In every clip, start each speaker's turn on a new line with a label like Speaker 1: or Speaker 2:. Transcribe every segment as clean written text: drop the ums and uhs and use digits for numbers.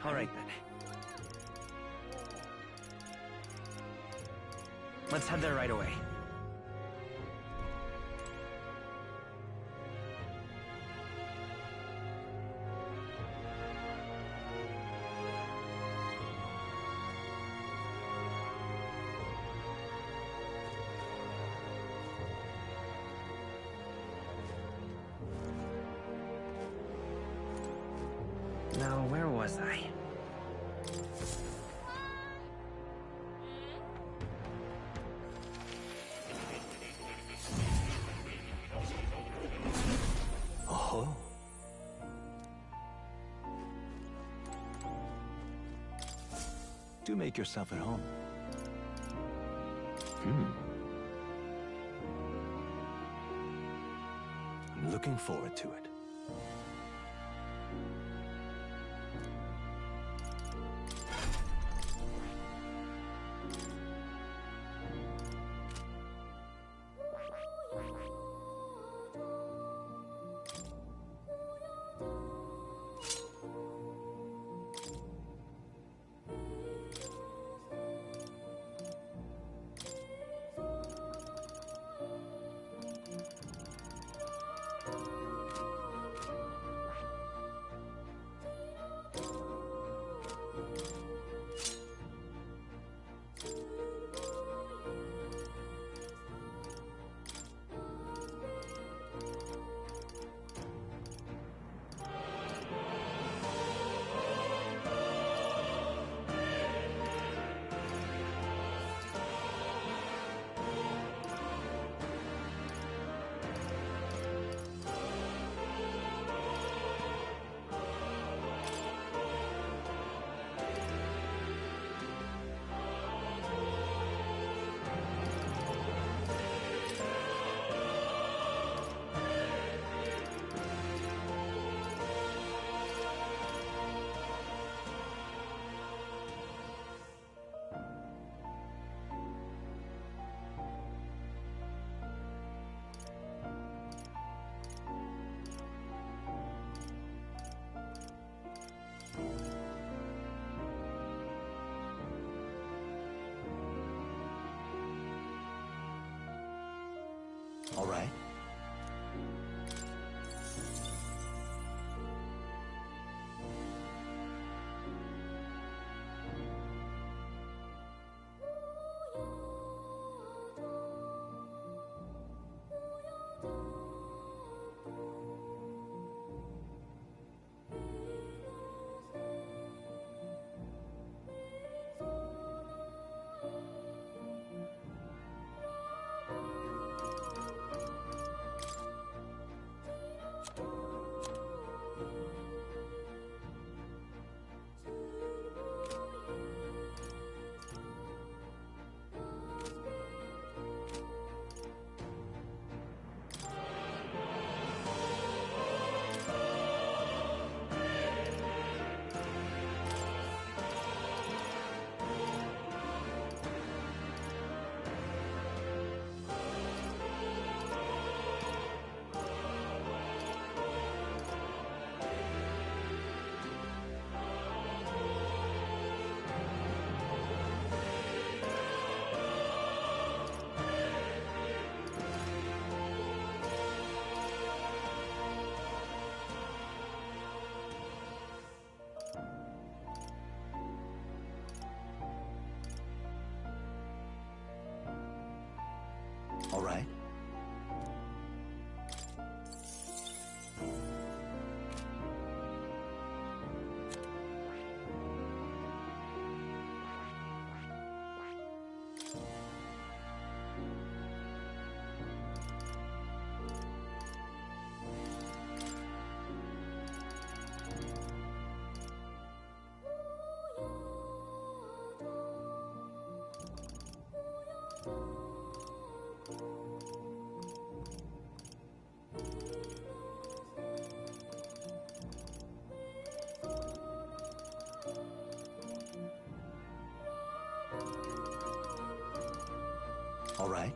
Speaker 1: All right then. Let's head there right away. Now, where was I? Oh.
Speaker 2: Do make yourself at home. I'm looking forward to it. All right. All right. All right.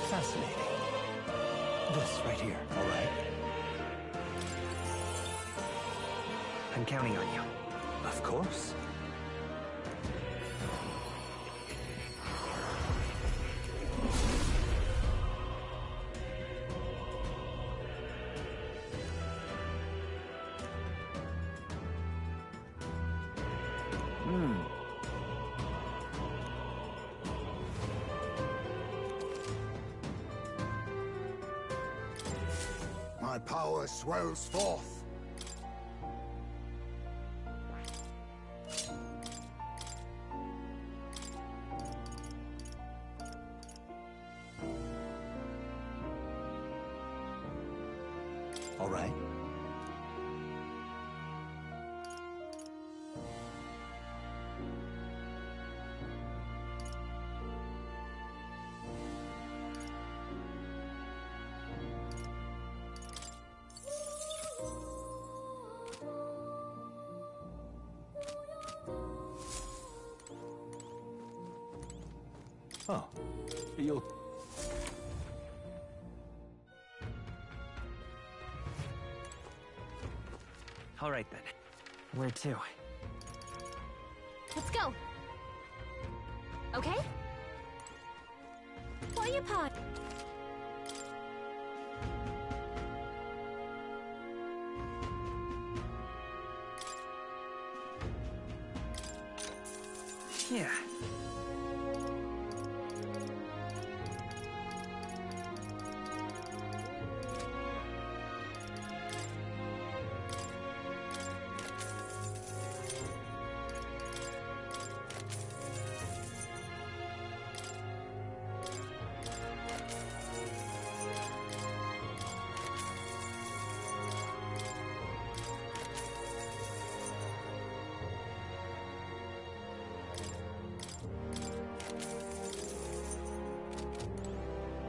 Speaker 2: Fascinating. This right here, all right?
Speaker 1: I'm counting on you.
Speaker 2: Of course.
Speaker 3: My power swells forth.
Speaker 2: All right. Oh, you'll...
Speaker 1: All right then. Where to?
Speaker 4: Let's go. Okay? For your part.
Speaker 1: Yeah.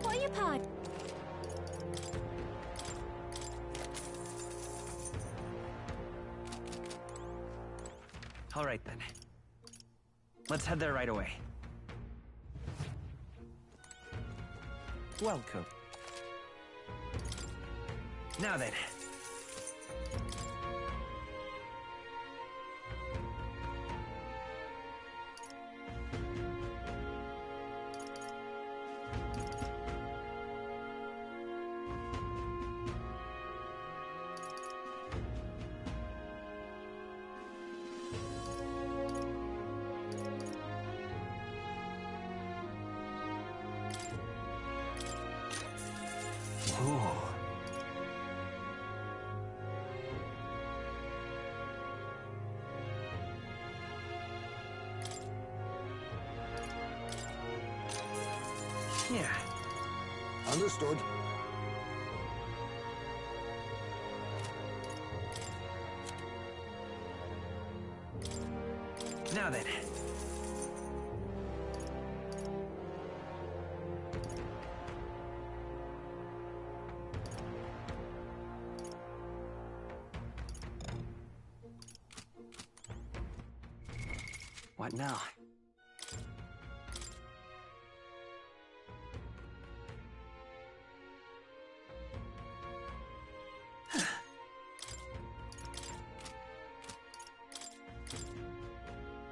Speaker 4: For your part.
Speaker 1: All right then. Let's head there right away.
Speaker 2: Welcome.
Speaker 1: Now then.
Speaker 2: Ooh.
Speaker 1: Yeah.
Speaker 3: Understood.
Speaker 1: Now then. What now?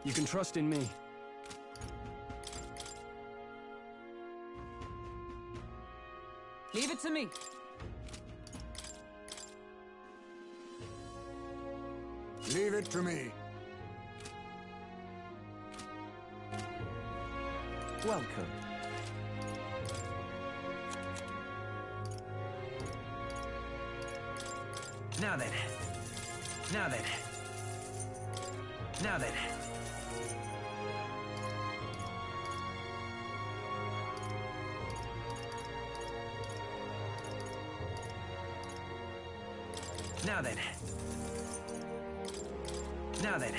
Speaker 5: You can trust in me.
Speaker 6: Leave it to me.
Speaker 3: Leave it to me.
Speaker 2: Welcome.
Speaker 1: Now then. Now then. Now then. Now then. Now then.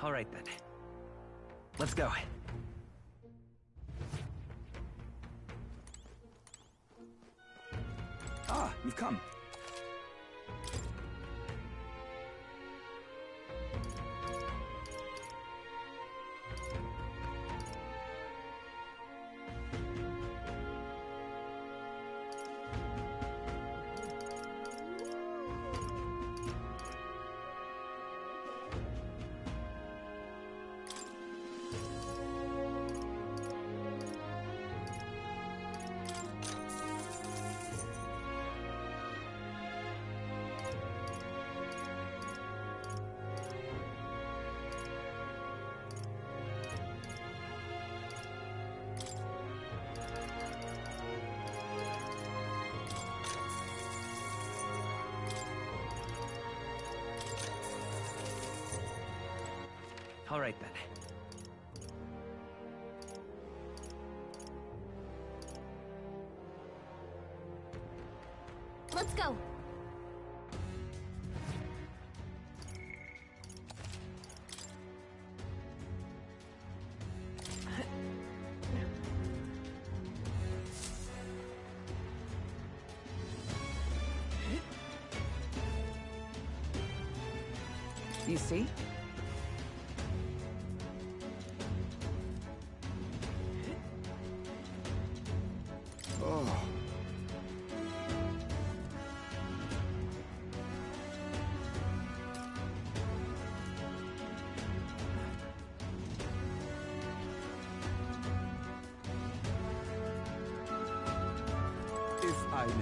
Speaker 1: All right then. Let's go.
Speaker 5: Ah, you've come.
Speaker 1: All right then.
Speaker 4: Let's go.
Speaker 6: You see?
Speaker 3: Oh.
Speaker 5: If I may.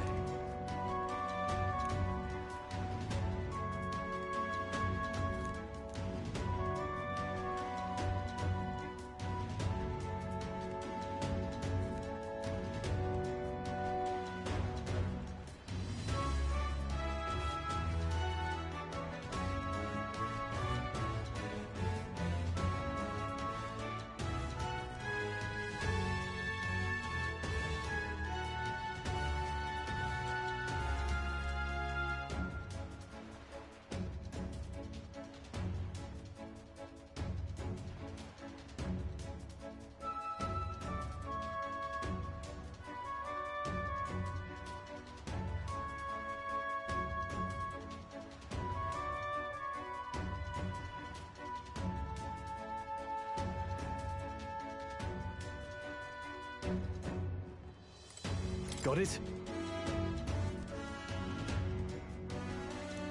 Speaker 2: Got it?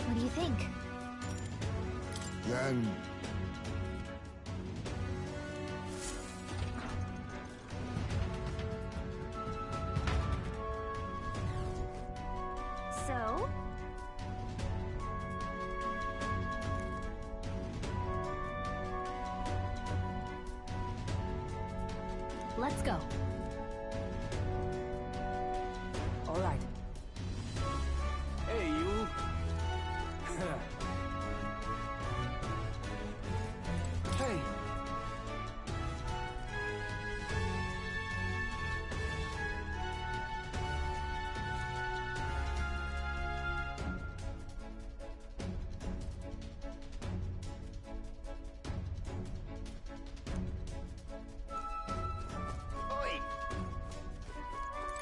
Speaker 4: What do you think?
Speaker 3: Then
Speaker 4: So? Let's go.
Speaker 6: All right.
Speaker 5: Hey, you. Hey.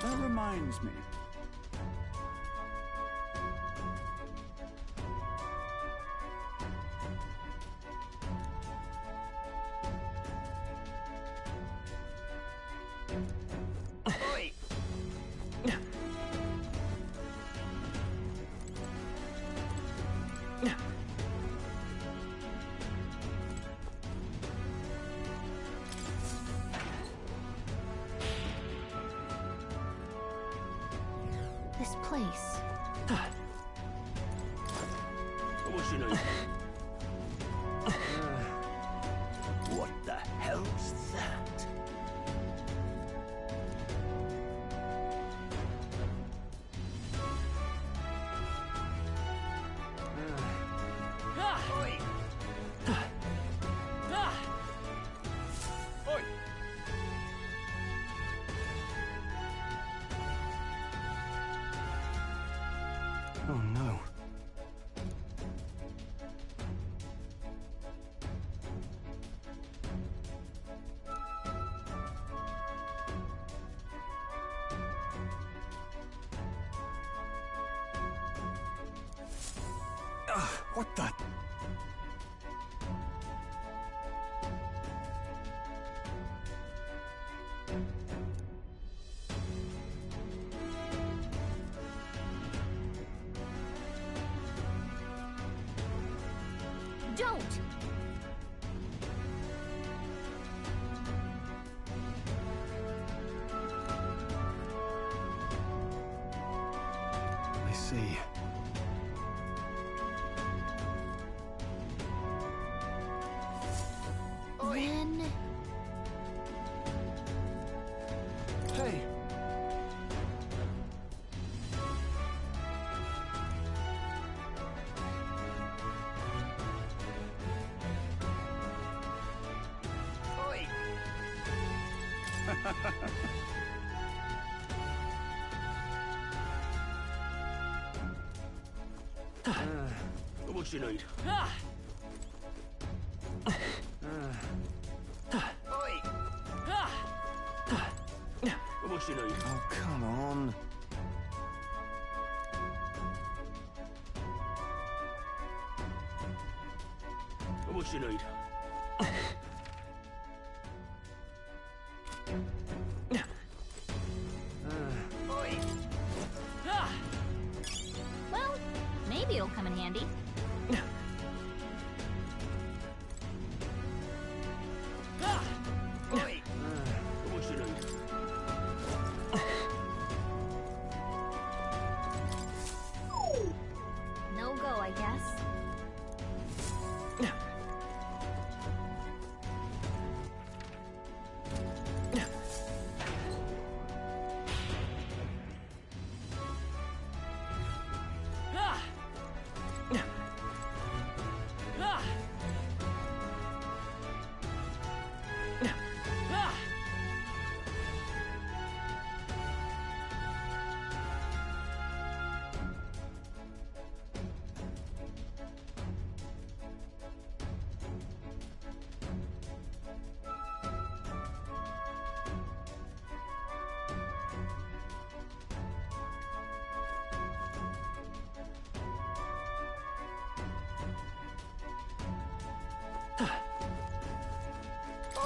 Speaker 5: That reminds me.
Speaker 4: This place.
Speaker 2: What the hell's that?
Speaker 5: Oh no.
Speaker 2: What the?
Speaker 4: Don't!
Speaker 5: I see.
Speaker 4: Then...
Speaker 5: Hey.
Speaker 3: What you need? What you need?
Speaker 2: Oh, come on.
Speaker 3: What you need?
Speaker 4: Well, maybe it'll come in handy.
Speaker 3: What you need?
Speaker 4: No go, I guess.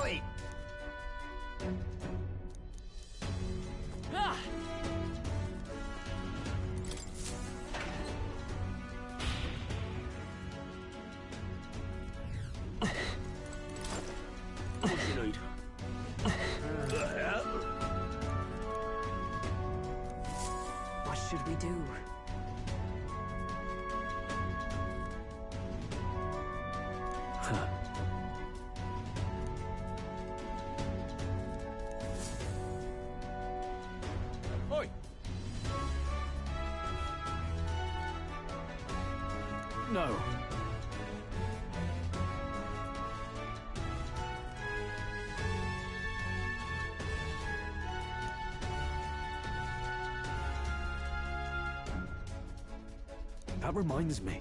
Speaker 1: Oi!
Speaker 3: What you need?
Speaker 6: What should we do?
Speaker 2: Oi! No. That reminds me.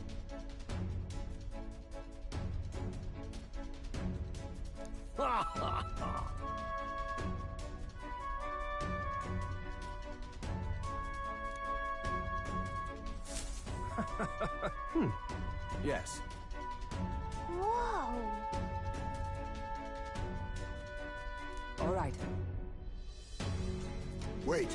Speaker 2: Yes.
Speaker 4: Whoa!
Speaker 6: All right.
Speaker 3: Wait.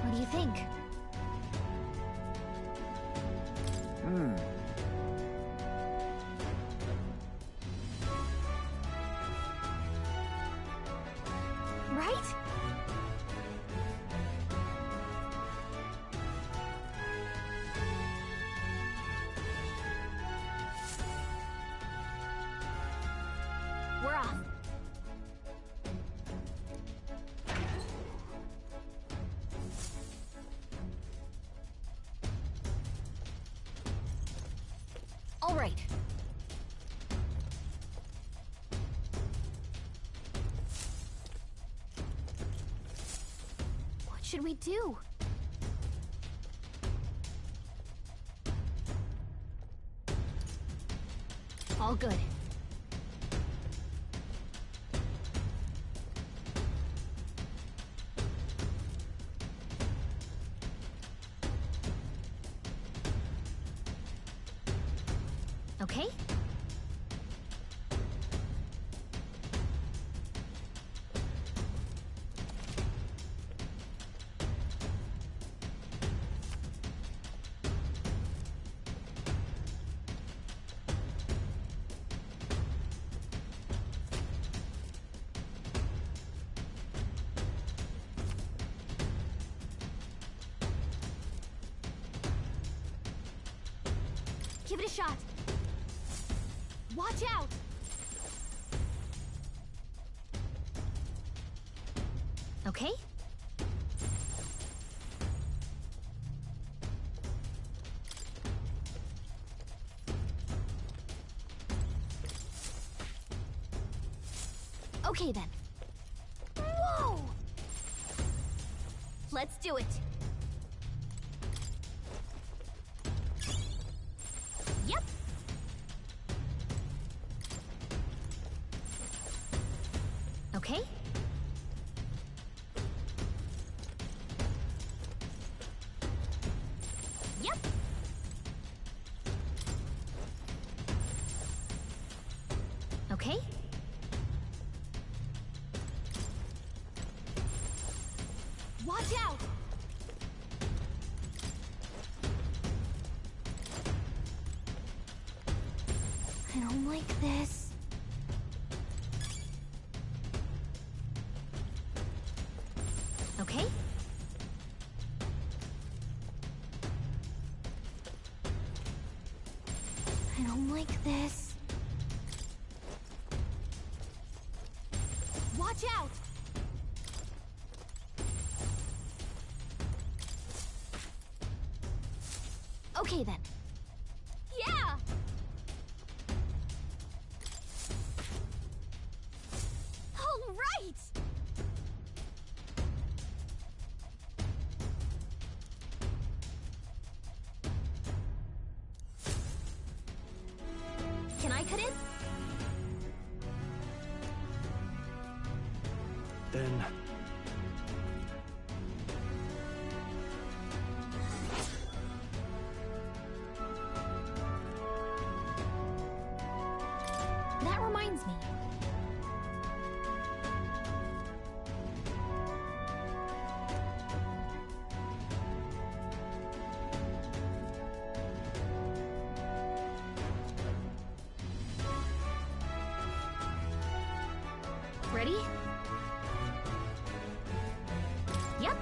Speaker 4: What do you think? Right? We're off. All right. What should we do? All good. Okay? give it a shot. Watch out! Okay? Okay then. Whoa! Let's do it. Yep. Okay. Yep. Okay. Watch out! I don't like this. Okay. I don't like this. Watch out! Okay then. Yeah! All right! Can I cut in?
Speaker 1: Then...
Speaker 4: That reminds me. Ready? Yep.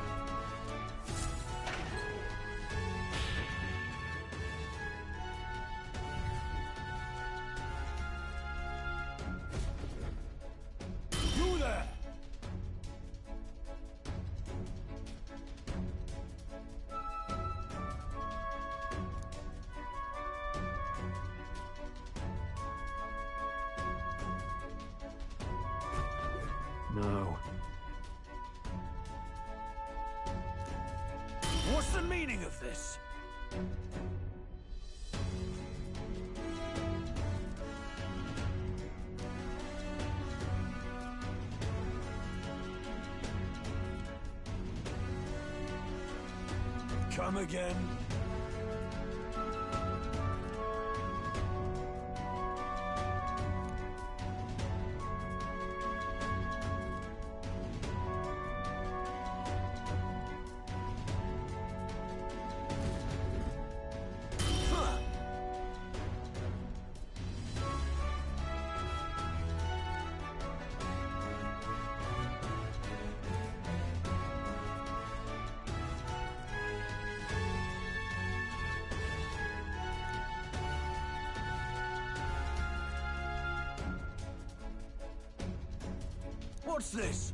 Speaker 5: You there!
Speaker 1: No.
Speaker 5: What's the meaning of this? Come again? Huh. What's this?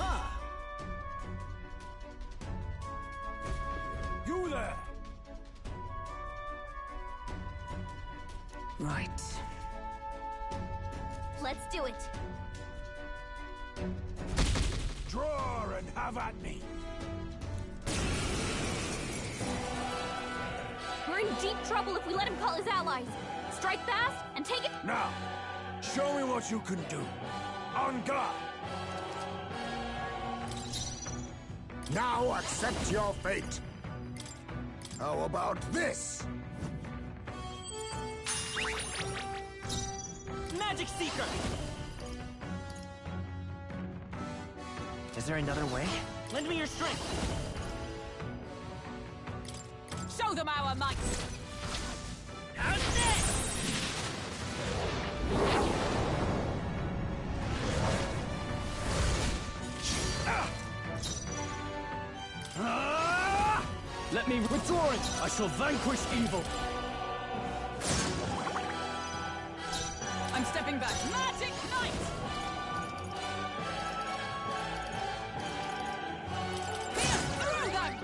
Speaker 5: Ah! You there!
Speaker 1: Right.
Speaker 4: Let's do it.
Speaker 5: Draw and have at me!
Speaker 4: We're in deep trouble if we let him call his allies. Strike fast and take it.
Speaker 5: Now, show me what you can do. On guard!
Speaker 7: Now accept your fate. How about this?
Speaker 1: Magic Seeker! Is there another way? Lend me your strength!
Speaker 6: Show them our might!
Speaker 1: How's this?
Speaker 5: Ah! Let me withdrawing! I shall vanquish evil!
Speaker 6: I'm stepping back. Magic Knight! Pierce through them!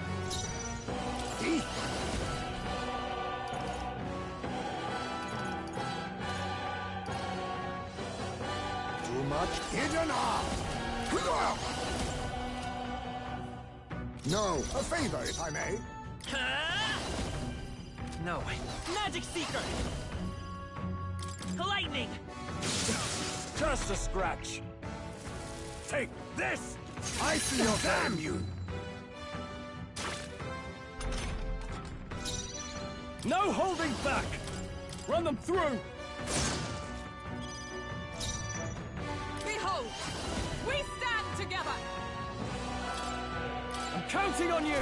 Speaker 7: Too much hidden art! No, a favor, if I may.
Speaker 1: No.
Speaker 5: Magic Seeker!
Speaker 1: Lightning!
Speaker 5: Just a scratch! Take this!
Speaker 7: I feel damn you!
Speaker 5: No holding back! Run them through!
Speaker 6: Behold! We stand together!
Speaker 5: I'm counting on you!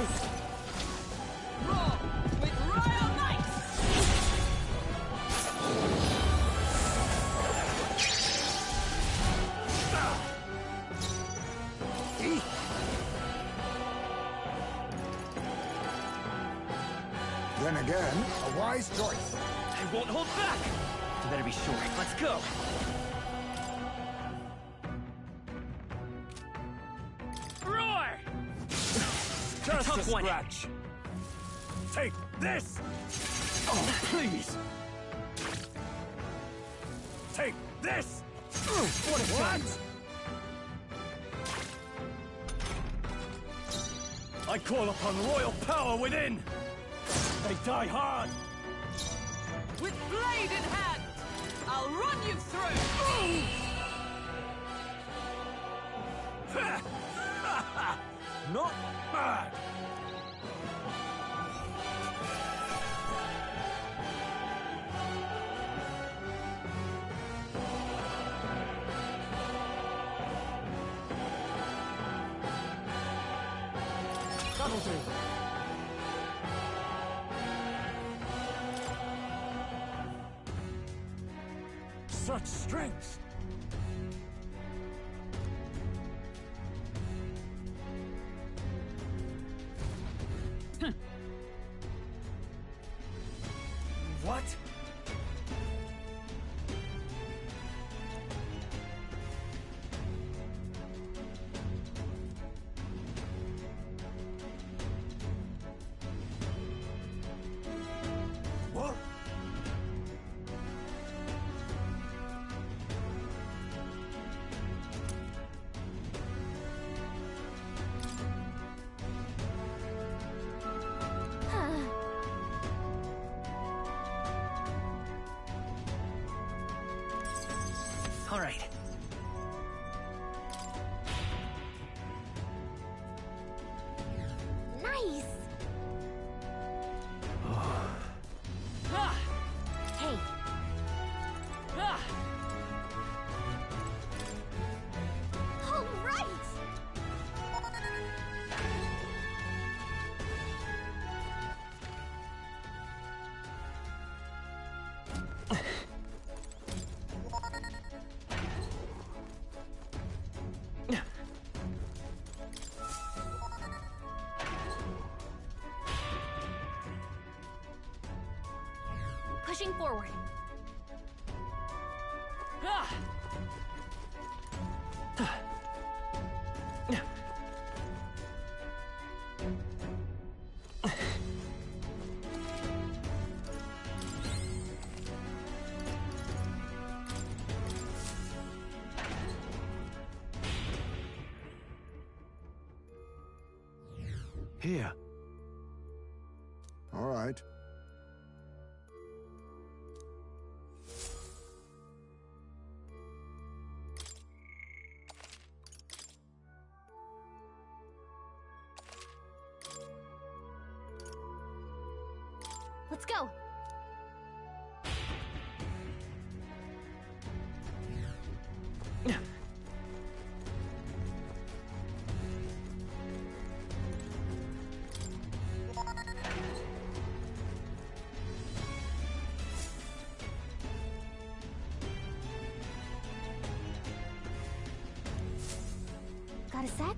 Speaker 6: Roar with Royal Knights!
Speaker 7: Then again, a wise choice.
Speaker 1: I won't hold back! You better be sure. Let's go! Roar!
Speaker 5: Just
Speaker 1: Tough
Speaker 5: a
Speaker 1: one.
Speaker 5: scratch! Take this! Oh, please! Take this! What a chance! I call upon royal power within! They die hard!
Speaker 6: With blade in hand, I'll run you through!
Speaker 5: Not bad! That'll do. Such strength! What? What?
Speaker 1: All right.
Speaker 4: Nice!
Speaker 6: Ah!
Speaker 4: Hey,
Speaker 6: Ah!
Speaker 4: all right! Pushing forward.
Speaker 6: Ah!
Speaker 5: Here.
Speaker 7: All right.
Speaker 4: Let's go. Got a sec?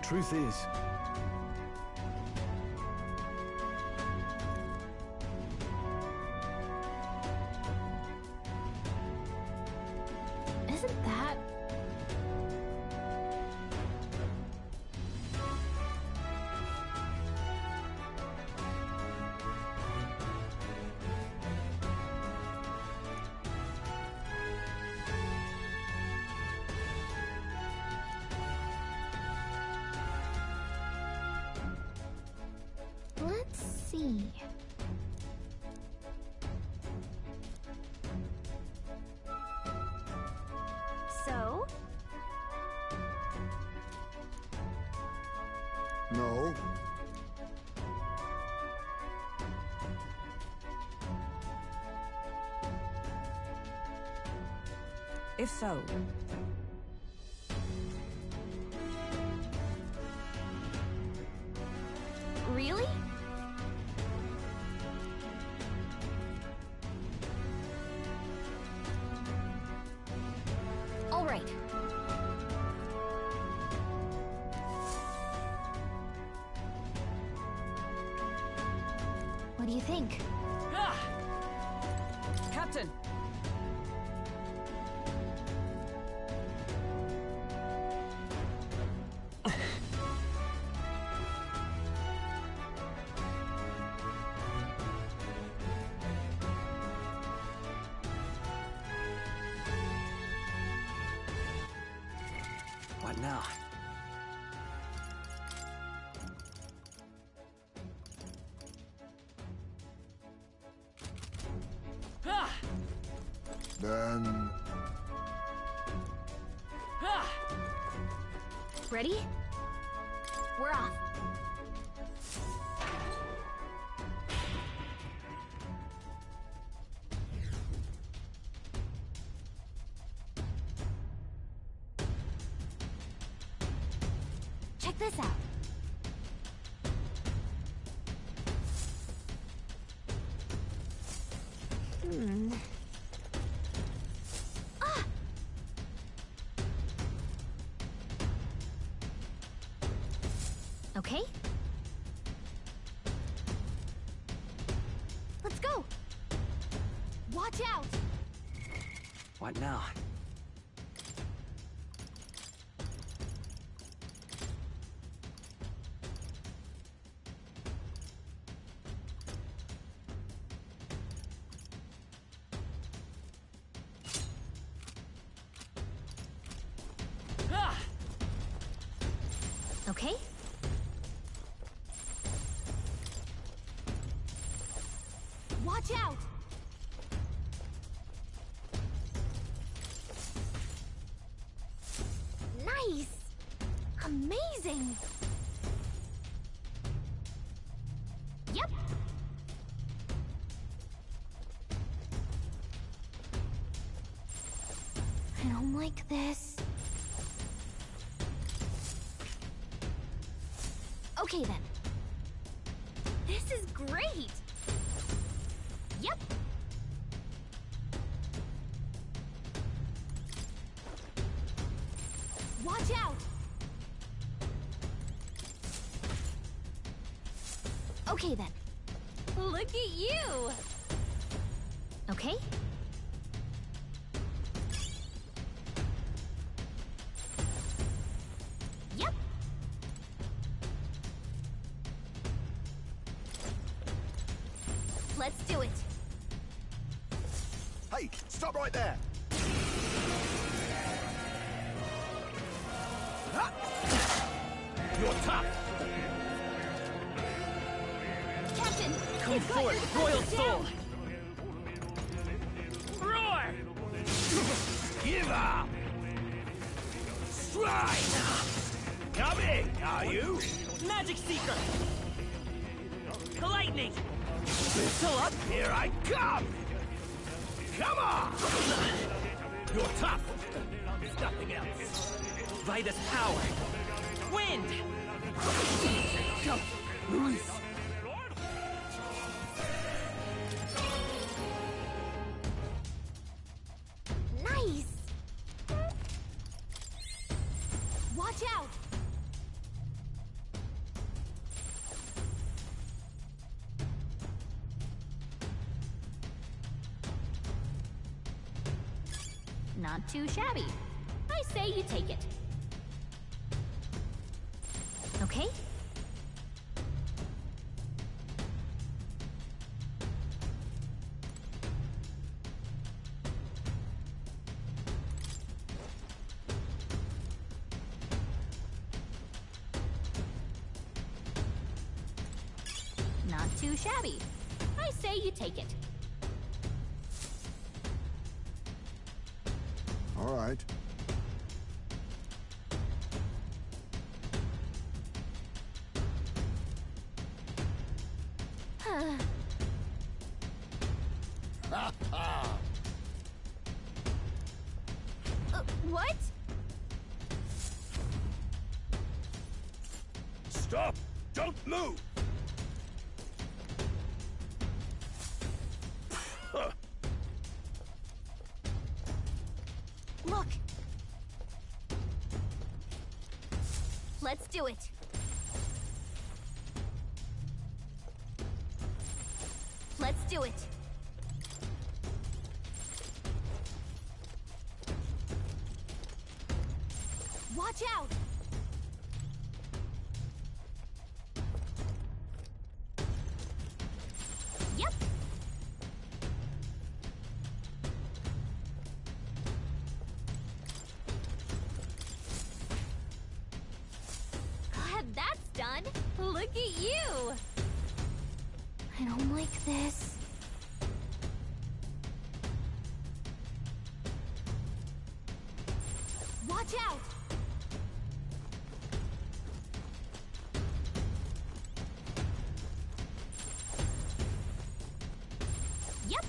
Speaker 5: truth is,
Speaker 4: Isn't that... Let's see. So?
Speaker 7: No.
Speaker 6: If so,
Speaker 4: Really? All right. What do you think?
Speaker 6: ah! Captain,
Speaker 1: What now?
Speaker 6: ah!
Speaker 7: Then
Speaker 6: Ah!
Speaker 4: Ready? We're off. Check this out. Ah! Okay. Let's go. Watch out.
Speaker 1: What now?
Speaker 6: Ah!
Speaker 4: Okay. Watch out. Nice. Amazing. Yep. I don't like this. Okay then. This is great. Yep. Watch out. Okay then. Look at you. Okay. Yep. Let's do it.
Speaker 7: hey, stop right there.
Speaker 5: you're tough!
Speaker 4: Captain,
Speaker 1: Come
Speaker 4: you've got
Speaker 1: forward,
Speaker 4: your
Speaker 1: Royal
Speaker 4: defenses
Speaker 1: Soul!
Speaker 4: down.
Speaker 5: Roar! Give up! Strike! Coming, are you?
Speaker 1: Magic Seeker! The lightning!
Speaker 5: Still up? Here I come! Come on! You're tough! There's nothing else.
Speaker 1: Vitus power! Wind!
Speaker 5: Go, Luis!
Speaker 4: Nice. Watch out. Not too shabby. I say you take it. Okay? Not too shabby. I say you take it.
Speaker 7: All right.
Speaker 4: What?
Speaker 5: Stop! Don't move!
Speaker 4: Look! Let's do it. Let's do it. Watch out! Yep. Glad that's done. Look at you. I don't like this. Watch out! Yep.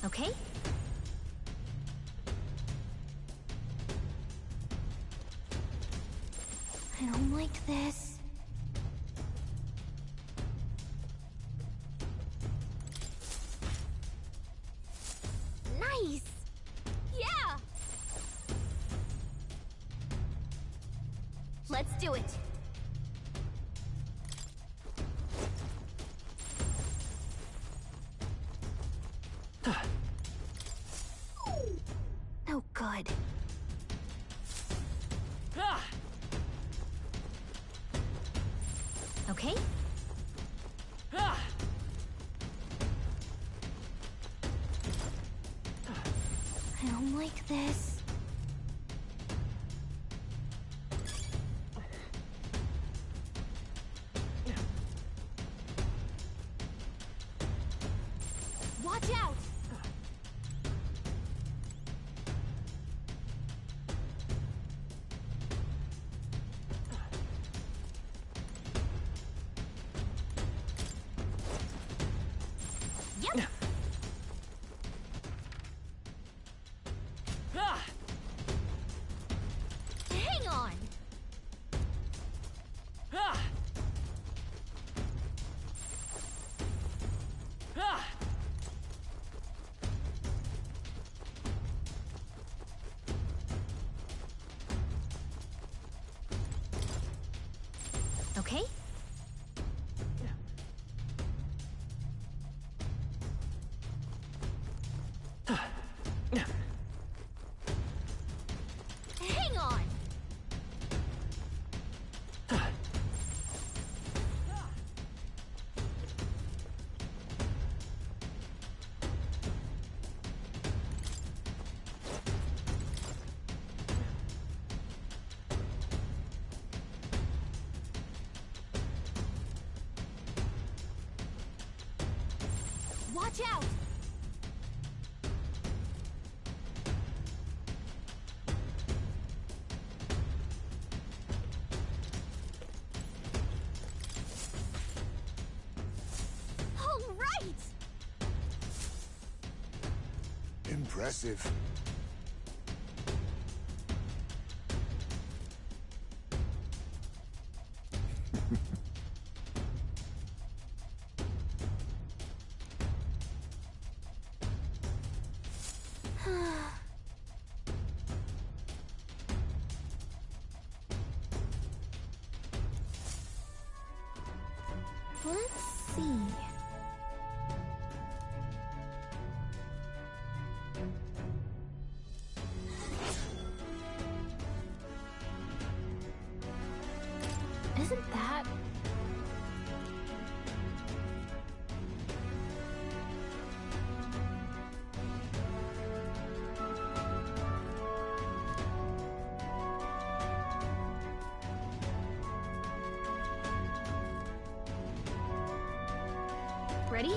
Speaker 4: Okay. I don't like this. Nice! Yeah! Let's do it. No good. Okay? I don't like this. Watch out! Yep. Hang on. Okay? Hang on. Watch out! All right!
Speaker 7: Impressive.
Speaker 4: Let's see. Isn't that... Ready?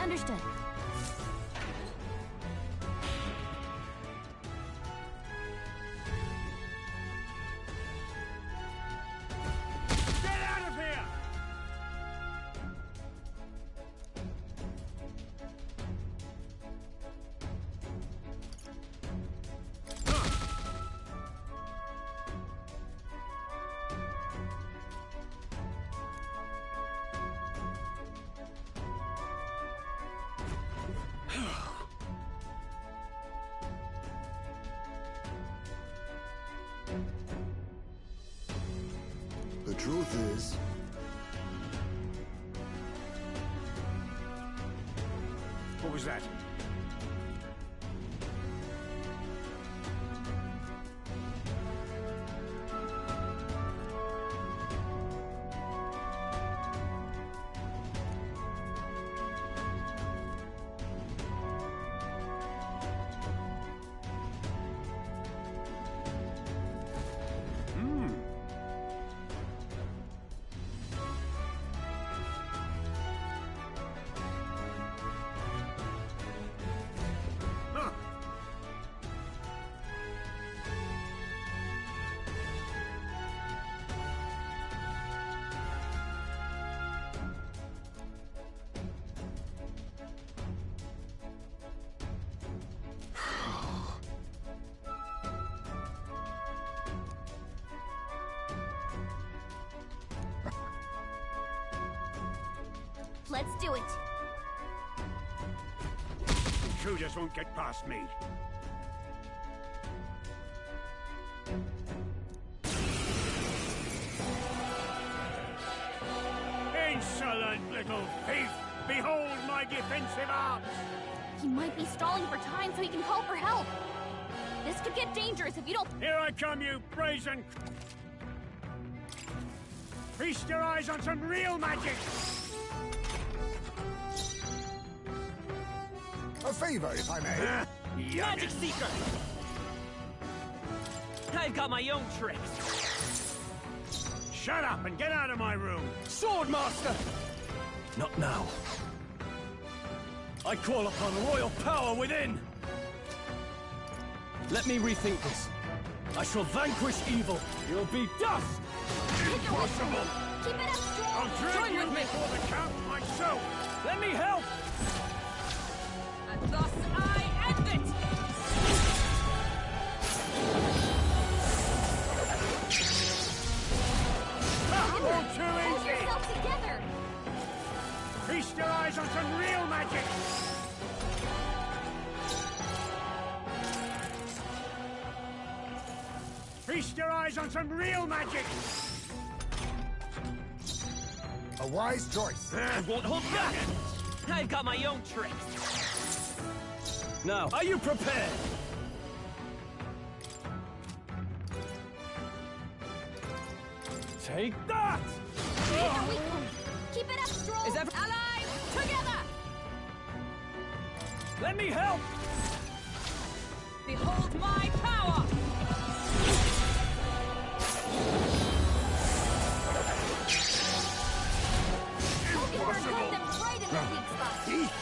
Speaker 4: Understood.
Speaker 5: Get out of here!
Speaker 7: The truth is,
Speaker 5: What was that?
Speaker 4: Let's do it.
Speaker 5: Intruders won't get past me. Insolent little thief! Behold my defensive arts!
Speaker 4: He might be stalling for time so he can call for help. This could get dangerous if you don't...
Speaker 5: Here I come, you brazen... Feast your eyes on some real magic!
Speaker 7: a favor, if I may.
Speaker 1: Magic Seeker! I've got my own tricks.
Speaker 5: Shut up and get out of my room! Sword Master!
Speaker 2: Not now. I call upon royal power within! Let me rethink this. I shall vanquish evil. You'll be dust!
Speaker 5: Impossible!
Speaker 4: Keep it up, Strong!
Speaker 5: I'll drag you before the count myself!
Speaker 2: Let me help!
Speaker 6: And thus I end it!
Speaker 5: All too
Speaker 4: Hold
Speaker 5: easy!
Speaker 4: yourself together!
Speaker 5: Feast your eyes on some real magic! Feast your eyes on some real magic!
Speaker 7: A wise choice.
Speaker 1: I won't hold back! I've got my own tricks.
Speaker 2: Now, are you prepared? Take that!
Speaker 4: Here's our weak point. Keep it up, Strong!
Speaker 1: Is that-
Speaker 6: Allies, together!
Speaker 2: Let me help!
Speaker 6: Behold my power!
Speaker 4: Focus our gun them right in the weak spot!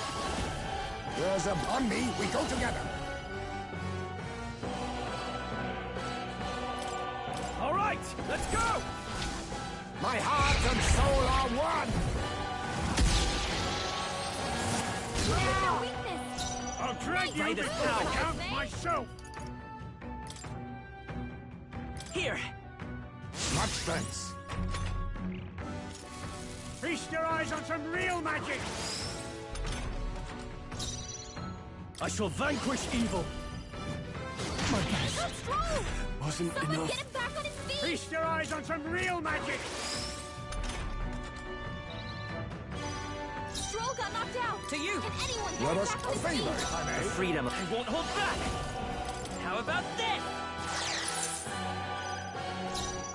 Speaker 7: Yours upon me, we go together.
Speaker 2: All right, let's go!
Speaker 7: My heart and soul are one.
Speaker 4: Where's your weakness?
Speaker 5: I'll drag you
Speaker 1: Right as
Speaker 5: before the
Speaker 1: now.
Speaker 5: count myself!
Speaker 1: Here,
Speaker 7: Much thanks.
Speaker 5: Feast your eyes on some real magic!
Speaker 2: I shall vanquish evil. My best
Speaker 4: Not Strong!
Speaker 2: wasn't
Speaker 4: Someone
Speaker 2: enough.
Speaker 4: get him back on his feet!
Speaker 5: Feast your eyes on some real magic!
Speaker 4: Stroll got knocked out!
Speaker 1: to you.
Speaker 4: Can anyone get
Speaker 7: Let
Speaker 4: him
Speaker 7: us
Speaker 4: back on
Speaker 7: a
Speaker 4: his
Speaker 7: favor,
Speaker 4: feet?
Speaker 7: if I may.
Speaker 1: Freedom. I won't hold back. How about this?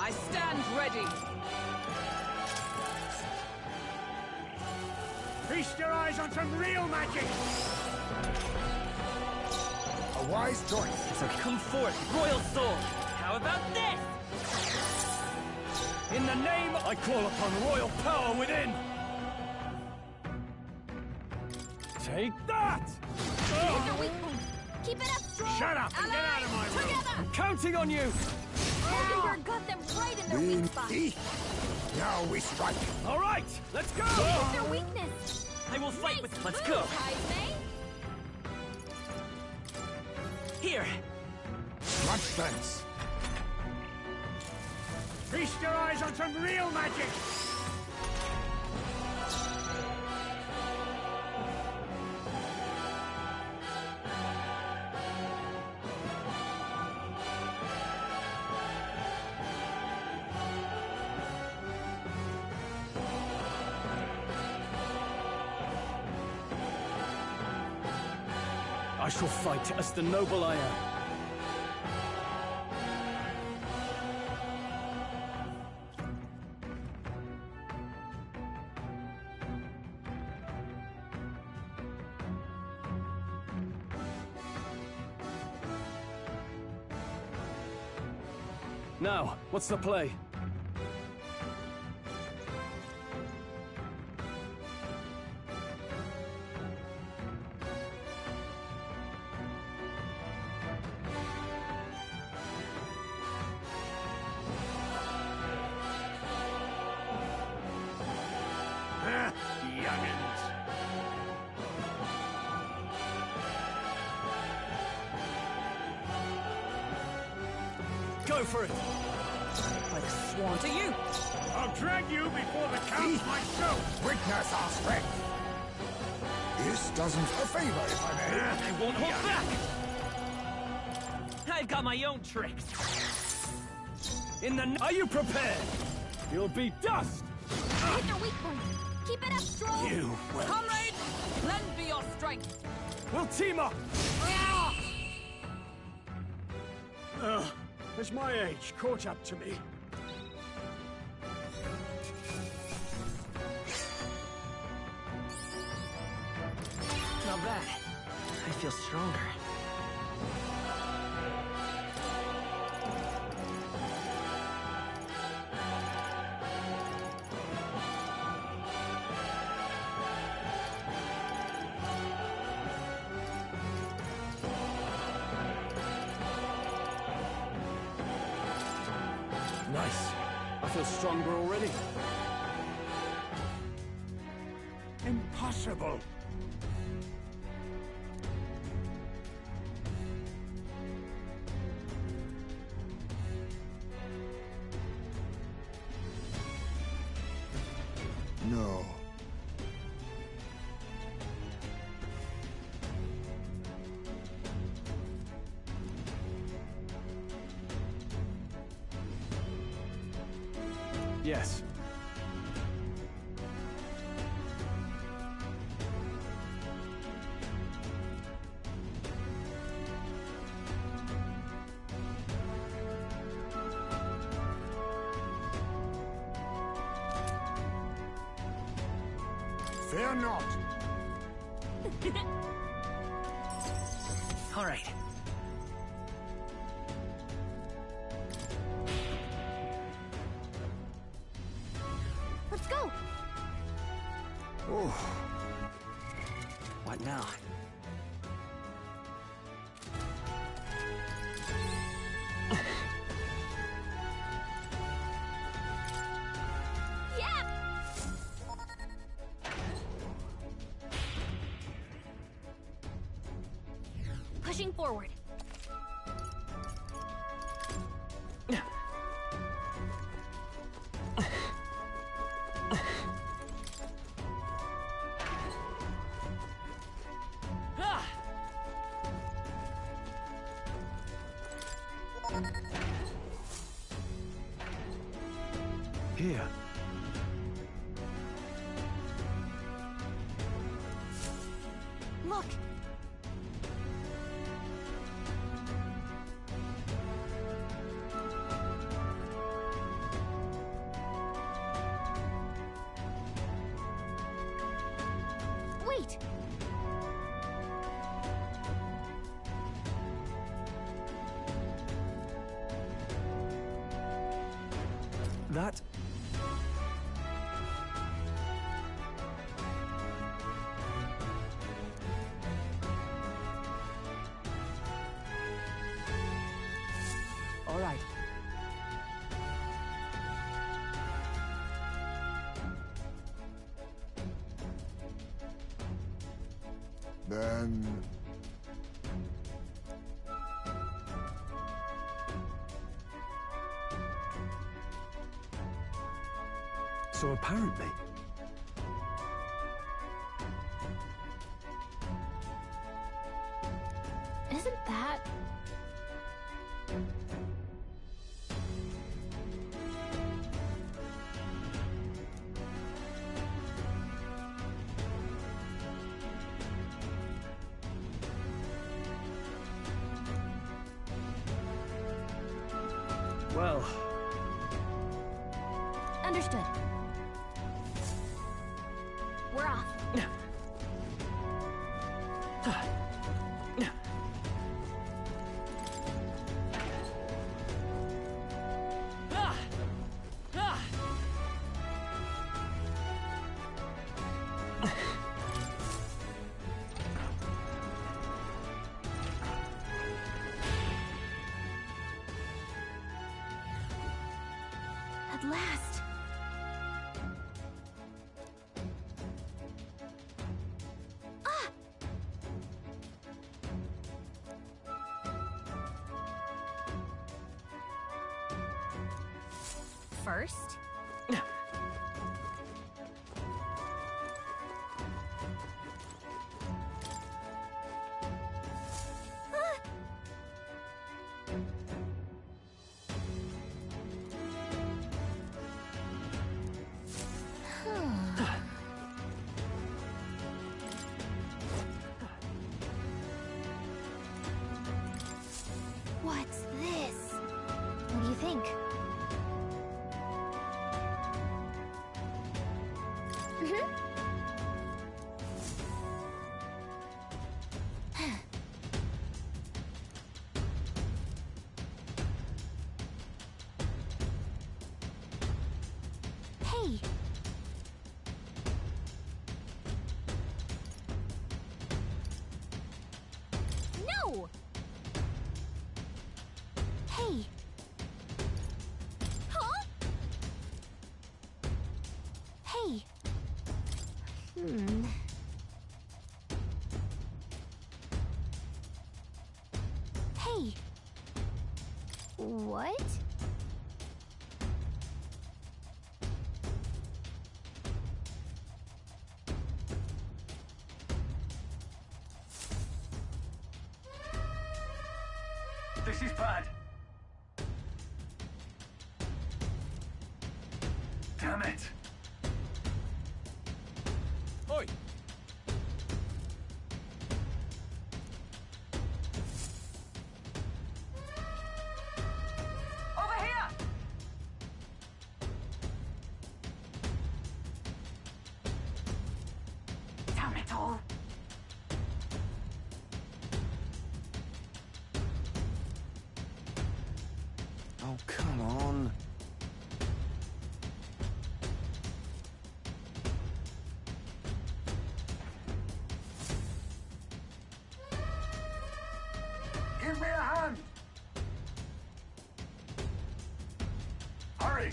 Speaker 6: I stand ready.
Speaker 5: Feast your eyes on some real magic!
Speaker 7: A wise choice.
Speaker 1: So come forth, royal soul. How about this?
Speaker 2: In the name, I call upon royal power within.
Speaker 5: Take that!
Speaker 4: Here's your weak point. Keep it up, Stroll.
Speaker 5: Shut up and get out of my room!
Speaker 4: Together!
Speaker 5: I'm counting on you!
Speaker 4: Mockingbird got them right in their weak spot.
Speaker 7: Now we strike.
Speaker 5: All right, let's go!
Speaker 4: Here's their weakness.
Speaker 1: I will fight
Speaker 4: Nice
Speaker 1: with. Let's
Speaker 4: move,
Speaker 1: go.
Speaker 4: Kaizme.
Speaker 1: Here.
Speaker 7: Much thanks.
Speaker 5: Feast your eyes on some real magic! I shall fight as the noble I am. Now, what's the play?
Speaker 3: Youngins.
Speaker 5: Go for it!
Speaker 6: Like a swan to you.
Speaker 5: I'll drag you before the count my show!
Speaker 7: Witness our strength. This doesn't a favor, if I may.
Speaker 1: I won't hold back! I've got my own tricks.
Speaker 5: Are you prepared? You'll be dust!
Speaker 4: Here's your weak point. Keep it up, Stroll.
Speaker 5: You will.
Speaker 6: Comrades, lend me your strength.
Speaker 5: We'll team up! Has my age caught up to me?
Speaker 1: Not bad. I feel stronger.
Speaker 5: Nice. I feel stronger already. Impossible!
Speaker 7: No.
Speaker 5: Yes.
Speaker 7: Fear not.
Speaker 1: All right.
Speaker 4: Let's go.
Speaker 7: Oh,
Speaker 1: What now?
Speaker 4: Yeah. Pushing forward.
Speaker 6: Ah!
Speaker 5: Here.
Speaker 4: Look. Wait.
Speaker 5: That...
Speaker 7: Then...
Speaker 1: So apparently...
Speaker 4: Isn't that...
Speaker 1: Well...
Speaker 4: Understood. We're off. At last. Ah! First? What's this? What do you think? Hey! No! Hey! Huh? Hey! Hey! What?
Speaker 1: This is bad. Damn it.
Speaker 5: Oi!
Speaker 6: Over here! Damn it all!
Speaker 1: Oh, come on.
Speaker 7: Give me a hand! Hurry!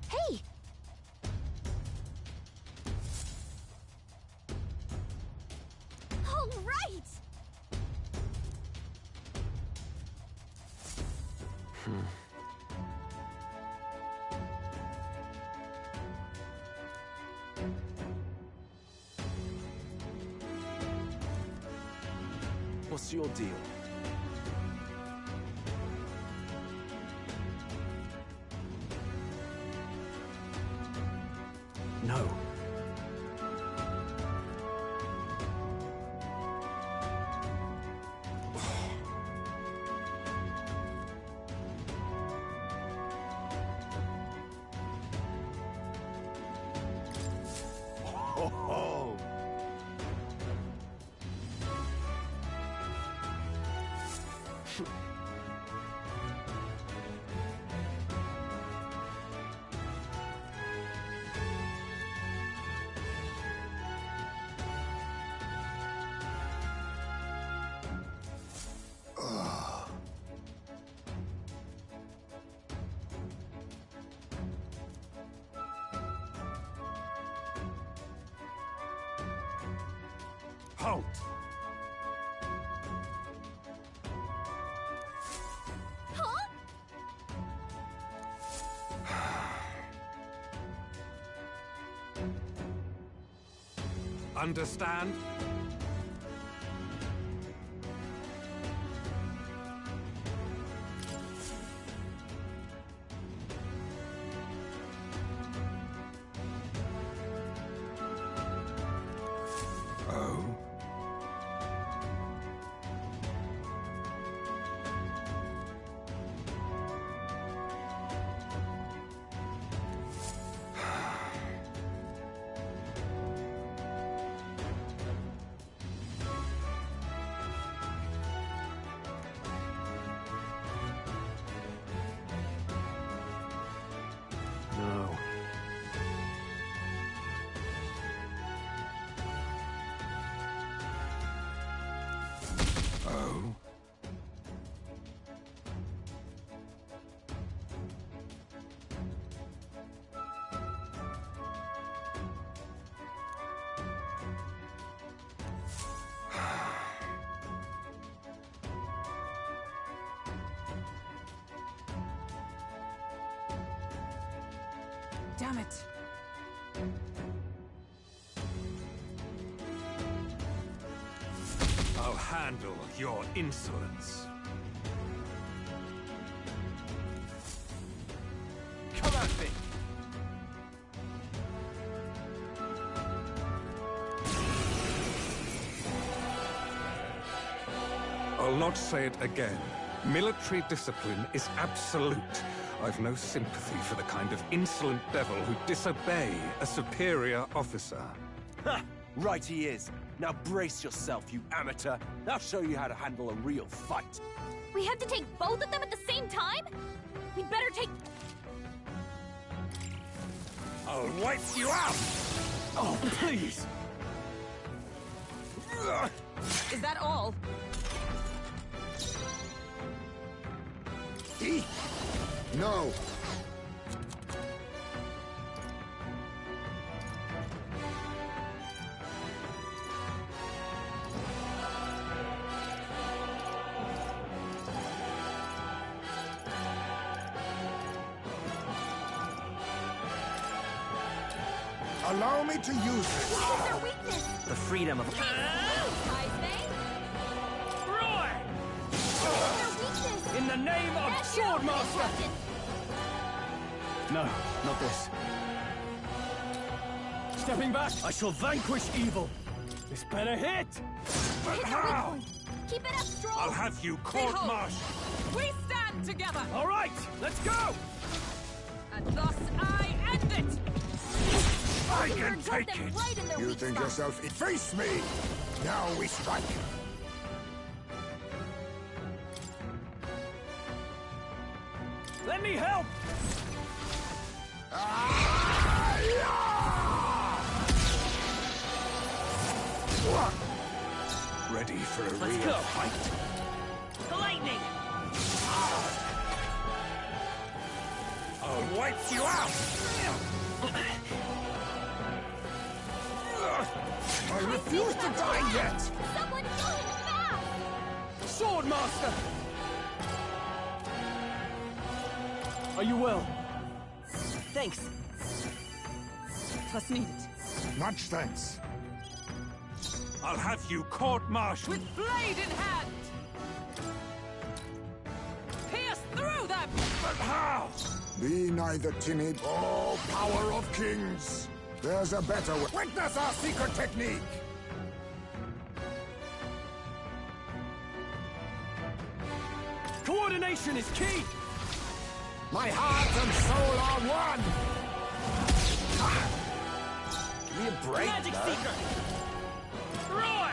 Speaker 4: Hey! All right!
Speaker 1: What's your deal? No.
Speaker 7: Ho ho! Halt!
Speaker 4: Huh?
Speaker 7: Understand? Oh?
Speaker 2: No.
Speaker 7: Oh?
Speaker 6: Damn it.
Speaker 7: I'll handle your insolence.
Speaker 2: Come at me!
Speaker 7: I'll not say it again. Military discipline is absolute. I've no sympathy for the kind of insolent devil who disobey a superior officer.
Speaker 5: Ha! Right he is. Now brace yourself, you amateur. I'll show you how to handle a real fight.
Speaker 4: We have to take both of them at the same time? We'd better take...
Speaker 7: I'll wipe you out!
Speaker 5: Oh, please!
Speaker 6: Is that all?
Speaker 7: No! Allow me to use it.
Speaker 4: What is their weakness?
Speaker 1: The freedom of...
Speaker 2: Roy!
Speaker 4: Their weakness?
Speaker 2: In the name of
Speaker 4: That's your
Speaker 2: Swordmaster!
Speaker 4: weakness.
Speaker 2: No, not this. Stepping back, I shall vanquish evil. This better hit!
Speaker 4: Hit their weak point. Keep it up, Stroll.
Speaker 7: I'll have you
Speaker 6: Stay home.
Speaker 7: court-martialed.
Speaker 6: We stand together!
Speaker 2: All right, let's go!
Speaker 6: And thus I end it!
Speaker 7: I
Speaker 4: You're
Speaker 7: can
Speaker 4: good
Speaker 7: take
Speaker 4: them
Speaker 7: it.
Speaker 4: right in their
Speaker 7: You
Speaker 4: weak
Speaker 7: think
Speaker 4: spot.
Speaker 7: yourself... Face me! Now we strike.
Speaker 2: Let me help!
Speaker 7: Ready for a
Speaker 2: Let's
Speaker 7: real
Speaker 2: go.
Speaker 7: fight?
Speaker 1: The lightning!
Speaker 7: I'll wipe you out! I refuse to die yet!
Speaker 4: Someone kill him fast!
Speaker 2: Swordmaster! Are you well?
Speaker 1: Thanks.
Speaker 6: Twas needed.
Speaker 7: Much thanks. I'll have you court-martialed.
Speaker 6: With blade in hand! Pierce through them!
Speaker 7: But how? Be neither timid or power of kings. There's a better way. Witness our secret technique!
Speaker 2: Coordination is key!
Speaker 7: My heart and soul are one!
Speaker 5: Give me a break,
Speaker 1: Magic
Speaker 5: man.
Speaker 1: Seeker!
Speaker 2: Roy!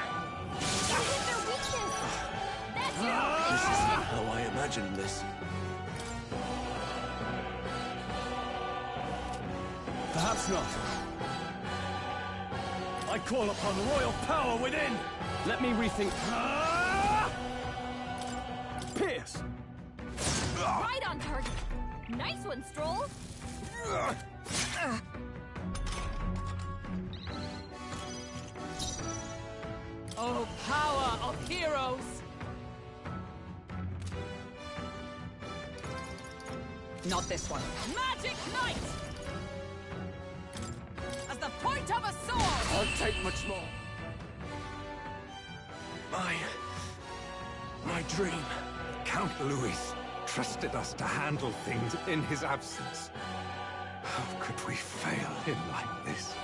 Speaker 4: Hit their weakness! That's your
Speaker 5: This is not how I imagined this.
Speaker 2: Perhaps not. I call upon royal power within! Let me rethink... Pierce!
Speaker 4: right on target. Nice one, Stroll.
Speaker 6: Not this one. Magic Knight! As the point of a sword!
Speaker 5: I'll take much more. My dream.
Speaker 7: Count Louis trusted us to handle things in his absence. How could we fail him like this?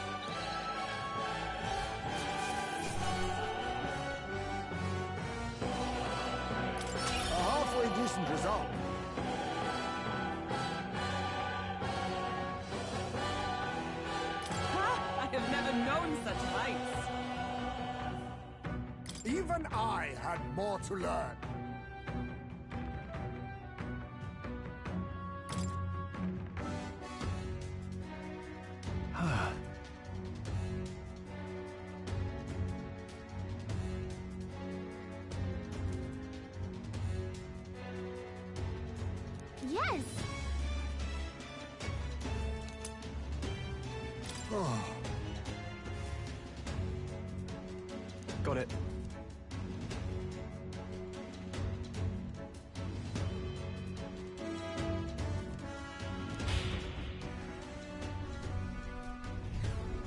Speaker 2: A halfway decent result.
Speaker 6: I have never known such heights.
Speaker 2: Even I had more to learn.
Speaker 4: Yes!
Speaker 1: Got it.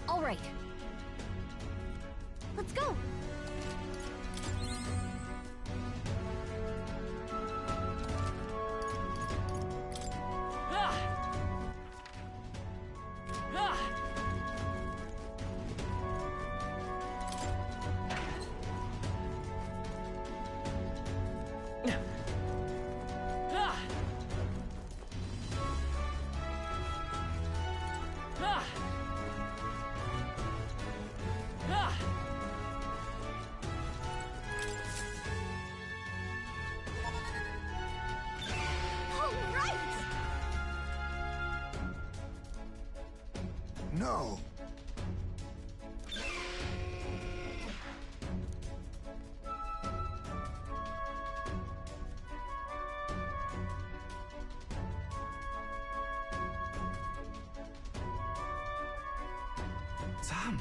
Speaker 4: All right. Let's go!
Speaker 6: Ah! Ah! Ah! Ah! Ah!
Speaker 4: All right!
Speaker 2: No.
Speaker 1: Sam!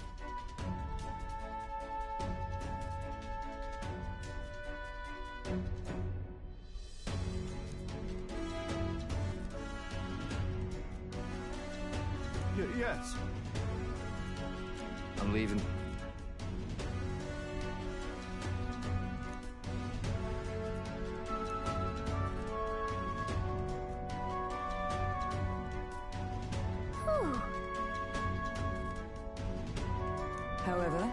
Speaker 2: Yes.
Speaker 1: I'm leaving.
Speaker 4: Whew.
Speaker 6: However,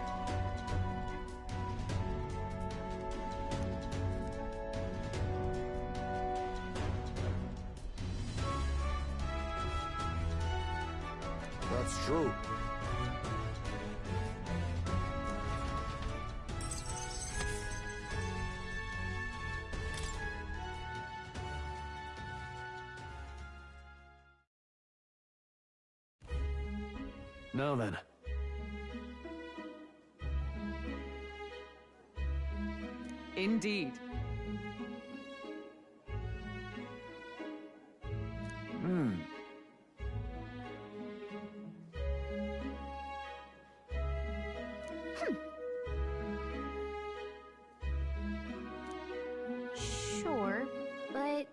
Speaker 2: That's true.
Speaker 1: Now then.
Speaker 6: indeed.
Speaker 4: Sure, but...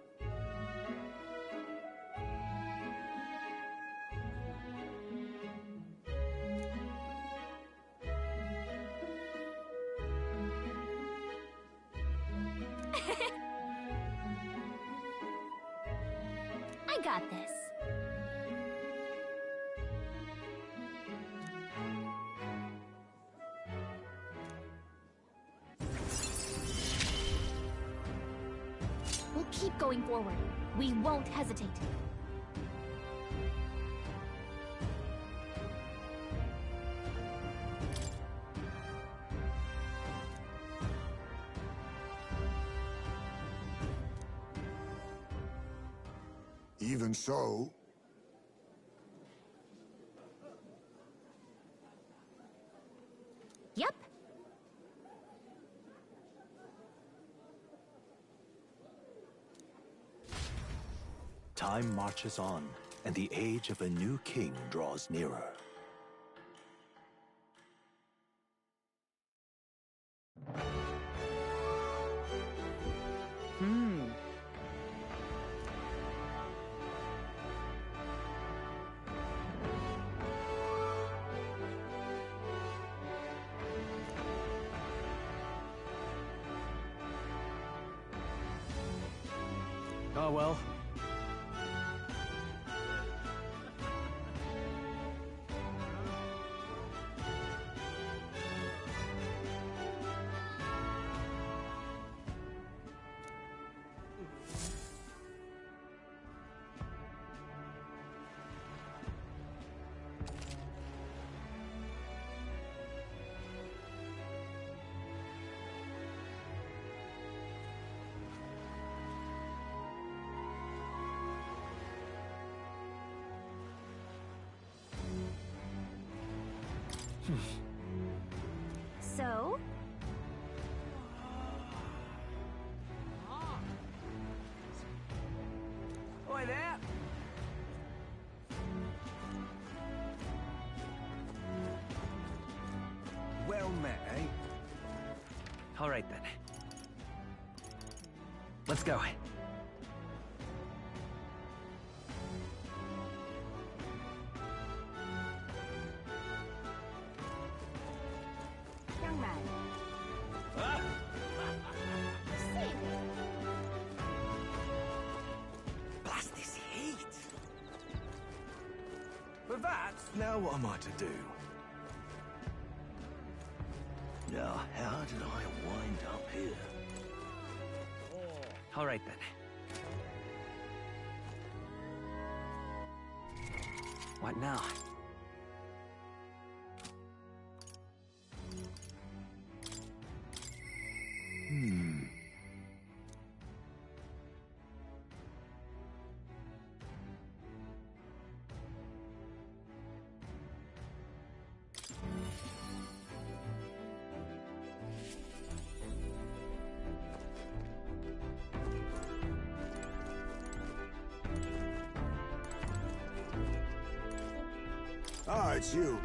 Speaker 4: I got this. We'll keep going forward. We won't hesitate.
Speaker 2: Even so,
Speaker 4: Yep.
Speaker 8: Time marches on, and the age of a new king draws nearer.
Speaker 2: well.
Speaker 4: So?
Speaker 1: Oi there!
Speaker 5: Well met, eh?
Speaker 1: All right, then. Let's go.
Speaker 4: Young man. Sing.
Speaker 5: Blast this heat! But that... Now what am I to do?
Speaker 3: Now, how did I wind up here?
Speaker 1: All right, then. What now?
Speaker 5: Ah, it's you.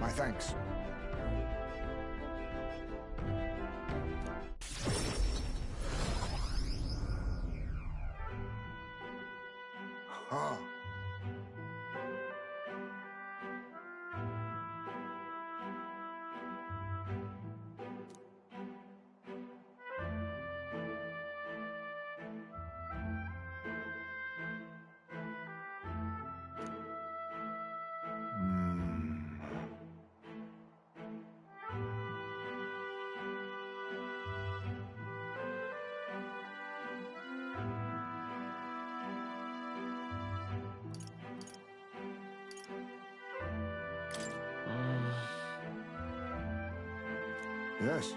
Speaker 9: My thanks. Huh. Yes.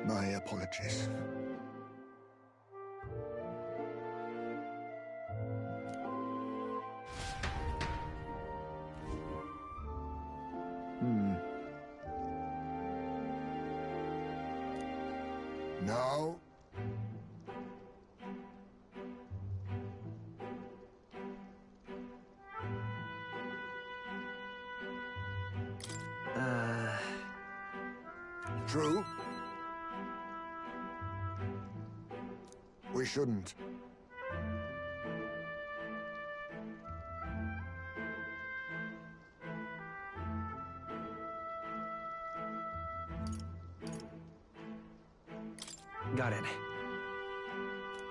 Speaker 9: My apologies. No. True. We shouldn't.
Speaker 1: Got it.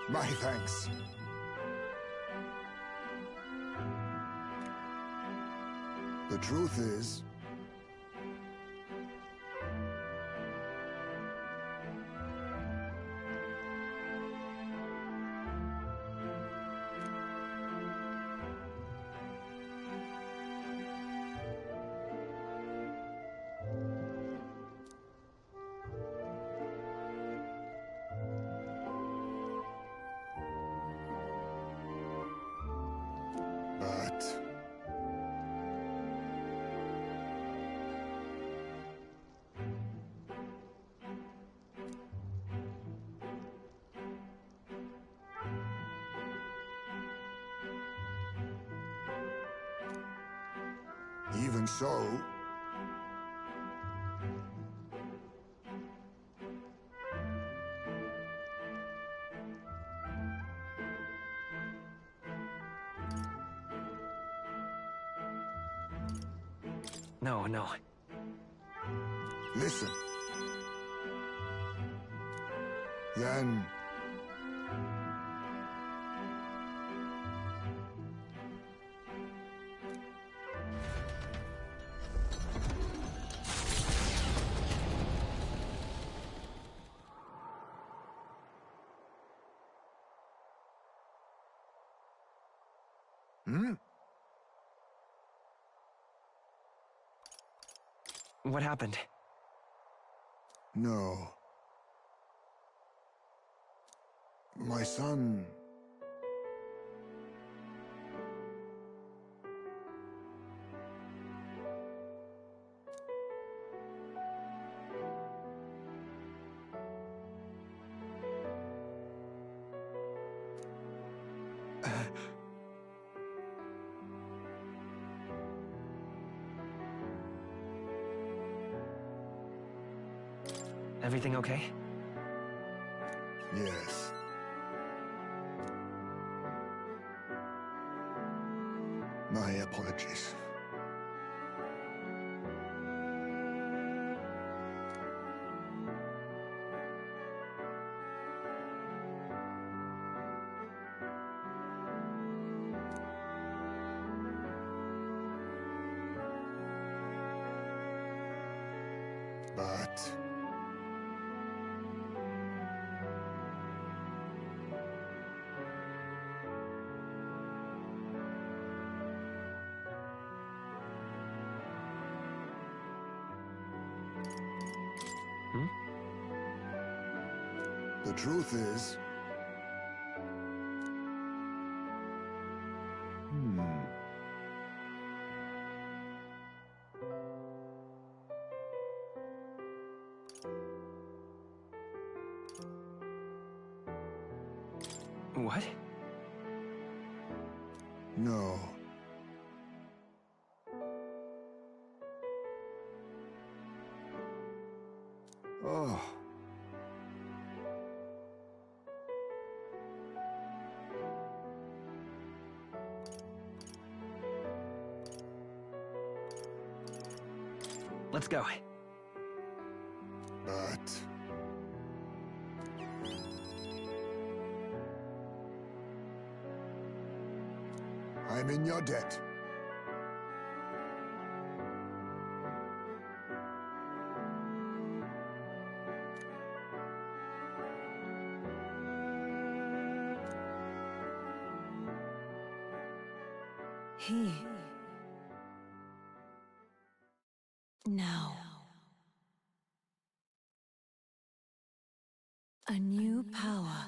Speaker 9: My thanks. The truth is, but even so,
Speaker 1: No, no.
Speaker 9: Listen. Then... Hmm?
Speaker 1: What happened?
Speaker 9: No. My son...
Speaker 1: Everything okay?
Speaker 9: Yes. My apologies. But...
Speaker 1: Hmm?
Speaker 9: The truth is...
Speaker 1: What?
Speaker 9: No. Oh.
Speaker 1: Let's go.
Speaker 9: But... I'm in your debt.
Speaker 6: He... Now... A new power.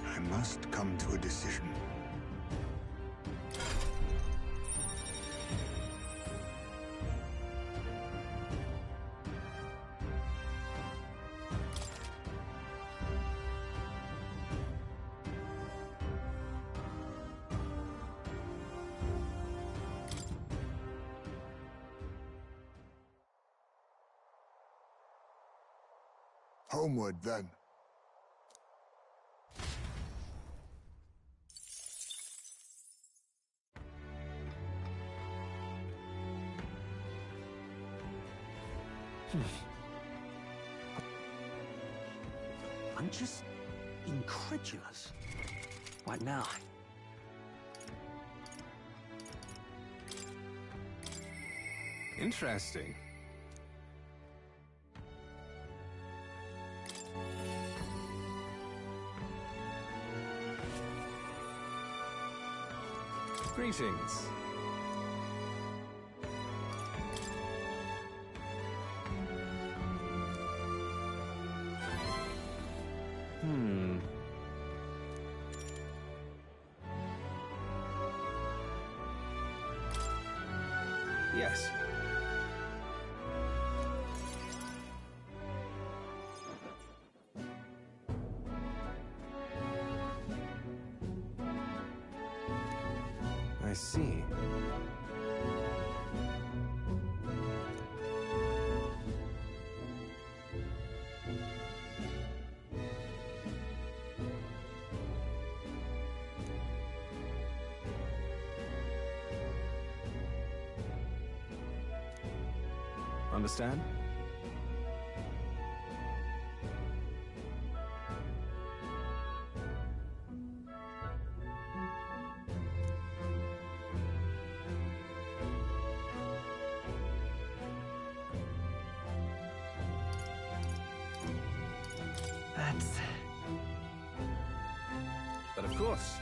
Speaker 9: I must come to a decision. Homeward, then.
Speaker 5: I'm just incredulous.
Speaker 1: What now?
Speaker 7: Interesting. Greetings. Yes. I see.
Speaker 10: Understand?
Speaker 1: That's...
Speaker 10: But of course.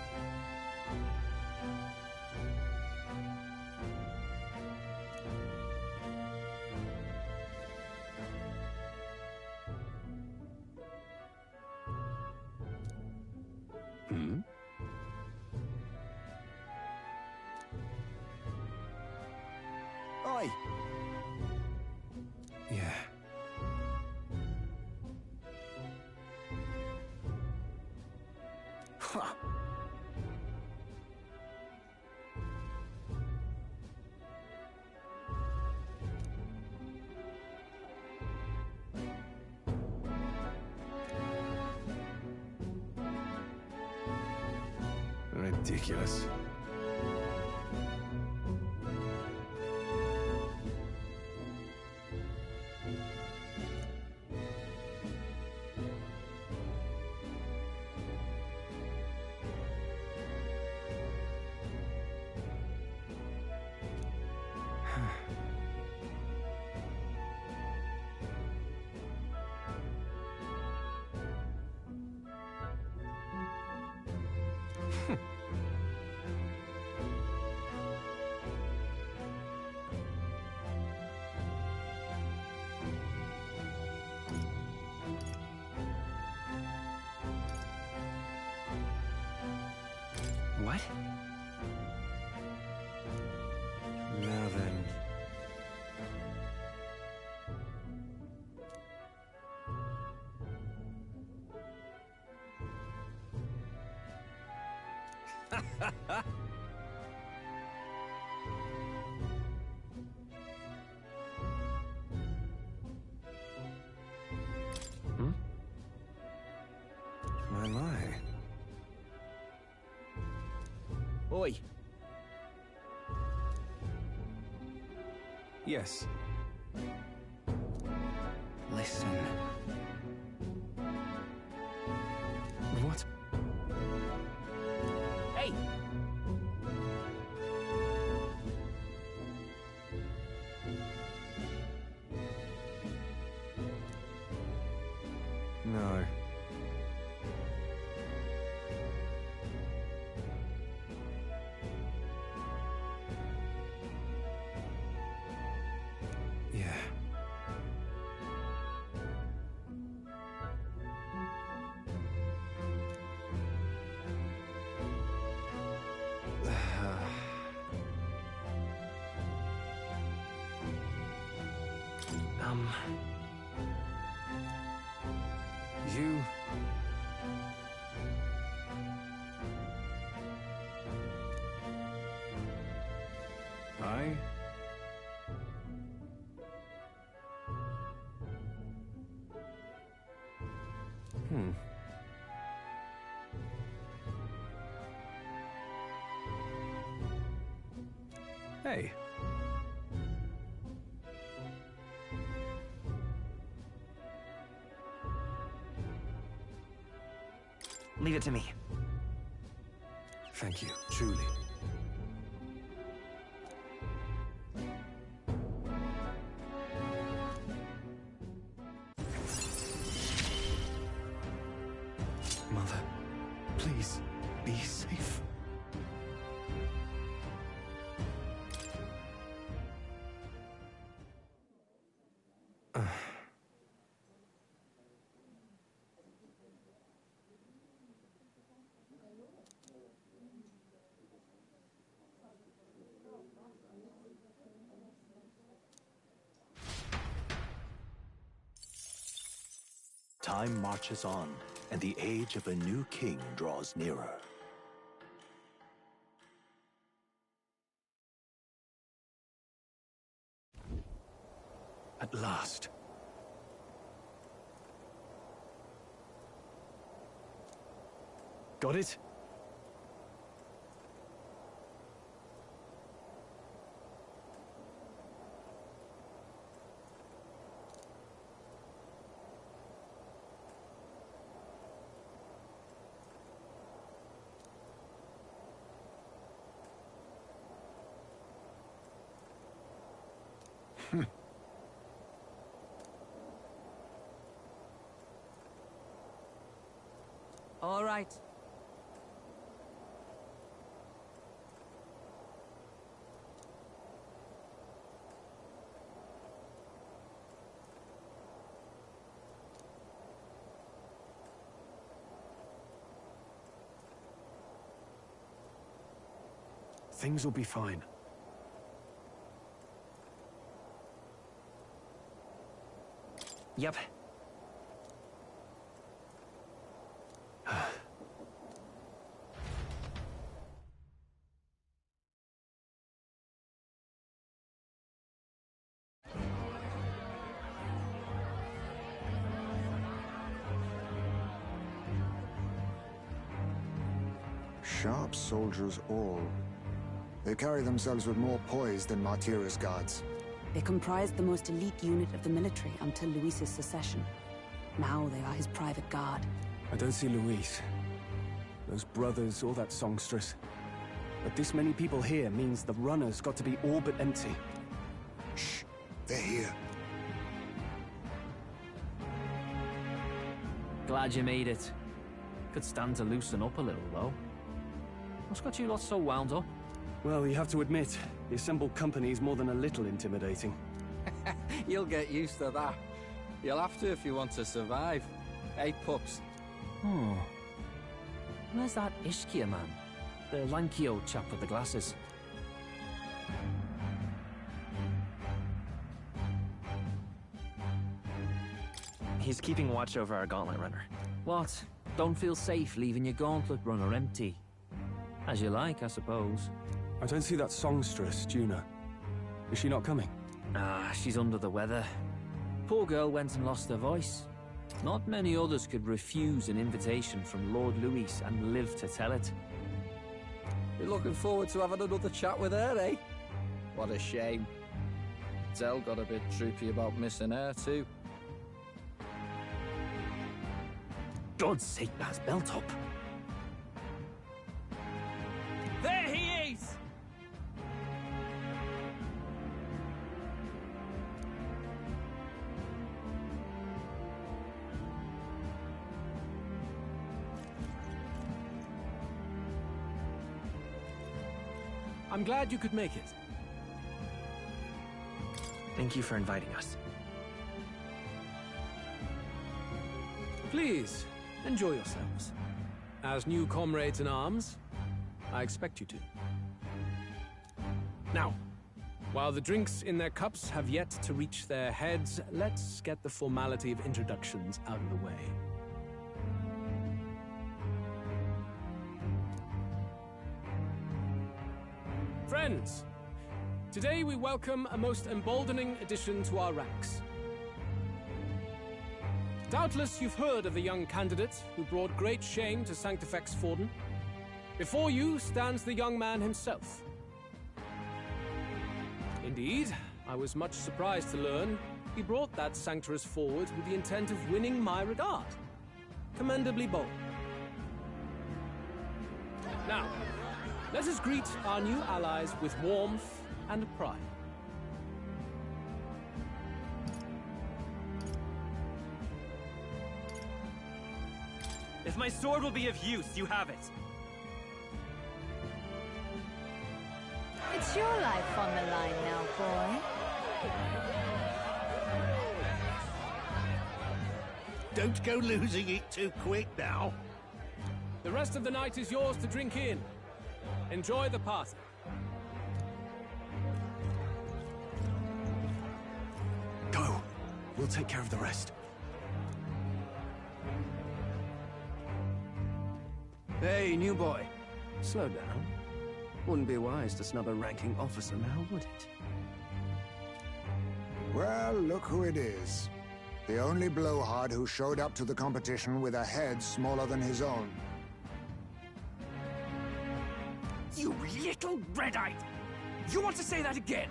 Speaker 10: Hmm?
Speaker 5: Oi!
Speaker 10: Yeah.
Speaker 5: Ha!
Speaker 10: Ridiculous.
Speaker 1: What?
Speaker 10: Now then. Hmm? My.
Speaker 5: Oi!
Speaker 10: Yes.
Speaker 1: Listen.
Speaker 10: What?
Speaker 5: Hey!
Speaker 10: No. Yeah. You... I... Hmm. Hey.
Speaker 1: Leave it to me.
Speaker 10: Thank you, truly. Mother, please, be safe.
Speaker 8: Time marches on, and the age of a new king draws nearer.
Speaker 10: At last. Got it?
Speaker 6: All right.
Speaker 10: Things will be fine.
Speaker 1: Yep.
Speaker 9: Sharp soldiers all. They carry themselves with more poise than Martira's guards.
Speaker 11: They comprised the most elite unit of the military until Luis's secession. Now they are his private guard.
Speaker 10: I don't see Luis, those brothers, or that songstress. But this many people here means the runner's got to be all but empty.
Speaker 9: Shh, they're here.
Speaker 2: Glad you made it. Could stand to loosen up a little, though. What's got you lot so wound up?
Speaker 10: Well, you have to admit, the assembled company's more than a little intimidating.
Speaker 12: You'll get used to that. You'll have to if you want to survive. Hey, pups.
Speaker 2: Hmm. Where's that Ishkia man? The lanky old chap with the glasses.
Speaker 1: He's keeping watch over our gauntlet runner.
Speaker 2: What? Don't feel safe leaving your gauntlet runner empty? As you like, I suppose.
Speaker 10: I don't see that songstress, Juna. Is she not coming?
Speaker 2: Ah, she's under the weather. Poor girl went and lost her voice. Not many others could refuse an invitation from Lord Luis and live to tell it.
Speaker 12: You're looking forward to having another chat with her, eh? What a shame. Zell got a bit droopy about missing her, too.
Speaker 2: God's sake, Baz, belt up.
Speaker 6: There he is!
Speaker 10: I'm glad you could make it.
Speaker 1: Thank you for inviting us.
Speaker 10: Please, enjoy yourselves. As new comrades in arms, I expect you to. Now, while the drinks in their cups have yet to reach their heads, let's get the formality of introductions out of the way. Friends, today we welcome a most emboldening addition to our ranks. Doubtless you've heard of the young candidate who brought great shame to Sanctifex Forden. Before you stands the young man himself. Indeed, I was much surprised to learn he brought that sanctuary forward with the intent of winning my regard. Commendably bold. Now, let us greet our new allies with warmth and pride.
Speaker 1: If my sword will be of use, you have it.
Speaker 4: It's your life on the line now, boy.
Speaker 3: Don't go losing it too quick now.
Speaker 10: The rest of the night is yours to drink in. Enjoy the party. Go. We'll take care of the rest.
Speaker 5: Hey, new boy. Slow down. Wouldn't be wise to snub a ranking officer now, would it?
Speaker 9: Well, look who it is. The only blowhard who showed up to the competition with a head smaller than his own.
Speaker 2: You little red-eyed! You want to say that again?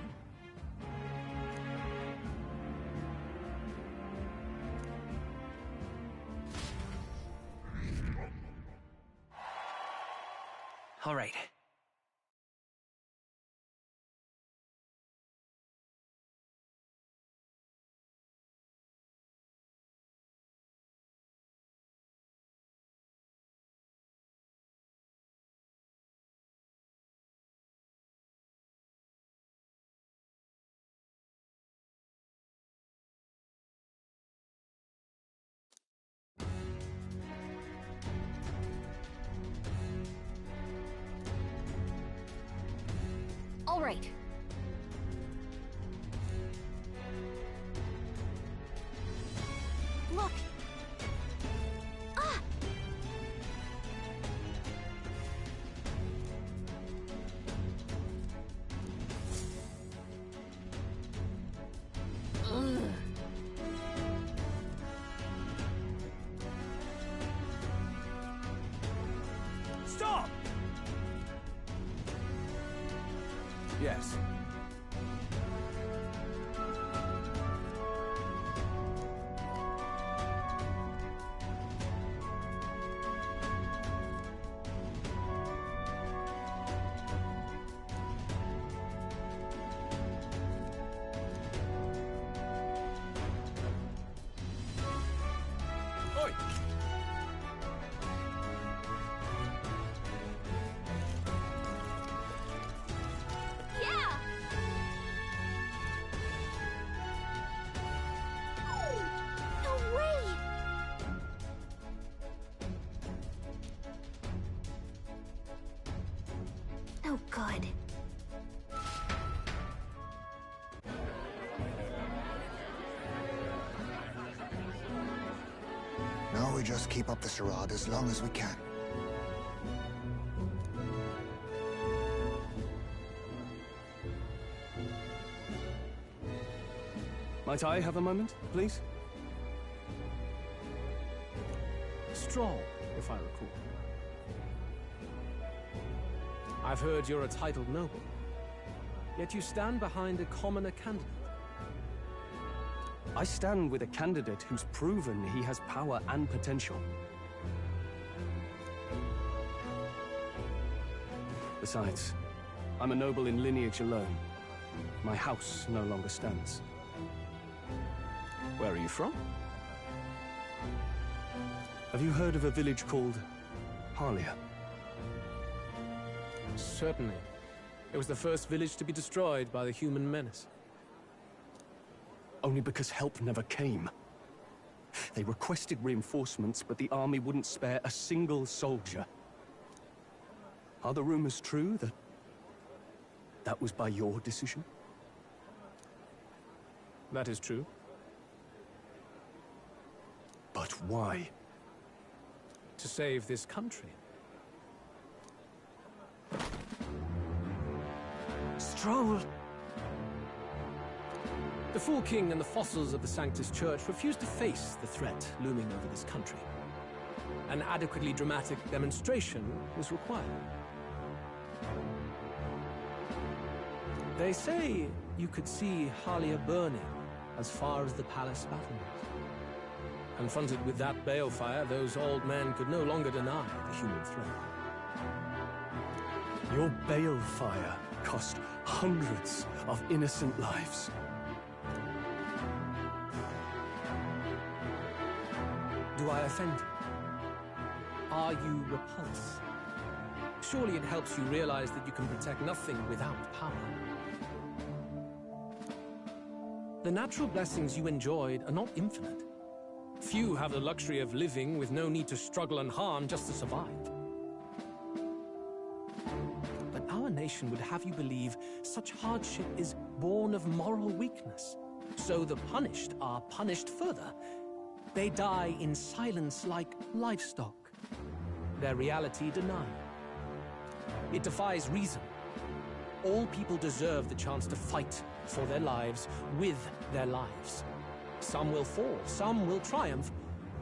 Speaker 1: All right.
Speaker 4: All right. Look. Ah! Ugh.
Speaker 5: Stop! Yes. Oi!
Speaker 4: Yeah! No way! Oh, good.
Speaker 9: Now we just keep up the charade as long as we can.
Speaker 10: Might I have a moment, please?
Speaker 13: Strong, if I recall. I've heard you're a titled noble, yet you stand behind a commoner candidate.
Speaker 10: I stand with a candidate who's proven he has power and potential. Besides, I'm a noble in lineage alone. My house no longer stands.
Speaker 13: Where are you from?
Speaker 10: Have you heard of a village called Harlia?
Speaker 13: Certainly. It was the first village to be destroyed by the human menace.
Speaker 10: Only because help never came. They requested reinforcements, but the army wouldn't spare a single soldier. Are the rumors true that was by your decision?
Speaker 13: That is true.
Speaker 10: But why?
Speaker 13: To save this country.
Speaker 5: Stroll!
Speaker 13: The Fool King and the fossils of the Sanctus Church refused to face the threat looming over this country. An adequately dramatic demonstration was required. They say you could see Harlia burning as far as the palace battlements. Confronted with that balefire, those old men could no longer deny the human threat.
Speaker 10: Your balefire cost hundreds of innocent lives.
Speaker 13: Do I offend you? Are you repulsed? Surely it helps you realize that you can protect nothing without power. The natural blessings you enjoyed are not infinite. Few have the luxury of living with no need to struggle and harm just to survive. But our nation would have you believe such hardship is born of moral weakness. So the punished are punished further. They die in silence like livestock. Their reality denied. It defies reason. All people deserve the chance to fight for their lives with their lives. Some will fall, some will triumph,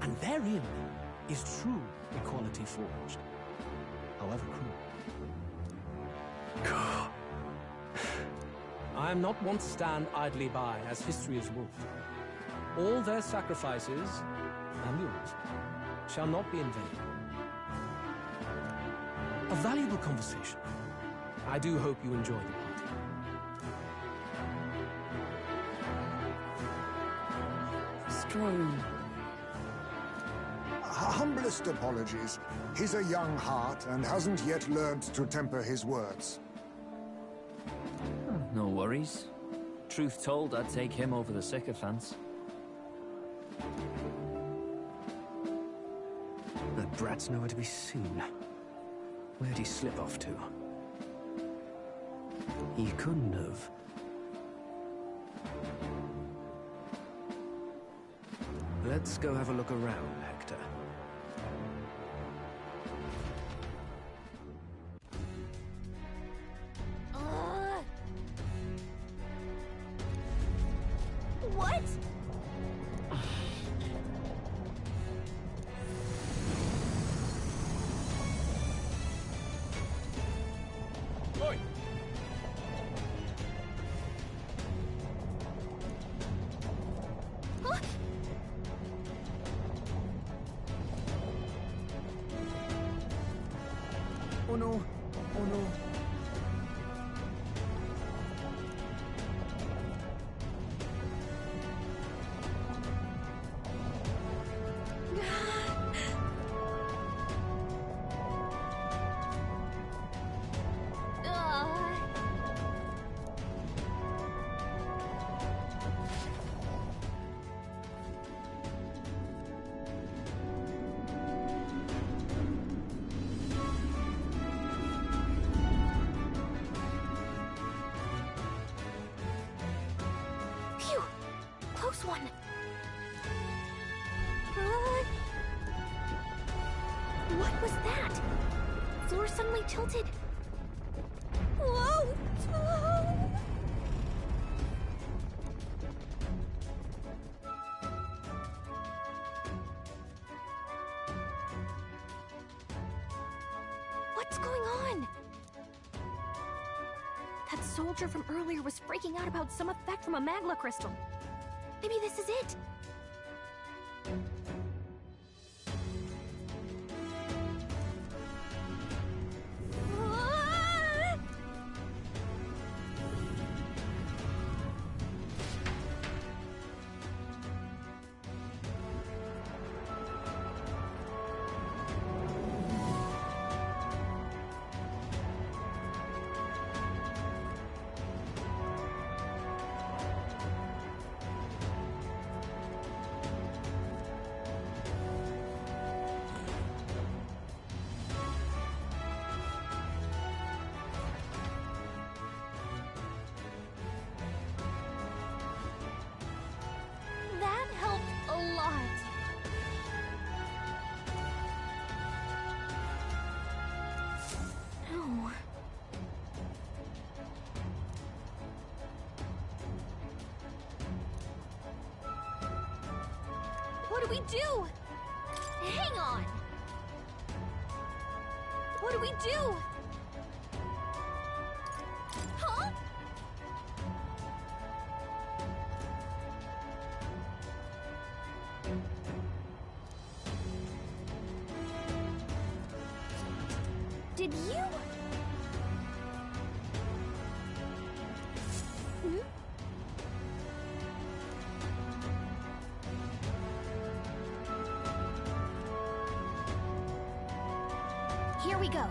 Speaker 13: and therein is true equality forged, however cruel. I am not one to stand idly by, as history is wolf. All their sacrifices, and yours, shall not be in vain. A valuable conversation. I do hope you enjoy the party.
Speaker 11: Strong.
Speaker 9: Humblest apologies. He's a young heart and hasn't yet learned to temper his words.
Speaker 2: No worries. Truth told, I'd take him over the sycophants.
Speaker 10: The brat's nowhere to be seen. Where'd he slip off to?
Speaker 2: He couldn't have. Let's go have a look around, Hector.
Speaker 4: What?
Speaker 5: Oi!
Speaker 4: Huh?
Speaker 2: Oh no! Oh no!
Speaker 4: Phew! Close one. What was that? Floor suddenly tilted. Whoa! Whoa! What's going on? That soldier from earlier was freaking out about some effect from a magma crystal. Maybe this is it. Ah! That helped a lot. No. What do we do? Hang on. What do we do? Huh? Did you? Hmm? Here we go.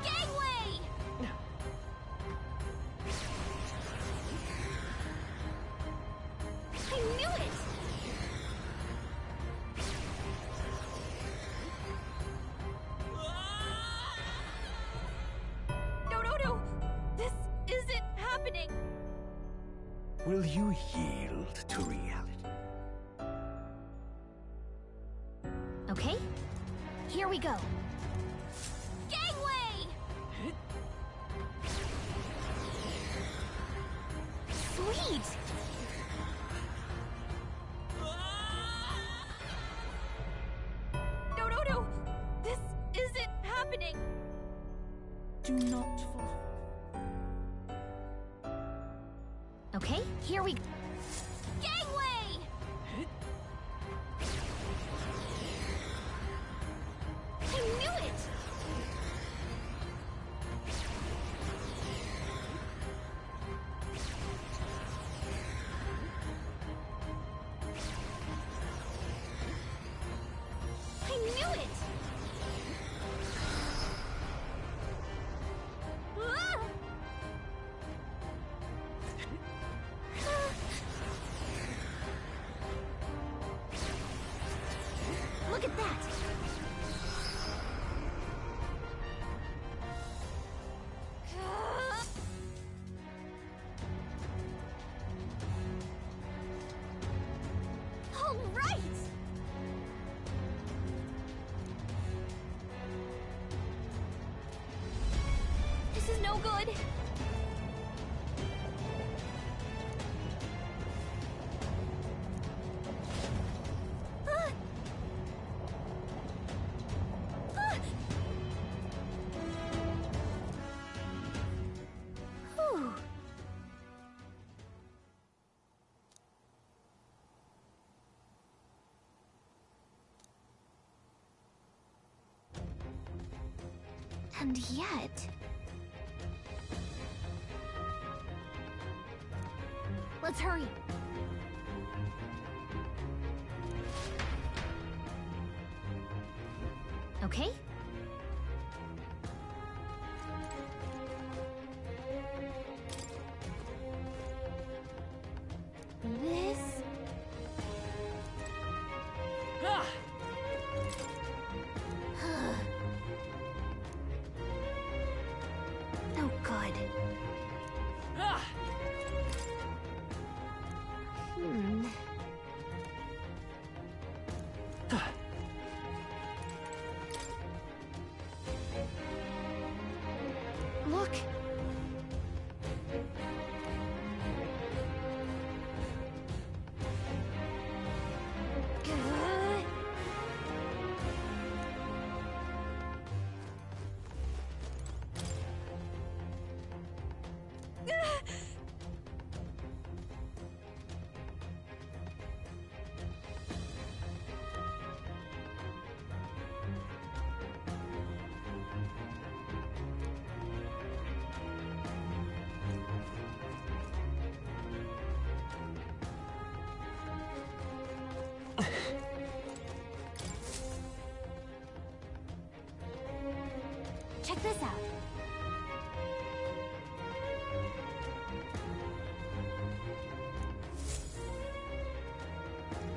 Speaker 4: Gangway! I knew it! No, no, no! This isn't happening!
Speaker 3: Will you yield to reality?
Speaker 4: Okay, here we go. Gangway! Sweet! No, no, no! This isn't happening!
Speaker 13: Do not fall.
Speaker 4: Okay, here we go. Gangway! I knew it! I knew it! no good. Ah! Ah! Whew. And yet... Let's hurry. Okay? This...
Speaker 6: Ah!
Speaker 4: No good.
Speaker 6: Ah!
Speaker 4: Hmm. Look. Check this out.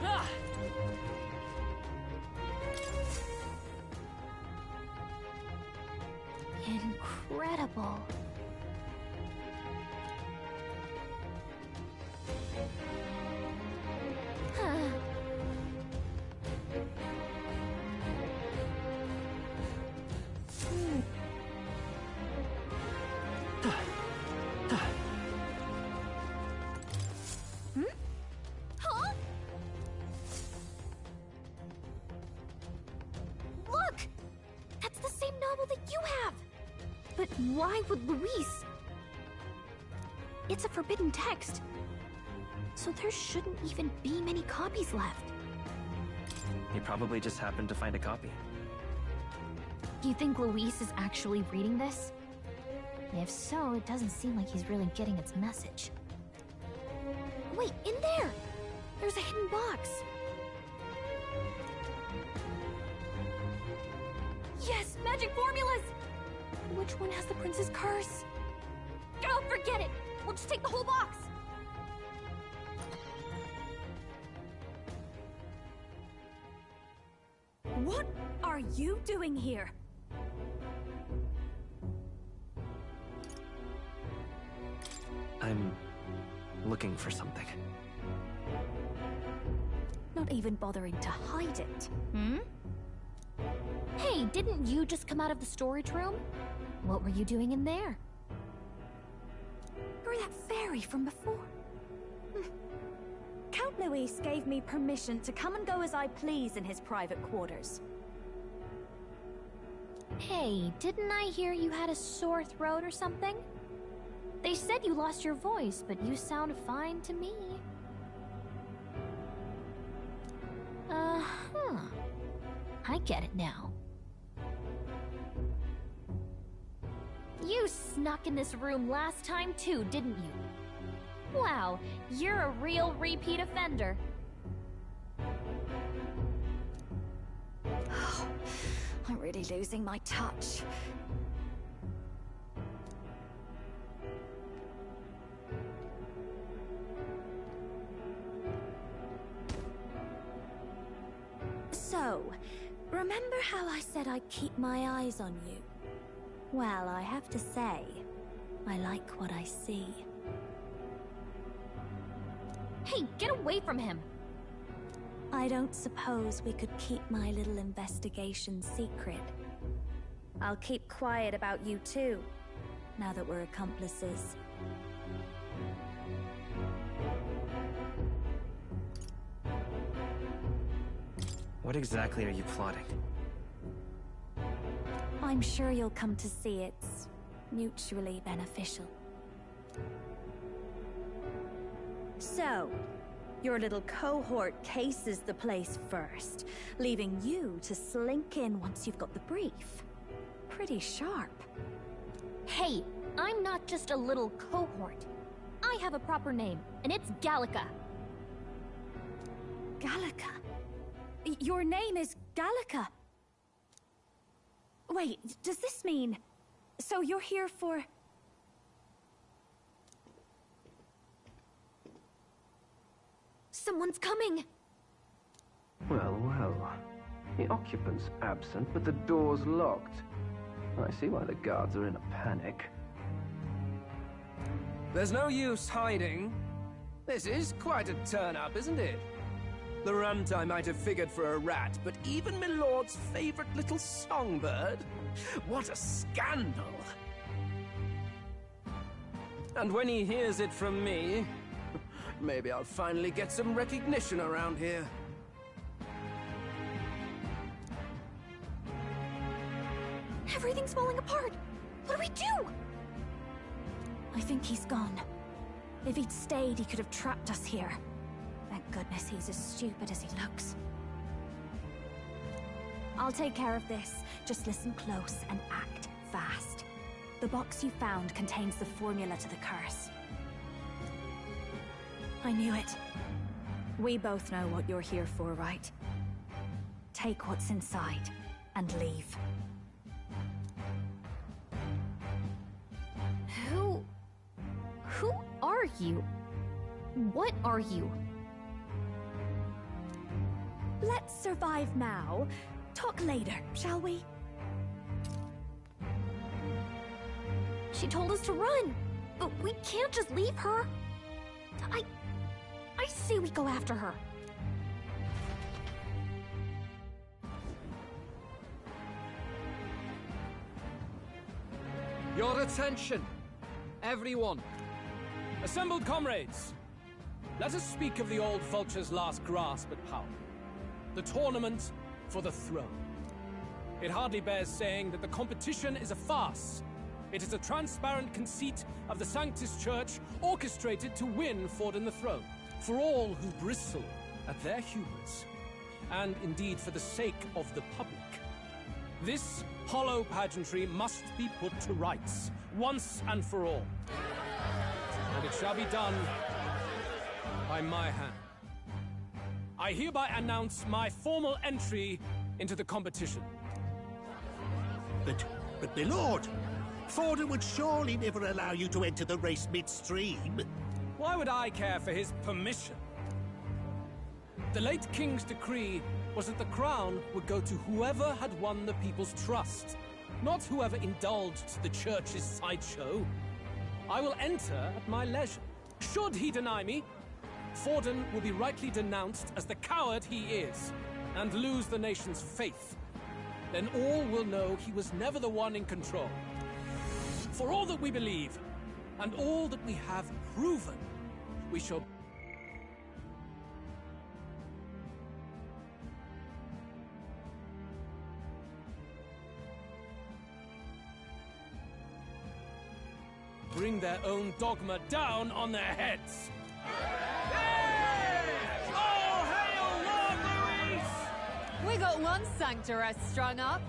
Speaker 6: Ah!
Speaker 4: Incredible. Huh. Hmm. Hmm? Huh? Look! That's the same novel that you have! But why would Luis? It's a forbidden text. So there shouldn't even be many copies left.
Speaker 1: He probably just happened to find a copy.
Speaker 4: Do you think Luis is actually reading this? If so, it doesn't seem like he's really getting its message. Wait, in there! There's a hidden box! Yes, magic formulas! Which one has the prince's curse? Oh, forget it! We'll just take the whole box!
Speaker 14: What are you doing here?
Speaker 1: I'm looking for something.
Speaker 14: Not even bothering to hide it.
Speaker 4: Hmm? Hey, didn't you just come out of the storage room? What were you doing in there?
Speaker 14: You're that fairy from before. Count Luis gave me permission to come and go as I please in his private quarters.
Speaker 4: Hey, didn't I hear you had a sore throat or something? They said you lost your voice, but you sound fine to me. Uh-huh. I get it now. You snuck in this room last time too, didn't you? Wow, you're a real repeat offender.
Speaker 14: I'm really losing my touch. So, remember how I said I'd keep my eyes on you? Well, I have to say, I like what I see.
Speaker 4: Hey, get away from him!
Speaker 14: I don't suppose we could keep my little investigation secret. I'll keep quiet about you too. now that we're accomplices.
Speaker 1: What exactly are you plotting?
Speaker 14: I'm sure you'll come to see it's mutually beneficial. So, your little cohort cases the place first, leaving you to slink in once you've got the brief. Pretty sharp.
Speaker 4: Hey, I'm not just a little cohort. I have a proper name, and it's Gallica.
Speaker 14: Gallica? Your name is Gallica? Wait, does this mean... So you're here for... Someone's coming!
Speaker 15: Well, well. The occupant's absent, but the door's locked. I see why the guards are in a panic.
Speaker 10: There's no use hiding. This is quite a turn-up, isn't it? The runt I might have figured for a rat, but even my lord's favorite little songbird? What a scandal! And when he hears it from me, maybe I'll finally get some recognition around here.
Speaker 4: Everything's falling apart! What do we do?
Speaker 14: I think he's gone. If he'd stayed, he could have trapped us here. Thank goodness he's as stupid as he looks. I'll take care of this. Just listen close and act fast. The box you found contains the formula to the curse. I knew it. We both know what you're here for, right? Take what's inside and leave.
Speaker 4: Who are you? What are you?
Speaker 14: Let's survive now. Talk later, shall we?
Speaker 4: She told us to run, but we can't just leave her. I say we go after her.
Speaker 13: Your attention, everyone. Assembled comrades, let us speak of the old vulture's last grasp at power. The tournament for the throne. It hardly bears saying that the competition is a farce. It is a transparent conceit of the Sanctus Church orchestrated to win Forden the throne. For all who bristle at their hubris, and indeed for the sake of the public. This hollow pageantry must be put to rights, once and for all. And it shall be done by my hand. I hereby announce my formal entry into the competition.
Speaker 16: But my lord, Forden would surely never allow you to enter the race midstream.
Speaker 13: Why would I care for his permission? The late king's decree was that the crown would go to whoever had won the people's trust, not whoever indulged the church's sideshow. I will enter at my leisure. Should he deny me, Forden will be rightly denounced as the coward he is, and lose the nation's faith. Then all will know he was never the one in control. For all that we believe, and all that we have proven, we shall... bring their own dogma down on their heads.
Speaker 6: All hail Lord Luis! We got one sanctoress strung up.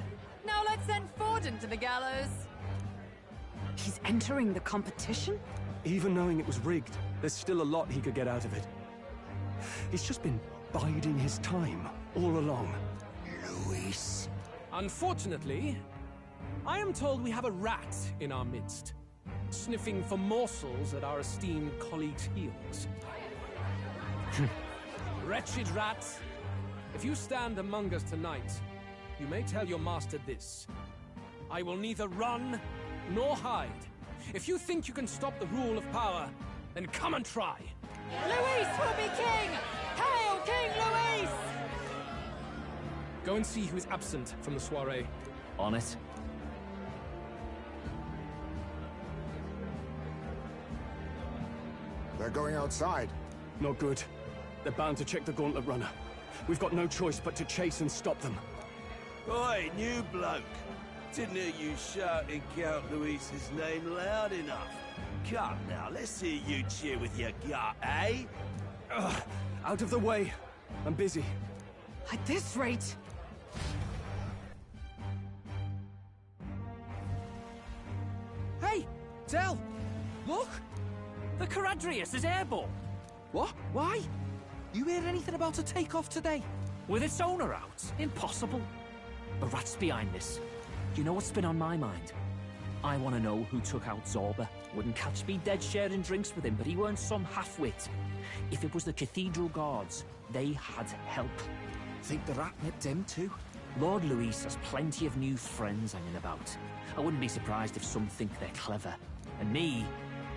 Speaker 6: Now let's send Forden to the gallows.
Speaker 11: He's entering the competition?
Speaker 10: Even knowing it was rigged, there's still a lot he could get out of it. He's just been biding his time all along.
Speaker 9: Luis.
Speaker 13: Unfortunately, I am told we have a rat in our midst, sniffing for morsels at our esteemed colleagues' heels. Wretched rat, if you stand among us tonight, you may tell your master this. I will neither run nor hide. If you think you can stop the rule of power, then come and try.
Speaker 6: Luis will be king! Hail King Luis!
Speaker 13: Go and see who is absent from the soiree.
Speaker 1: On it.
Speaker 9: going outside.
Speaker 10: Not good. They're bound to check the Gauntlet Runner. We've got no choice but to chase and stop them.
Speaker 5: Oi, new bloke. Didn't hear you shouting Count Luis's name loud enough. Come now, let's hear you cheer with your gut, eh?
Speaker 10: Ugh, out of the way. I'm busy.
Speaker 6: At this rate...
Speaker 2: Hey! Del! Look! The Caradrius is airborne!
Speaker 13: What? Why? You hear anything about a takeoff today?
Speaker 2: With its owner out? Impossible. The rat's behind this. You know what's been on my mind? I want to know who took out Zorba. Wouldn't catch me dead sharing drinks with him, but he weren't some half-wit. If it was the Cathedral Guards, they had help.
Speaker 13: Think the rat nipped him too?
Speaker 2: Lord Luis has plenty of new friends hanging about. I wouldn't be surprised if some think they're clever. And me,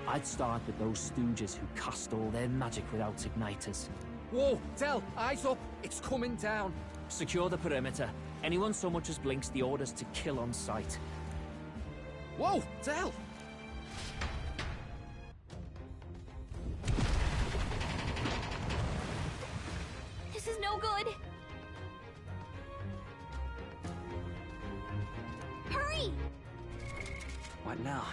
Speaker 2: I'd start with those stooges who cast all their magic without igniters.
Speaker 13: Whoa, Del, eyes up. It's coming down.
Speaker 2: Secure the perimeter. Anyone so much as blinks, the orders to kill on sight.
Speaker 13: Whoa, Del!
Speaker 4: This is no good. Hurry!
Speaker 1: What now?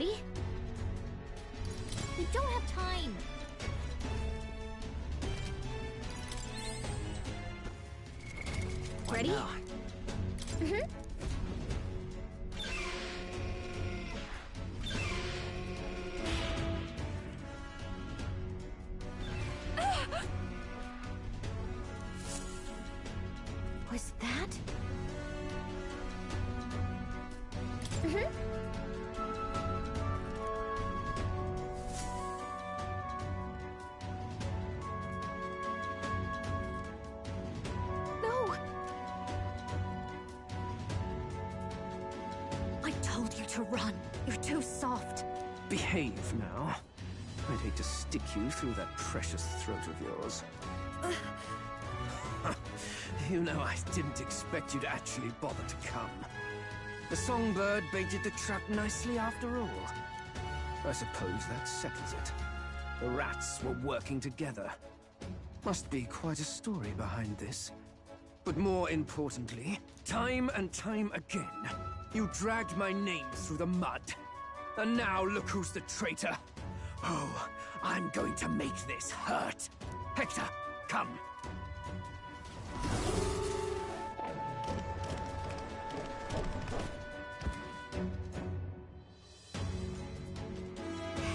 Speaker 4: Ready? We don't have time. Ready? Mm-hmm. Was that? Mm-hmm. No! I told you to run. You're too soft.
Speaker 15: Behave now. I'd hate to stick you through that precious throat of yours. You know, I didn't expect you to actually bother to come. The songbird baited the trap nicely after all. I suppose that settles it. The rats were working together. Must be quite a story behind this. But more importantly, time and time again, you dragged my name through the mud. And now look who's the traitor. Oh, I'm going to make this hurt. Hector, come.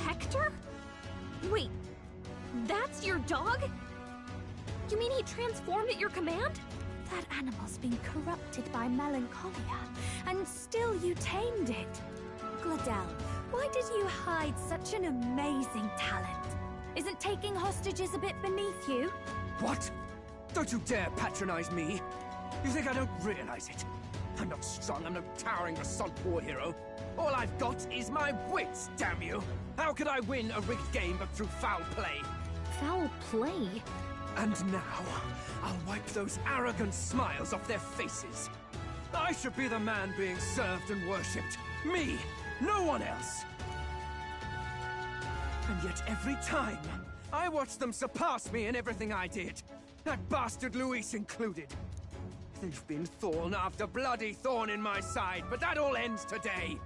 Speaker 4: Hector? Wait, that's your dog? You mean he transformed at your command? That animal's been corrupted by melancholia, and still you tamed it. Gladel, why did you hide such an amazing talent? Isn't taking hostages a bit beneath you?
Speaker 15: What? Don't you dare patronize me! You think I don't realize it? I'm not strong, I'm no towering assault war hero. All I've got is my wits, damn you! How could I win a rigged game but through foul play?
Speaker 4: Foul play?
Speaker 15: And now, I'll wipe those arrogant smiles off their faces. I should be the man being served and worshipped. Me! No one else! And yet every time, I watch them surpass me in everything I did. That bastard Luis included. They've been thorn after bloody thorn in my side, but that all ends today.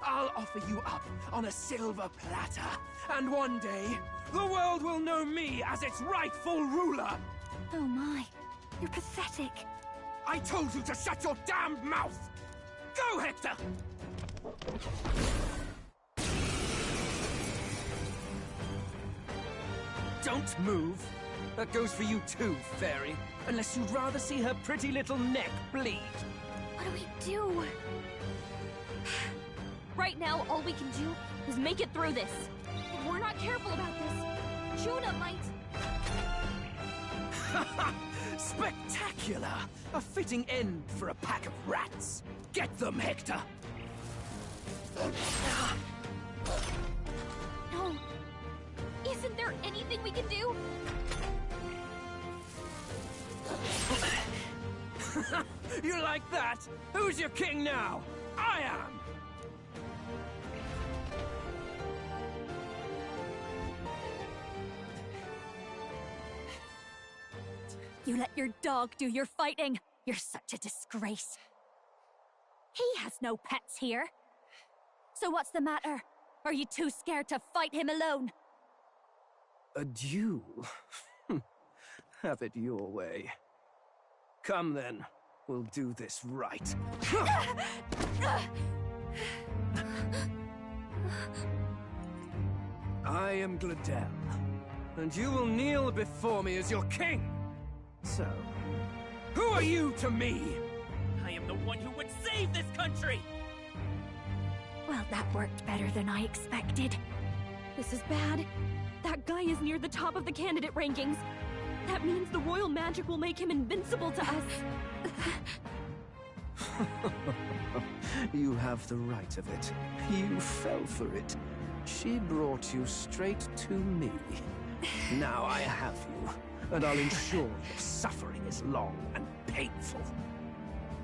Speaker 15: I'll offer you up on a silver platter, and one day, the world will know me as its rightful ruler!
Speaker 4: Oh my, you're pathetic.
Speaker 15: I told you to shut your damned mouth! Go, Hector! Don't move. That goes for you too, fairy. Unless you'd rather see her pretty little neck bleed.
Speaker 4: What do we do? Right now, all we can do is make it through this. If we're not careful about this, Juna might...
Speaker 15: Spectacular! A fitting end for a pack of rats. Get them, Hector!
Speaker 4: No. Isn't there anything we can do?
Speaker 15: You like that? Who's your king now? I am!
Speaker 4: You let your dog do your fighting. You're such a disgrace. He has no pets here. So what's the matter? Are you too scared to fight him alone?
Speaker 15: A duel? Have it your way. Come then, we'll do this right. I am Gladel, and you will kneel before me as your king. So, who are you to me?
Speaker 2: I am the one who would save this country!
Speaker 4: Well, that worked better than I expected. This is bad. That guy is near the top of the candidate rankings. That means the royal magic will make him invincible to us.
Speaker 15: You have the right of it. You fell for it. She brought you straight to me. Now I have you, and I'll ensure your suffering is long and painful.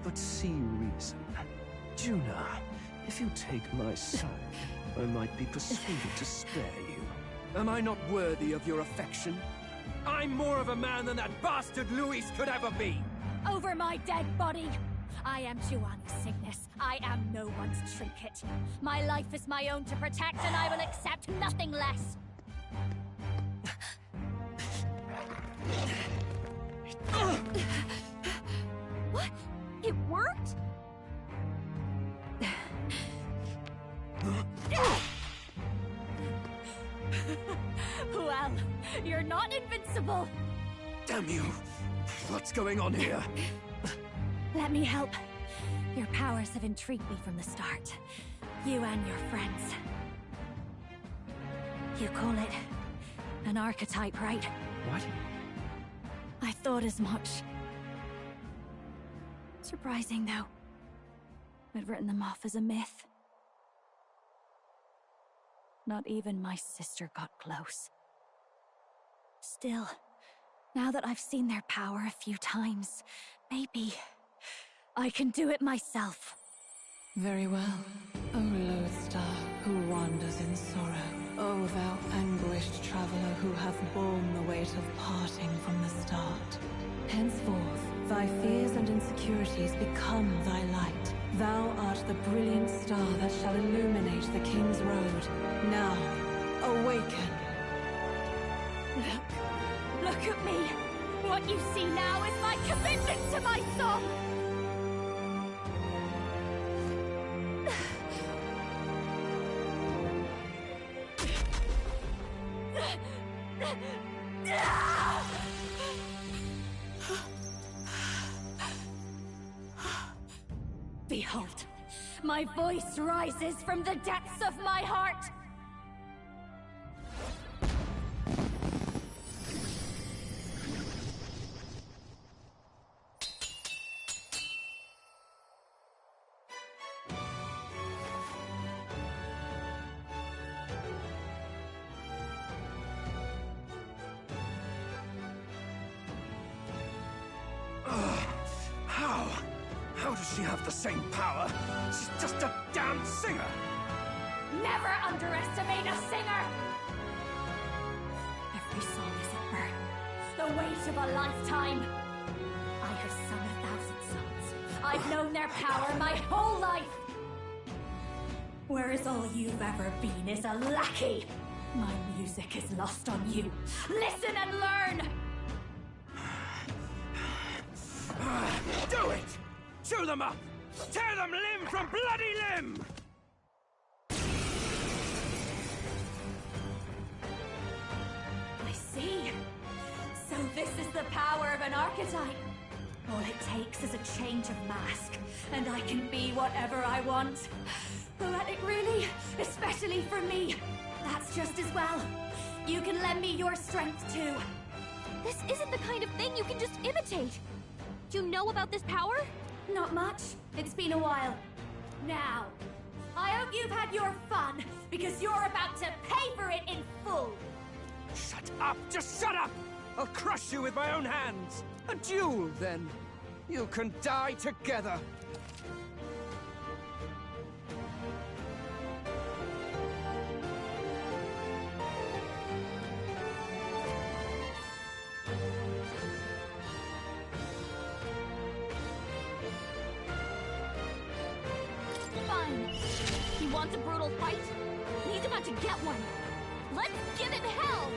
Speaker 15: But see reason. Juna, if you take my side, I might be persuaded to spare you. Am I not worthy of your affection? I'm more of a man than that bastard Luis could ever be!
Speaker 4: Over my dead body!
Speaker 14: I am Giovanni Cygnus. I am no one's trinket. My life is my own to protect, and I will accept nothing less. What? It worked? Well, you're not invincible.
Speaker 15: Damn you! What's going on here?
Speaker 14: Let me help. Your powers have intrigued me from the start. You and your friends. You call it an archetype, right?
Speaker 1: What?
Speaker 14: I thought as much. Surprising, though. I'd written them off as a myth. Not even my sister got close. Still, now that I've seen their power a few times, maybe I can do it myself.
Speaker 11: Very well, O lodestar who wanders in sorrow. O thou anguished traveler who hath borne the weight of parting from the start. Henceforth, thy fears and insecurities become thy light. Thou art the brilliant star that shall illuminate the King's Road. Now, awaken.
Speaker 14: Look at me! What you see now is my commitment to my song! Behold, my voice rises from the depths of my heart!
Speaker 15: How does she have the same power? She's just a damn singer!
Speaker 14: Never underestimate a singer! Every song is a burden, the weight of a lifetime. I have sung 1,000 songs. I've known their power my whole life. Whereas all you've ever been is a lackey. My music is lost on you. Listen and learn!
Speaker 15: Do it! Chew them up! Tear them limb from bloody limb!
Speaker 14: I see. So this is the power of an archetype. All it takes is a change of mask, and I can be whatever I want. Poetic, really? Especially for me. That's just as well. You can lend me your strength, too.
Speaker 4: This isn't the kind of thing you can just imitate. You know about this power?
Speaker 14: Not much. It's been a while. Now, I hope you've had your fun, because you're about to pay for it in full.
Speaker 15: Shut up! Just shut up! I'll crush you with my own hands! A duel, then! You can die together!
Speaker 4: Fine. He wants a brutal fight? He's about to get one. Let's give him hell!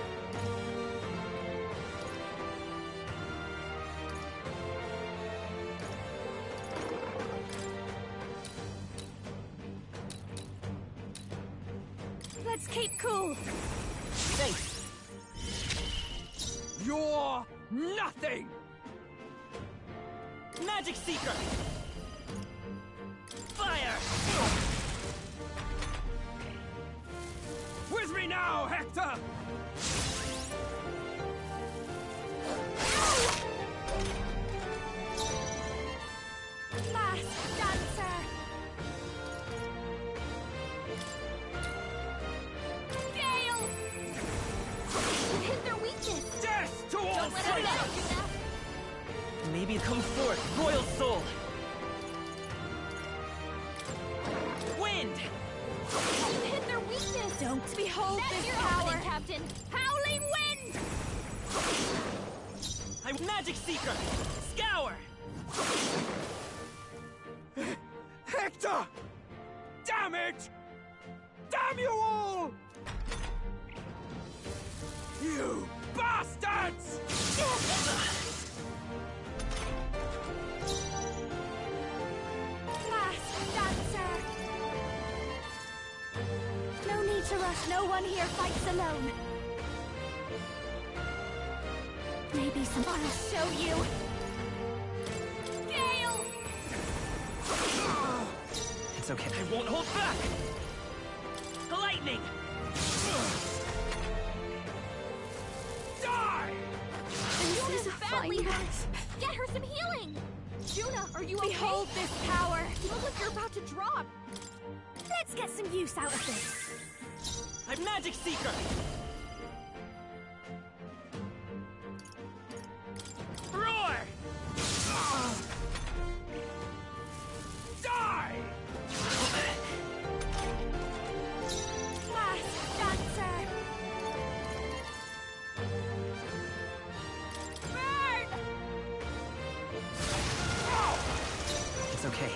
Speaker 14: Let's keep cool.
Speaker 15: Thanks. You're nothing!
Speaker 1: Magic Seeker! Fire!
Speaker 15: With me now, Hector!
Speaker 14: Masked dancer! Gale!
Speaker 4: You hit their weakness!
Speaker 15: Death to all
Speaker 4: Don't let him
Speaker 15: traitors!
Speaker 4: do that!
Speaker 1: Maybe come forth, Royal Soul! Wind!
Speaker 4: You hit their weakness!
Speaker 14: Don't behold
Speaker 4: That's
Speaker 14: this
Speaker 4: your
Speaker 14: power!
Speaker 4: opening, Captain!
Speaker 14: Howling wind!
Speaker 1: I'm Magic Seeker! Scour!
Speaker 5: Damn it! Damn you all! You bastards!
Speaker 14: Masked dancer! No need to rush. No one here fights alone. Maybe I'll show you. Gale!
Speaker 1: It's okay. I won't hold back! Lightning!
Speaker 5: Die!
Speaker 4: This is badly hurt. Get her some healing! Juna, are you okay?
Speaker 14: Behold this power!
Speaker 4: You look like you're about to drop.
Speaker 14: Let's get some use out of this.
Speaker 1: I'm Magic Seeker! Roar!
Speaker 5: Die!
Speaker 14: Masked dancer! Burn!
Speaker 1: It's okay.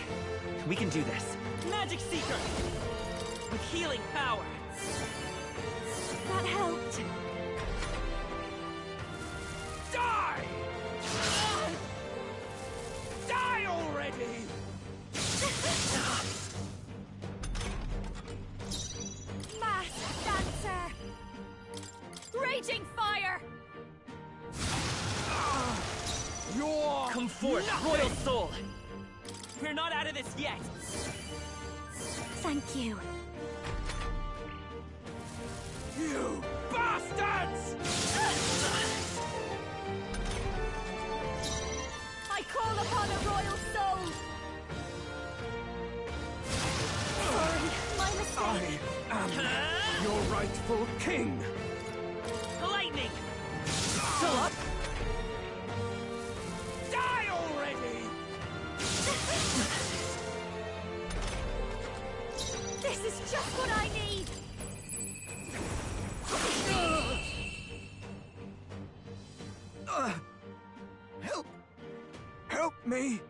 Speaker 1: We can do this. Magic Seeker! With healing power!
Speaker 14: That helped.
Speaker 5: Die! Die already!
Speaker 14: Masked dancer! Raging fire!
Speaker 1: Come forth, Royal Soul! We're not out of this yet!
Speaker 14: Thank you.
Speaker 5: You bastards!
Speaker 14: I call upon a royal soul! Sorry, my mistake.
Speaker 7: I am your rightful king.
Speaker 1: Lightning! Still up?
Speaker 5: Die already!
Speaker 14: This is just what I need!
Speaker 5: Help me!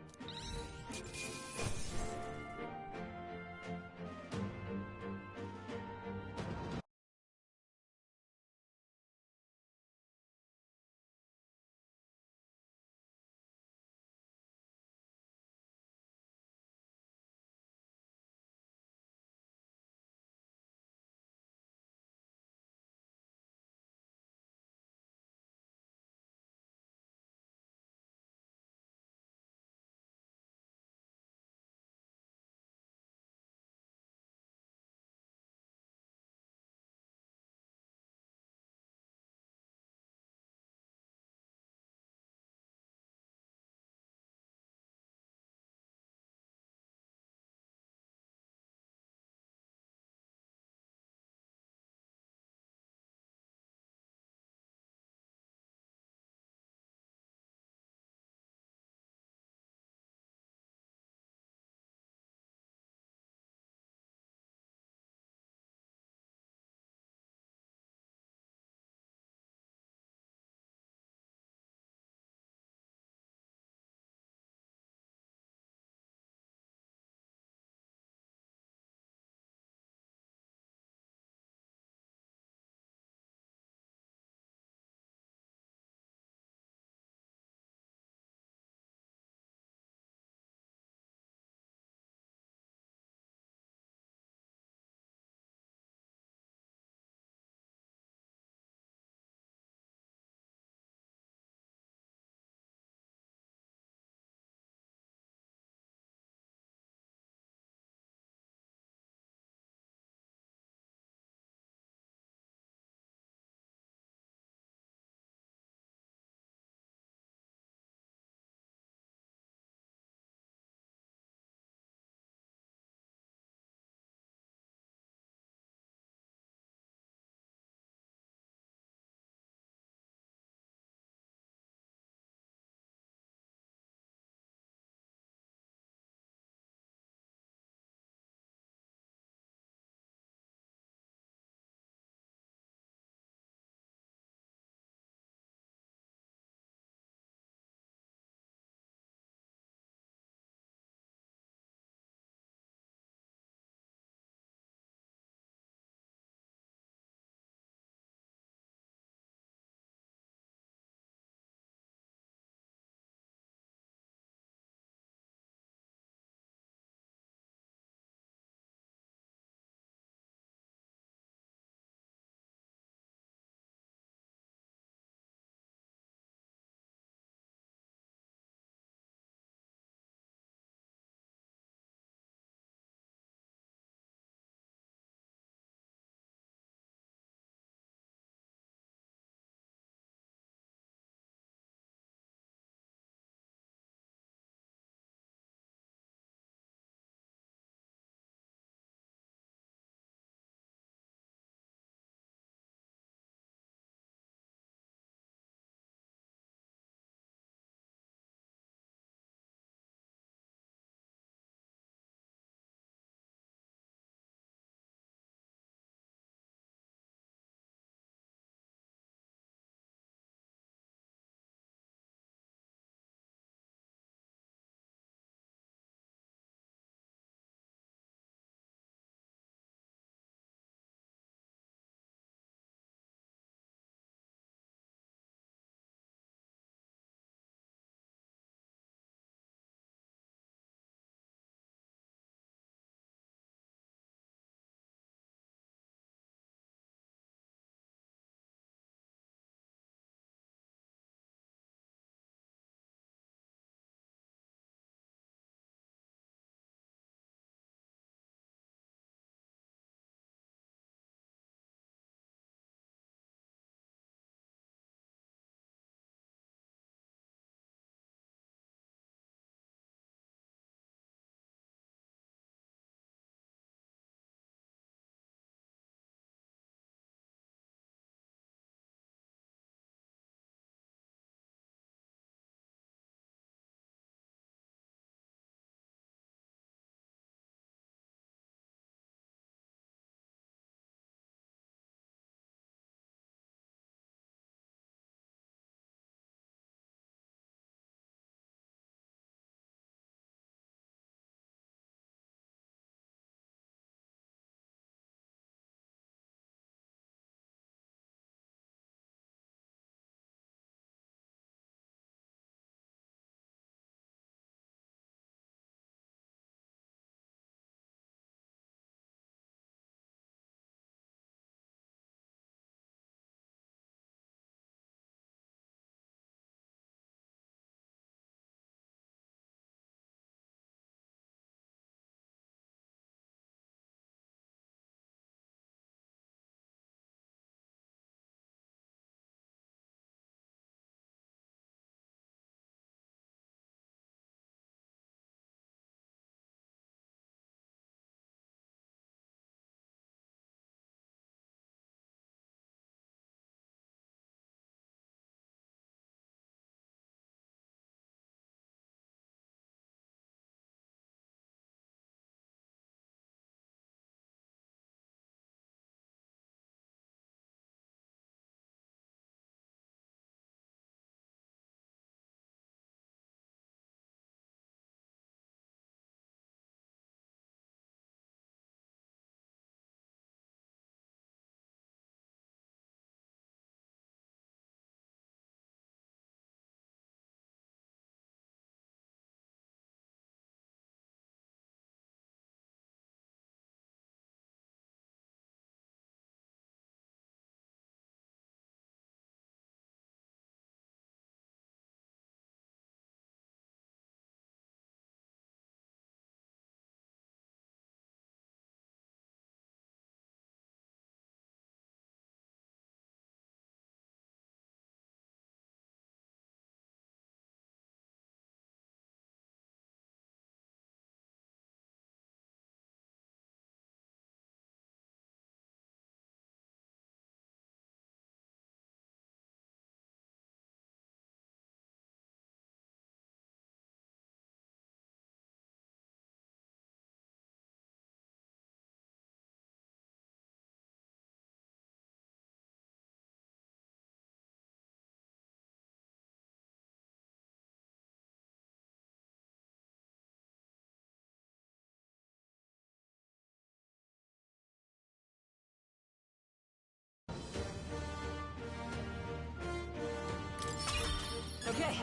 Speaker 2: Okay.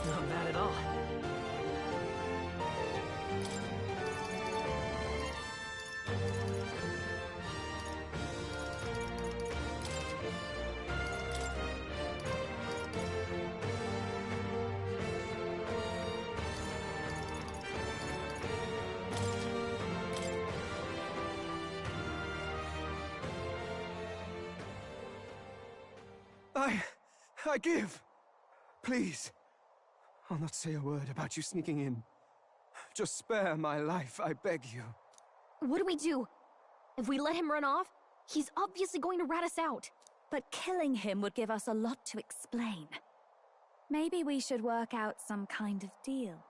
Speaker 2: Not bad at all.
Speaker 15: I give. Please. I'll not say a word about you sneaking in. Just spare my life, I beg you.
Speaker 4: What do we do? If we let him run off, he's obviously going to rat us out.
Speaker 14: But killing him would give us a lot to explain. Maybe we should work out some kind of deal.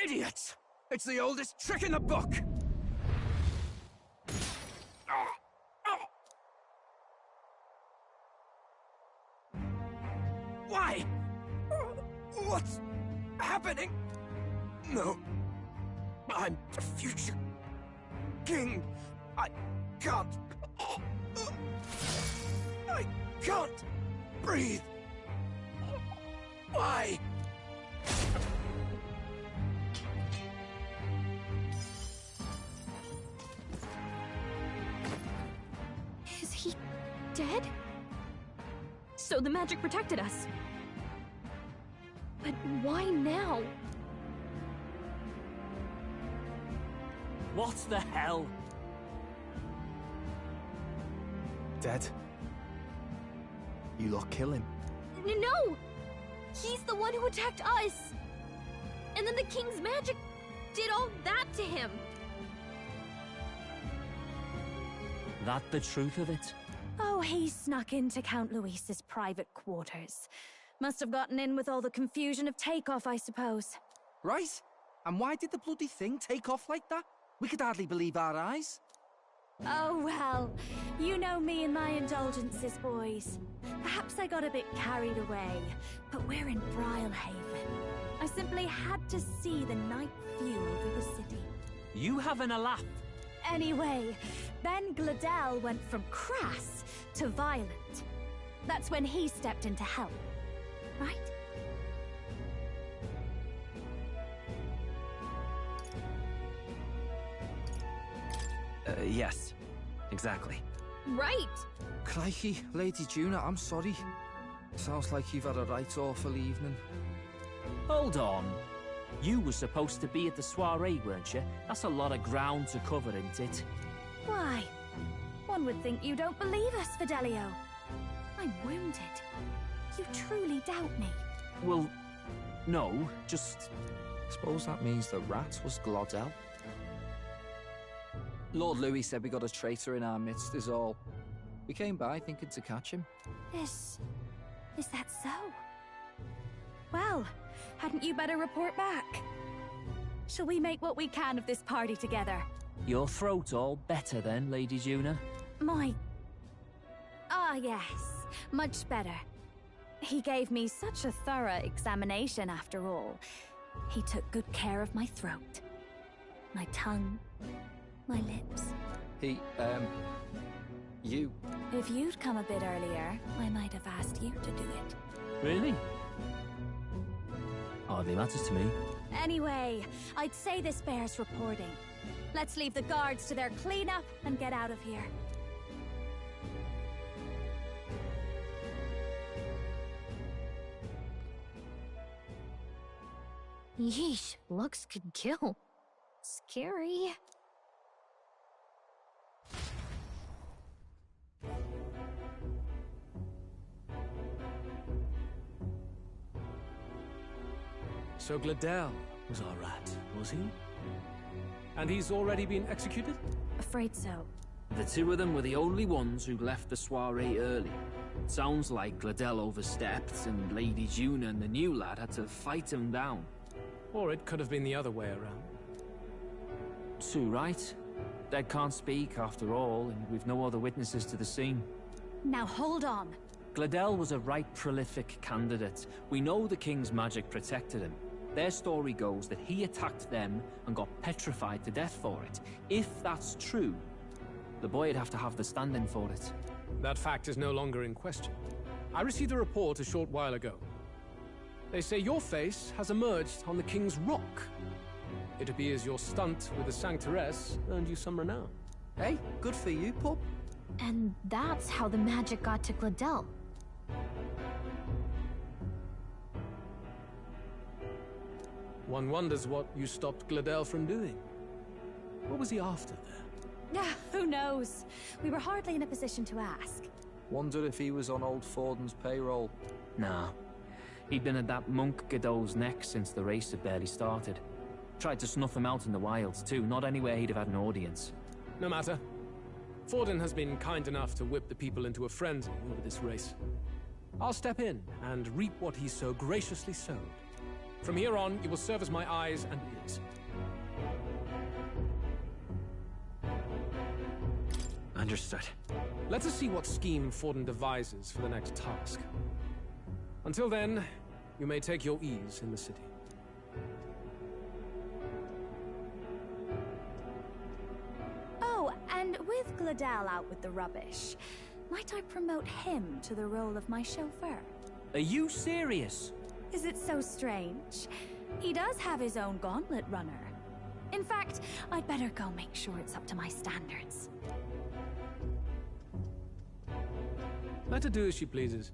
Speaker 15: Idiots! It's the oldest trick in the book! Why? What's happening? No. I'm the future king. I can't. I can't breathe. Why?
Speaker 4: Is he dead? So the magic protected us. But why now?
Speaker 2: What the hell?
Speaker 8: Dead? You lot kill him?
Speaker 4: No! He's the one who attacked us! And then the king's magic did all that to him!
Speaker 2: That the truth of it?
Speaker 14: Oh, he snuck into Count Luis's private quarters. Must have gotten in with all the confusion of takeoff, I suppose.
Speaker 17: Right? And why did the bloody thing take off like that? We could hardly believe our eyes.
Speaker 14: Oh, well, you know me and my indulgences, boys. Perhaps I got a bit carried away, but we're in Brilehaven. I simply had to see the night view over the city.
Speaker 2: You having a laugh?
Speaker 14: Anyway, Ben Gladell went from crass to violent. That's when he stepped in to help, right?
Speaker 1: Yes. Exactly.
Speaker 4: Right!
Speaker 17: Crikey, Lady Juna, I'm sorry. Sounds like you've had a right awful evening.
Speaker 2: Hold on. You were supposed to be at the soiree, weren't you? That's a lot of ground to cover, isn't it?
Speaker 14: Why? One would think you don't believe us, Fidelio. I'm wounded. You truly doubt me.
Speaker 2: Well, no, just...
Speaker 12: Suppose that means the rat was Glodell. Lord Louis said we got a traitor in our midst is all. We came by thinking to catch him.
Speaker 14: Is that so? Well, hadn't you better report back? Shall we make what we can of this party together?
Speaker 2: Your throat all better then, Lady Juna?
Speaker 14: Yes, much better. He gave me such a thorough examination after all. He took good care of my throat, my tongue, my lips.
Speaker 12: You...
Speaker 14: If you'd come a bit earlier, I might have asked you to do it.
Speaker 2: Really? Hardly matters to me.
Speaker 14: Anyway, I'd say this bears reporting. Let's leave the guards to their cleanup and get out of here.
Speaker 4: Yeesh, looks could kill. Scary.
Speaker 13: So Gladell was our rat, was he? And he's already been executed?
Speaker 14: Afraid so.
Speaker 2: The two of them were the only ones who left the soiree early. Sounds like Gladell overstepped, and Lady Juna and the new lad had to fight him down.
Speaker 13: Or it could have been the other way around.
Speaker 2: Too right. Dead can't speak, after all, and we've no other witnesses to the scene.
Speaker 14: Now hold on.
Speaker 2: Gladell was a right prolific candidate. We know the king's magic protected him. Their story goes that he attacked them and got petrified to death for it. If that's true, the boy'd have to have the stand-in for it.
Speaker 13: That fact is no longer in question. I received a report a short while ago. They say your face has emerged on the King's Rock. It appears your stunt with the Sanctoress earned you some renown.
Speaker 17: Hey, good for you, pup.
Speaker 4: And that's how the magic got to Gladel.
Speaker 13: One wonders what you stopped Gladel from doing. What was he after there?
Speaker 14: Who knows? We were hardly in a position to ask.
Speaker 17: Wonder if he was on old Forden's payroll.
Speaker 2: Nah. He'd been at that monk Godot's neck since the race had barely started. Tried to snuff him out in the wilds too, not anywhere he'd have had an audience.
Speaker 13: No matter. Forden has been kind enough to whip the people into a frenzy over this race. I'll step in and reap what he so graciously sowed. From here on, you will serve as my eyes and ears.
Speaker 1: Understood.
Speaker 13: Let us see what scheme Forden devises for the next task. Until then, you may take your ease in the city.
Speaker 14: Oh, and with Gladel out with the rubbish, might I promote him to the role of my chauffeur?
Speaker 2: Are you serious?
Speaker 14: Is it so strange? He does have his own gauntlet runner. In fact, I'd better go make sure it's up to my standards.
Speaker 13: Let her do as she pleases.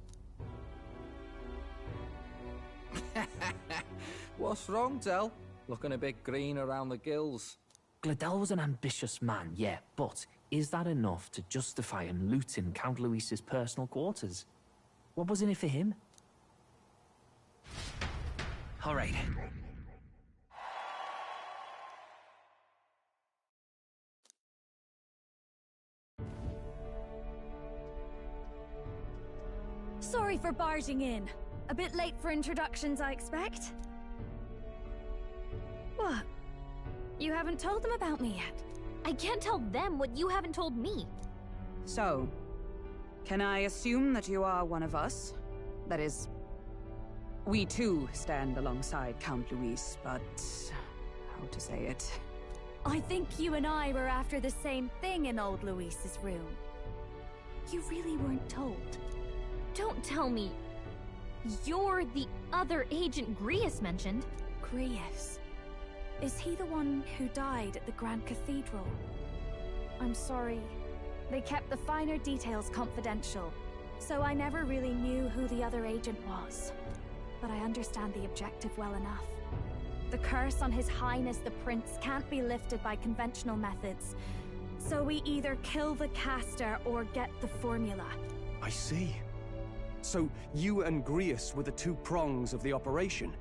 Speaker 17: What's wrong, Del? Looking a bit green around the gills.
Speaker 2: Gladel was an ambitious man, yeah, but is that enough to justify him looting Count Luis's personal quarters? What was in it for him?
Speaker 1: All right.
Speaker 14: Sorry for barging in. A bit late for introductions, I expect. What? You haven't told them about me yet?
Speaker 4: I can't tell them what you haven't told me.
Speaker 18: So, can I assume that you are one of us? That is, we too stand alongside Count Luis, but how to say it?
Speaker 14: I think you and I were after the same thing in old Luis's room. You really weren't told.
Speaker 4: Don't tell me. You're the other agent Grius mentioned.
Speaker 14: Grius? Is he the one who died at the Grand Cathedral? I'm sorry. They kept the finer details confidential, so I never really knew who the other agent was. But I understand the objective well enough. The curse on His Highness the Prince can't be lifted by conventional methods, so we either kill the caster or get the formula.
Speaker 10: I see. So you and Grius were the two prongs of the operation.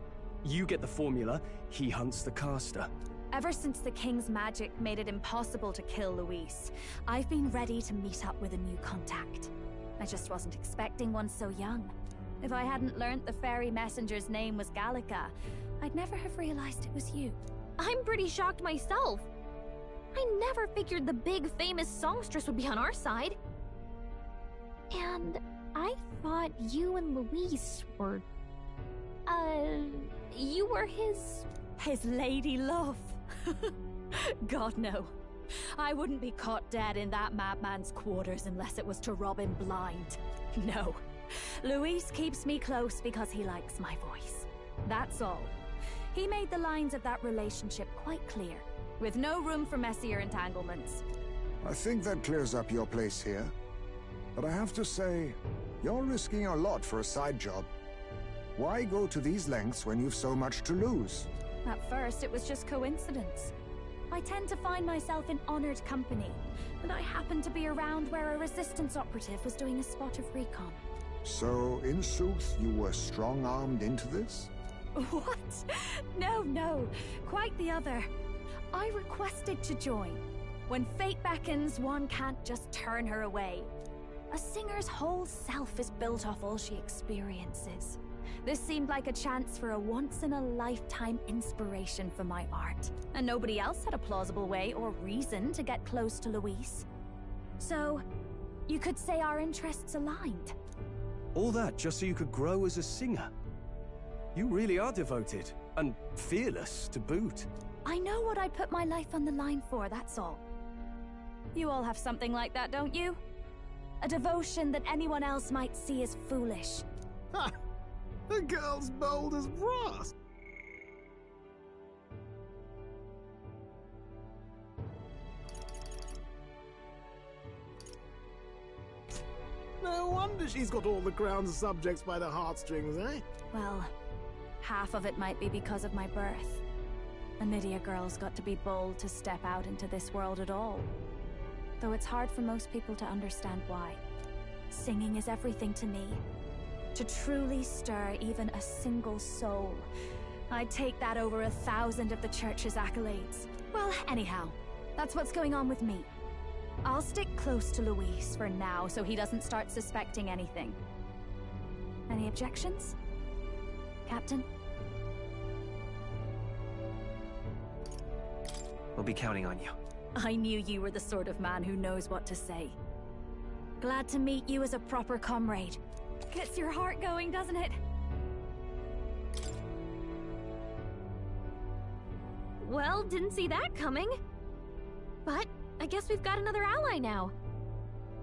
Speaker 10: You get the formula, he hunts the caster.
Speaker 14: Ever since the King's magic made it impossible to kill Luis, I've been ready to meet up with a new contact. I just wasn't expecting one so young. If I hadn't learnt the fairy messenger's name was Gallica, I'd never have realized it was you.
Speaker 4: I'm pretty shocked myself. I never figured the big famous songstress would be on our side. And I thought you and Luis were... you were his...
Speaker 14: His lady love. God, no. I wouldn't be caught dead in that madman's quarters unless it was to rob him blind. No. Luis keeps me close because he likes my voice. That's all. He made the lines of that relationship quite clear, with no room for messier entanglements.
Speaker 9: I think that clears up your place here. But I have to say, you're risking a lot for a side job. Why go to these lengths when you've so much to lose?
Speaker 14: At first, it was just coincidence. I tend to find myself in honored company, and I happened to be around where a resistance operative was doing a spot of recon.
Speaker 9: So, in sooth, you were strong-armed into this?
Speaker 14: What? No. Quite the other. I requested to join. When fate beckons, one can't just turn her away. A singer's whole self is built off all she experiences. This seemed like a chance for a once-in-a-lifetime inspiration for my art. And nobody else had a plausible way or reason to get close to Luis. So, you could say our interests aligned.
Speaker 10: All that just so you could grow as a singer. You really are devoted, and fearless to boot.
Speaker 14: I know what I'd put my life on the line for, that's all. You all have something like that, don't you? A devotion that anyone else might see as foolish.
Speaker 16: Ha! The girl's bold as brass. No wonder she's got all the crown's subjects by the heartstrings, eh?
Speaker 4: Well, half of it might be because of my birth. A Nydia girl's got to be bold to step out into this world at all. Though it's hard for most people to understand why. Singing is everything to me. To truly stir even a single soul, I'd take that over 1,000 of the church's accolades. Well, anyhow, that's what's going on with me. I'll stick close to Luis for now so he doesn't start suspecting anything. Any objections, Captain?
Speaker 1: We'll be counting on you.
Speaker 4: I knew you were the sort of man who knows what to say. Glad to meet you as a proper comrade. Gets your heart going, doesn't it? Well, didn't see that coming. But I guess we've got another ally now.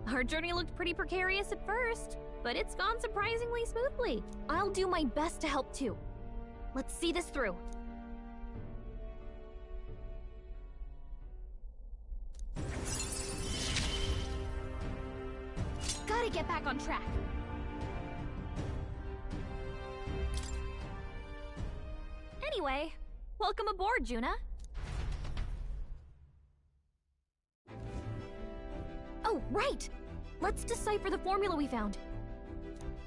Speaker 4: Our journey looked pretty precarious at first, but it's gone surprisingly smoothly. I'll do my best to help too. Let's see this through. Gotta get back on track. Anyway, welcome aboard, Juna. Oh, right! Let's decipher the formula we found.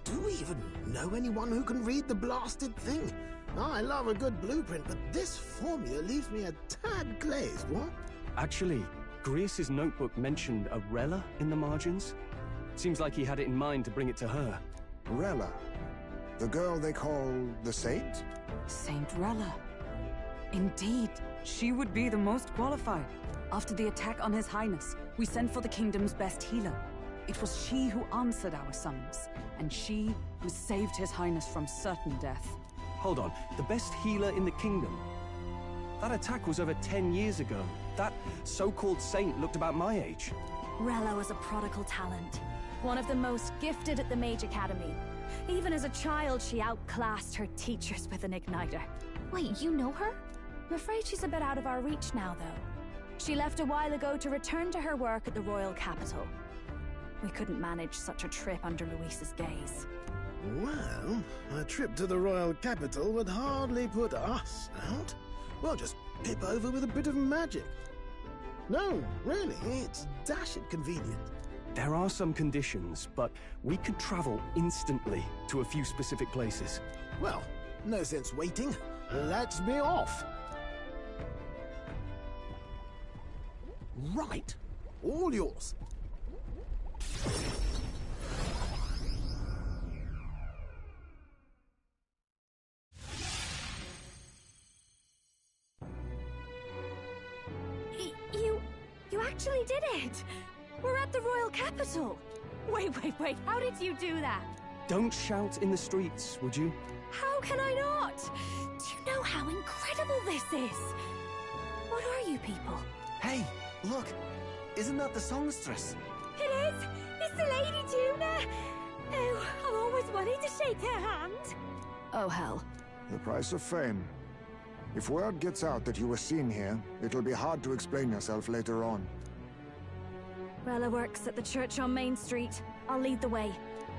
Speaker 16: Do we even know anyone who can read the blasted thing? I love a good blueprint, but this formula leaves me a tad glazed, what?
Speaker 10: Actually, Grius's notebook mentioned a Rella in the margins. Seems like he had it in mind to bring it to her.
Speaker 9: Rella? The girl they call the Saint?
Speaker 18: Saint Rella. Indeed, she would be the most qualified. After the attack on His Highness, we sent for the kingdom's best healer. It was she who answered our summons, and she who saved His Highness from certain death.
Speaker 10: Hold on, the best healer in the kingdom? That attack was over 10 years ago. That so-called saint looked about my age.
Speaker 4: Rella was a prodigal talent. One of the most gifted at the Mage Academy. Even as a child, she outclassed her teachers with an igniter. Wait, you know her? I'm afraid she's a bit out of our reach now, though. She left a while ago to return to her work at the royal capital. We couldn't manage such a trip under Luis's gaze.
Speaker 16: Well, a trip to the royal capital would hardly put us out. We'll just pip over with a bit of magic. No, really, it's dashed convenient.
Speaker 10: There are some conditions, but we could travel instantly to a few specific places.
Speaker 16: Well, no sense waiting. Let's be off. Right. All yours.
Speaker 4: You actually did it! We're at the royal capital! Wait, how did you do that?
Speaker 10: Don't shout in the streets, would you?
Speaker 4: How can I not? Do you know how incredible this is? What are you people?
Speaker 1: Hey, look! Isn't that the songstress?
Speaker 4: It is! It's the Lady Juna! Oh, I've always wanted to shake her hand! Oh, hell.
Speaker 9: The price of fame. If word gets out that you were seen here, it'll be hard to explain yourself later on.
Speaker 4: Rella works at the church on Main Street. I'll lead the way.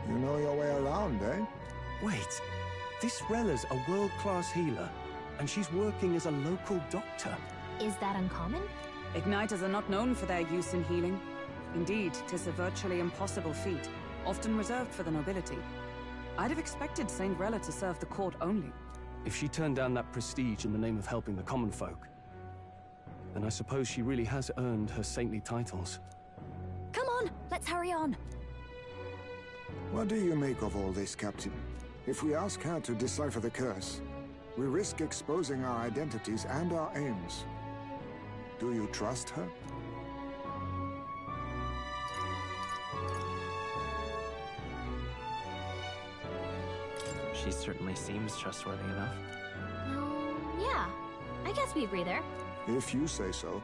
Speaker 9: You know your way around, eh?
Speaker 10: Wait, this Rella's a world-class healer, and she's working as a local doctor.
Speaker 4: Is that uncommon?
Speaker 18: Igniters are not known for their use in healing. Indeed, 'tis a virtually impossible feat, often reserved for the nobility. I'd have expected Saint Rella to serve the court only.
Speaker 10: If she turned down that prestige in the name of helping the common folk, then I suppose she really has earned her saintly titles.
Speaker 4: Come on, let's hurry on.
Speaker 9: What do you make of all this, Captain? If we ask her to decipher the curse, we risk exposing our identities and our aims. Do you trust her?
Speaker 1: She certainly seems trustworthy enough.
Speaker 4: Yeah. I guess we agree there.
Speaker 9: If you say so.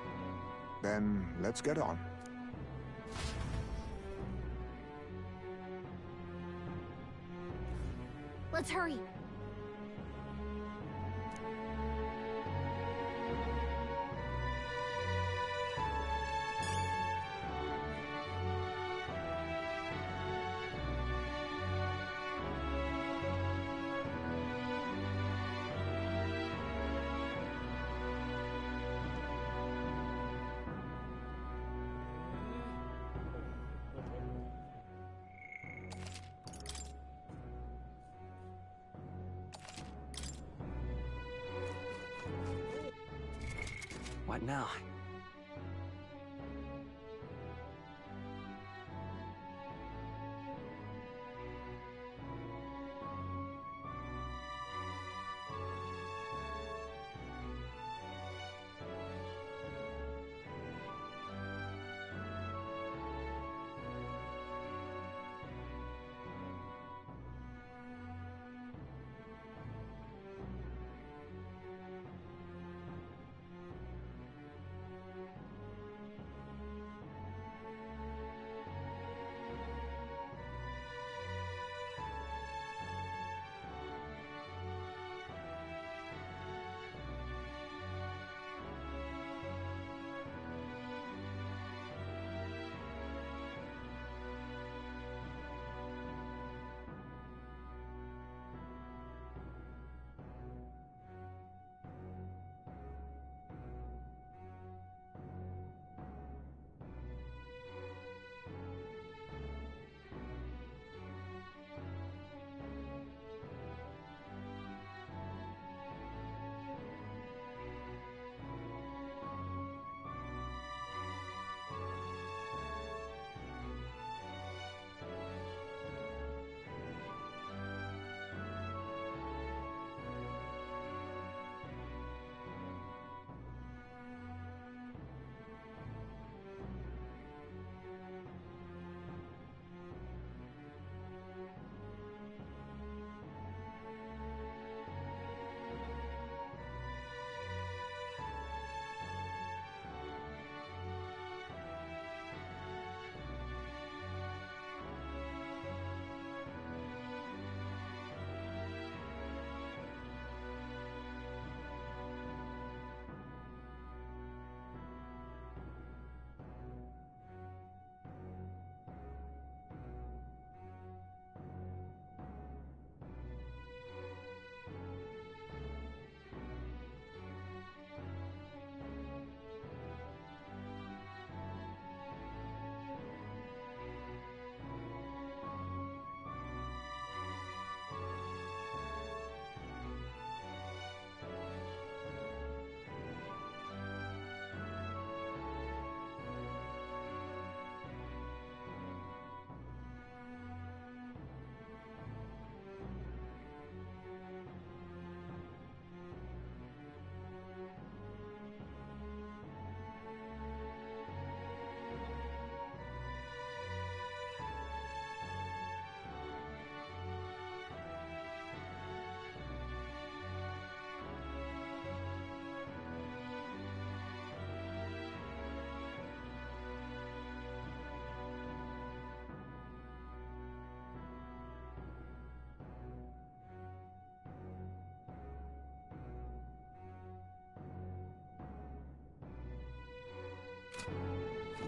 Speaker 9: Then let's get on.
Speaker 4: Let's hurry.
Speaker 1: Right now.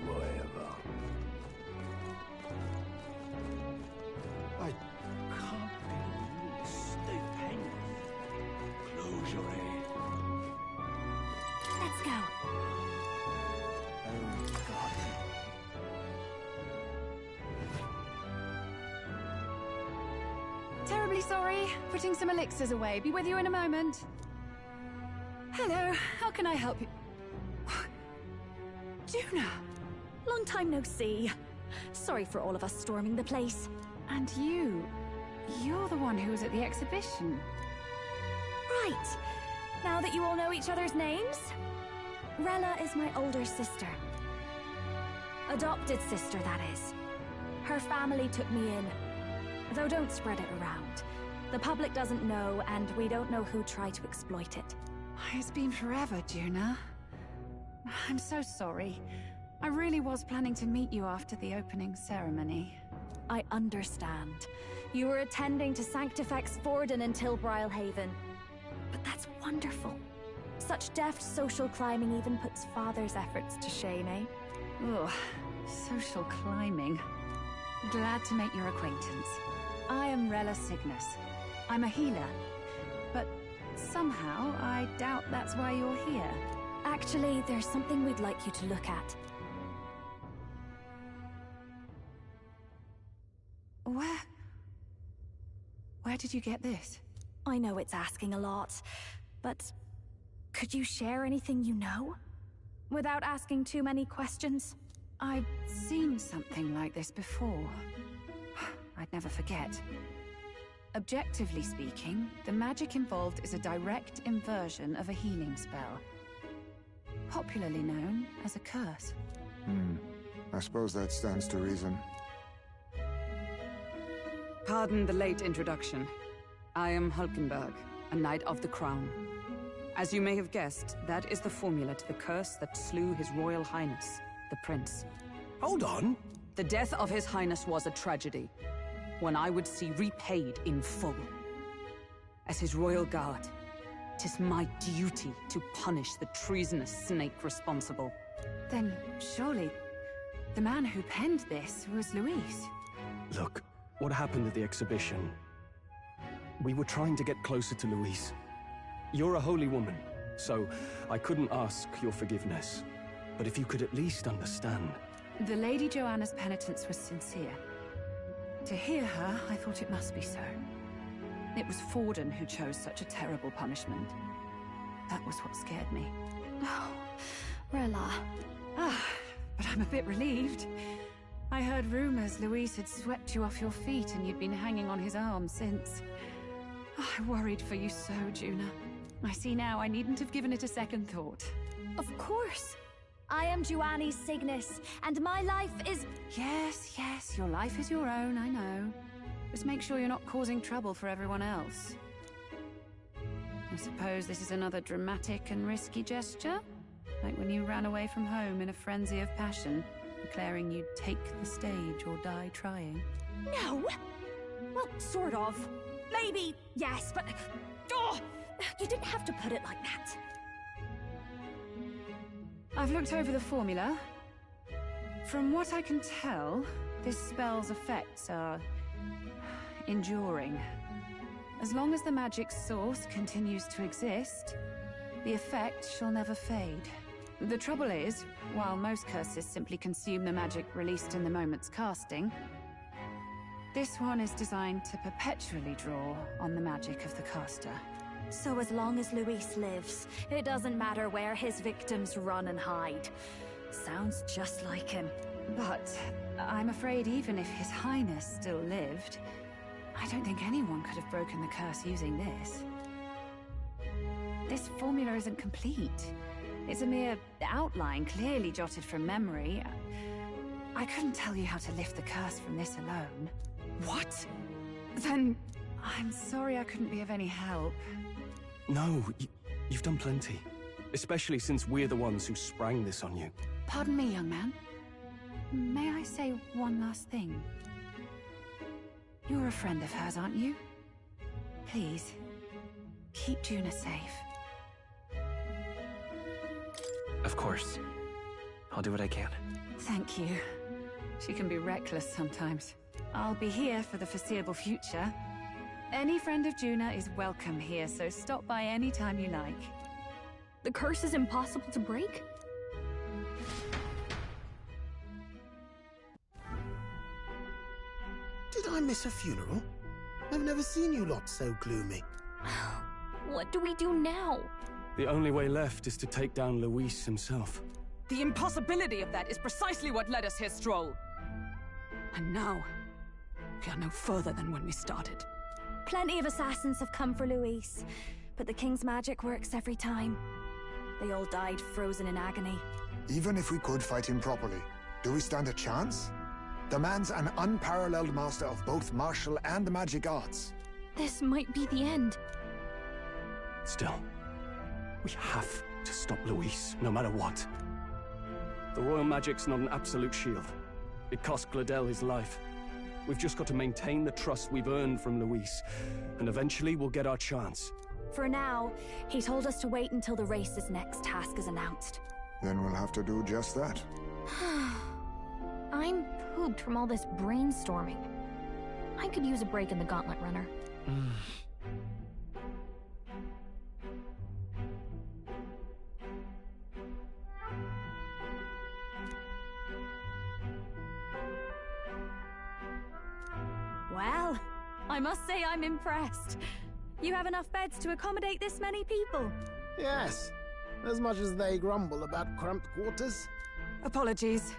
Speaker 3: Whatever.
Speaker 5: I can't believe it's stupendous. Close your head.
Speaker 4: Let's go.
Speaker 5: Oh, God.
Speaker 6: Terribly sorry. Putting some elixirs away. Be with you in a moment. Hello. How can I help you? Juna!
Speaker 4: Long time no see. Sorry for all of us storming the place.
Speaker 6: And you're the one who was at the exhibition.
Speaker 4: Right. Now that you all know each other's names, Rella is my older sister. Adopted sister, that is. Her family took me in. Though don't spread it around. The public doesn't know, and we don't know who tried to exploit it.
Speaker 6: It's been forever, Juna. I'm so sorry. I really was planning to meet you after the opening ceremony.
Speaker 4: I understand. You were attending to Sanctifex Forden until Brilhaven. But that's wonderful. Such deft social climbing even puts Father's efforts to shame, eh?
Speaker 6: Ugh, social climbing. Glad to make your acquaintance. I am Rella Cygnus. I'm a healer. But somehow, I doubt that's why you're here.
Speaker 4: Actually, there's something we'd like you to look at.
Speaker 6: Where did you get this?
Speaker 4: I know it's asking a lot, but could you share anything you know? without asking too many questions?
Speaker 6: I've seen something like this before. I'd never forget. Objectively speaking, the magic involved is a direct inversion of a healing spell. Popularly known as a curse.
Speaker 9: I suppose that stands to reason.
Speaker 18: Pardon the late introduction. I am Hulkenberg, a Knight of the Crown. As you may have guessed, that is the formula to the curse that slew His Royal Highness, the Prince.
Speaker 10: Hold on!
Speaker 18: The death of His Highness was a tragedy, one I would see repaid in full. As his royal guard, 'tis my duty to punish the treasonous snake responsible.
Speaker 6: Then, surely, the man who penned this was Luis.
Speaker 10: Look, what happened at the exhibition? We were trying to get closer to Luis. You're a holy woman, so I couldn't ask your forgiveness. But if you could at least understand...
Speaker 6: The Lady Joanna's penitence was sincere. To hear her, I thought it must be so. It was Forden who chose such a terrible punishment. That was what scared me.
Speaker 4: Oh, Rella.
Speaker 6: But I'm a bit relieved. I heard rumors Luis had swept you off your feet and you'd been hanging on his arm since. I worried for you so, Juna. I see now I needn't have given it a second thought.
Speaker 4: Of course. I am Joannis Cygnus, and my life is...
Speaker 6: Yes, your life is your own, I know. Just make sure you're not causing trouble for everyone else. I suppose this is another dramatic and risky gesture? Like when you ran away from home in a frenzy of passion, declaring you'd take the stage or die trying.
Speaker 4: No! Well, sort of. Maybe, yes, but... Oh, you didn't have to put it like that.
Speaker 6: I've looked over the formula. From what I can tell, this spell's effects are... enduring. As long as the magic's source continues to exist, the effect shall never fade. The trouble is, while most curses simply consume the magic released in the moment's casting, this one is designed to perpetually draw on the magic of the caster.
Speaker 4: So as long as Luis lives, it doesn't matter where his victims run and hide. Sounds just like him.
Speaker 6: But I'm afraid even if His Highness still lived, I don't think anyone could have broken the curse using this. This formula isn't complete. It's a mere outline, clearly jotted from memory. I couldn't tell you how to lift the curse from this alone.
Speaker 10: What?
Speaker 6: Then I'm sorry I couldn't be of any help.
Speaker 10: No, you've done plenty. Especially since we're the ones who sprang this on you.
Speaker 6: Pardon me, young man. May I say one last thing? You're a friend of hers, aren't you? Please, keep Juna safe.
Speaker 15: Of course. I'll do what I can.
Speaker 6: Thank you. She can be reckless sometimes. I'll be here for the foreseeable future. Any friend of Juna is welcome here, so stop by any time you like.
Speaker 4: The curse is impossible to break?
Speaker 16: Did I miss a funeral? I've never seen you lot so gloomy.
Speaker 4: What do we do now?
Speaker 10: The only way left is to take down Luis himself.
Speaker 18: The impossibility of that is precisely what led us here, Stroll. And now, we are no further than when we started.
Speaker 4: Plenty of assassins have come for Luis, but the King's magic works every time. They all died frozen in agony.
Speaker 9: Even if we could fight him properly, do we stand a chance? The man's an unparalleled master of both martial and magic arts.
Speaker 4: This might be the end.
Speaker 10: Still, we have to stop Luis, no matter what. The royal magic's not an absolute shield. It cost Gladel his life. We've just got to maintain the trust we've earned from Luis, and eventually we'll get our chance.
Speaker 4: For now, he told us to wait until the race's next task is announced.
Speaker 9: Then we'll have to do just that.
Speaker 4: I'm pooped from all this brainstorming. I could use a break in the Gauntlet Runner. Well, I must say I'm impressed. You have enough beds to accommodate this many people?
Speaker 16: Yes. as much as they grumble about cramped quarters.
Speaker 18: Apologies.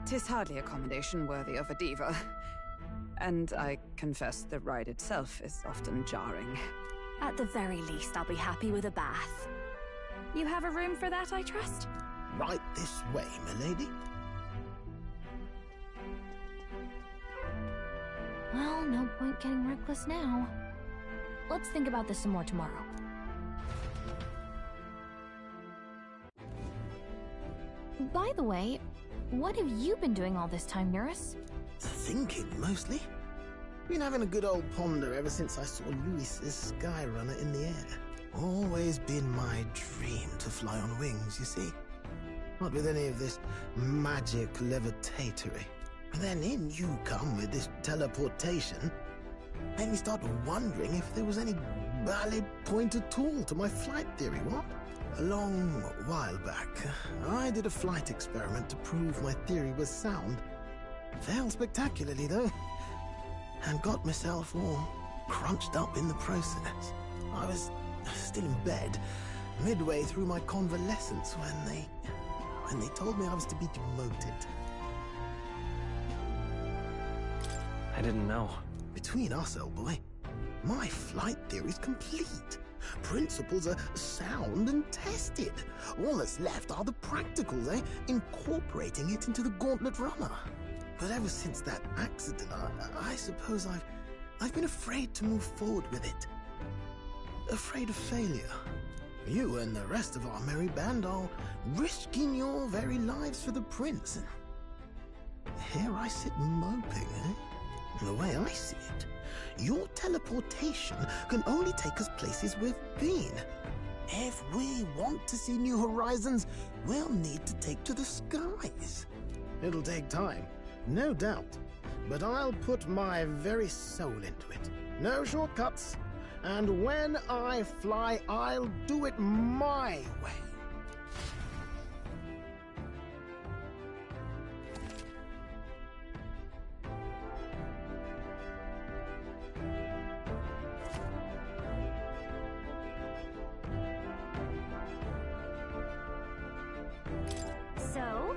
Speaker 18: 'Tis hardly accommodation worthy of a diva. And I confess the ride itself is often jarring.
Speaker 14: At the very least, I'll be happy with a bath. You have a room for that, I trust?
Speaker 16: Right this way, milady.
Speaker 4: Well, no point getting reckless now. Let's think about this some more tomorrow. By the way, what have you been doing all this time, Eurus?
Speaker 16: Thinking, mostly. Been having a good old ponder ever since I saw Luis's Skyrunner in the air. Always been my dream to fly on wings, you see. Not with any of this magic levitatory. And then in you come with this teleportation. Made me start wondering if there was any valid point at all to my flight theory, what? A long while back, I did a flight experiment to prove my theory was sound. Failed spectacularly, though, and got myself all crunched up in the process. I was still in bed, midway through my convalescence, when they told me I was to be demoted.
Speaker 15: I didn't know.
Speaker 16: Between us, old boy, my flight theory's complete. Principles are sound and tested. All that's left are the practicals, incorporating it into the Gauntlet Runner. But ever since that accident, I suppose I've been afraid to move forward with it. Afraid of failure. You and the rest of our merry band are risking your very lives for the prince. And here I sit moping, The way I see it, your teleportation can only take us places we've been. If we want to see new horizons, we'll need to take to the skies. It'll take time, no doubt, but I'll put my very soul into it. No shortcuts, and when I fly, I'll do it my way.
Speaker 4: So?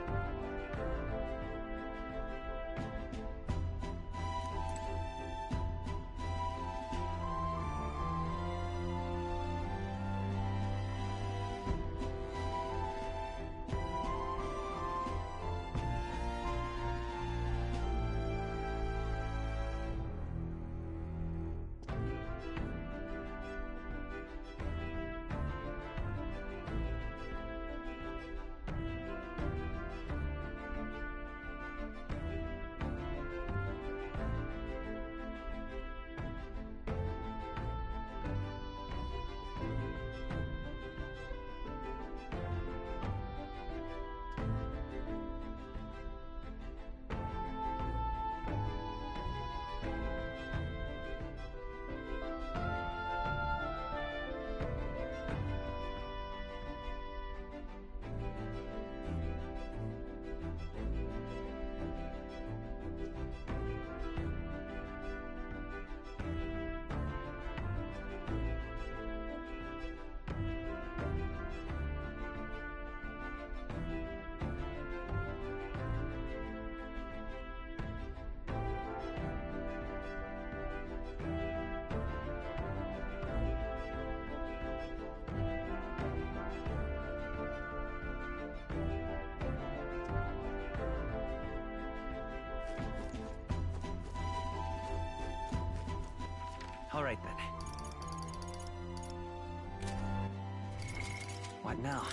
Speaker 1: All right, then. What now?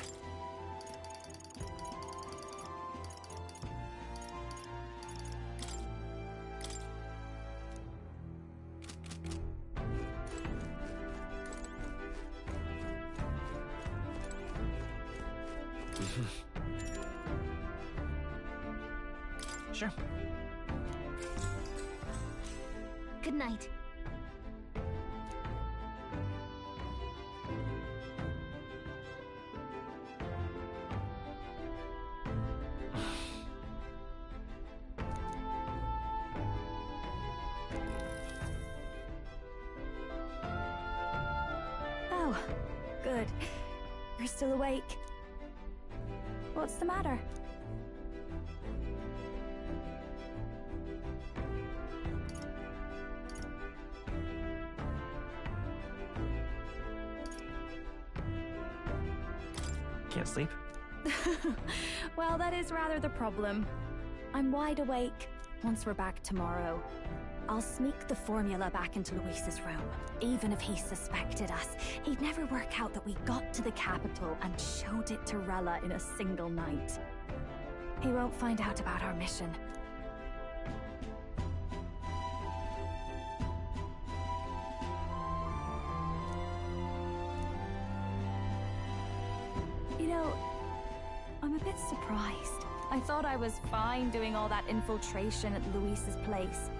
Speaker 1: Sure.
Speaker 4: Good night.
Speaker 14: Oh, good.
Speaker 4: You're still awake? What's the matter?
Speaker 1: Can't sleep?
Speaker 4: Well, that is rather the problem. I'm wide awake. Once we're back tomorrow, I'll sneak the formula back into Luis's room. Even if he suspected us, he'd never work out that we got to the capital and showed it to Rella in a single night. He won't find out about our mission. You know, I'm a bit surprised. I thought I was fine doing all that infiltration at Luis's place.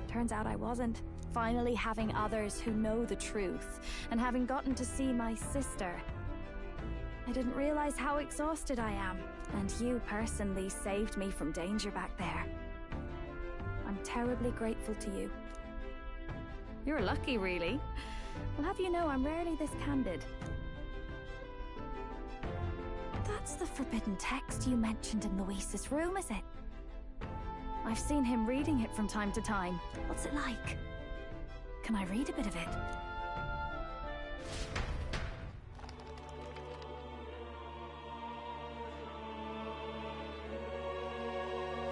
Speaker 4: Turns out I wasn't. Finally having others who know the truth, and having gotten to see my sister. I didn't realize how exhausted I am, and you personally saved me from danger back there. I'm terribly grateful to you. You're lucky, really. I'll have you know I'm rarely this candid. That's the forbidden text you mentioned in Luis's room, is it? I've seen him reading it from time to time. What's it like? Can I read a bit of it?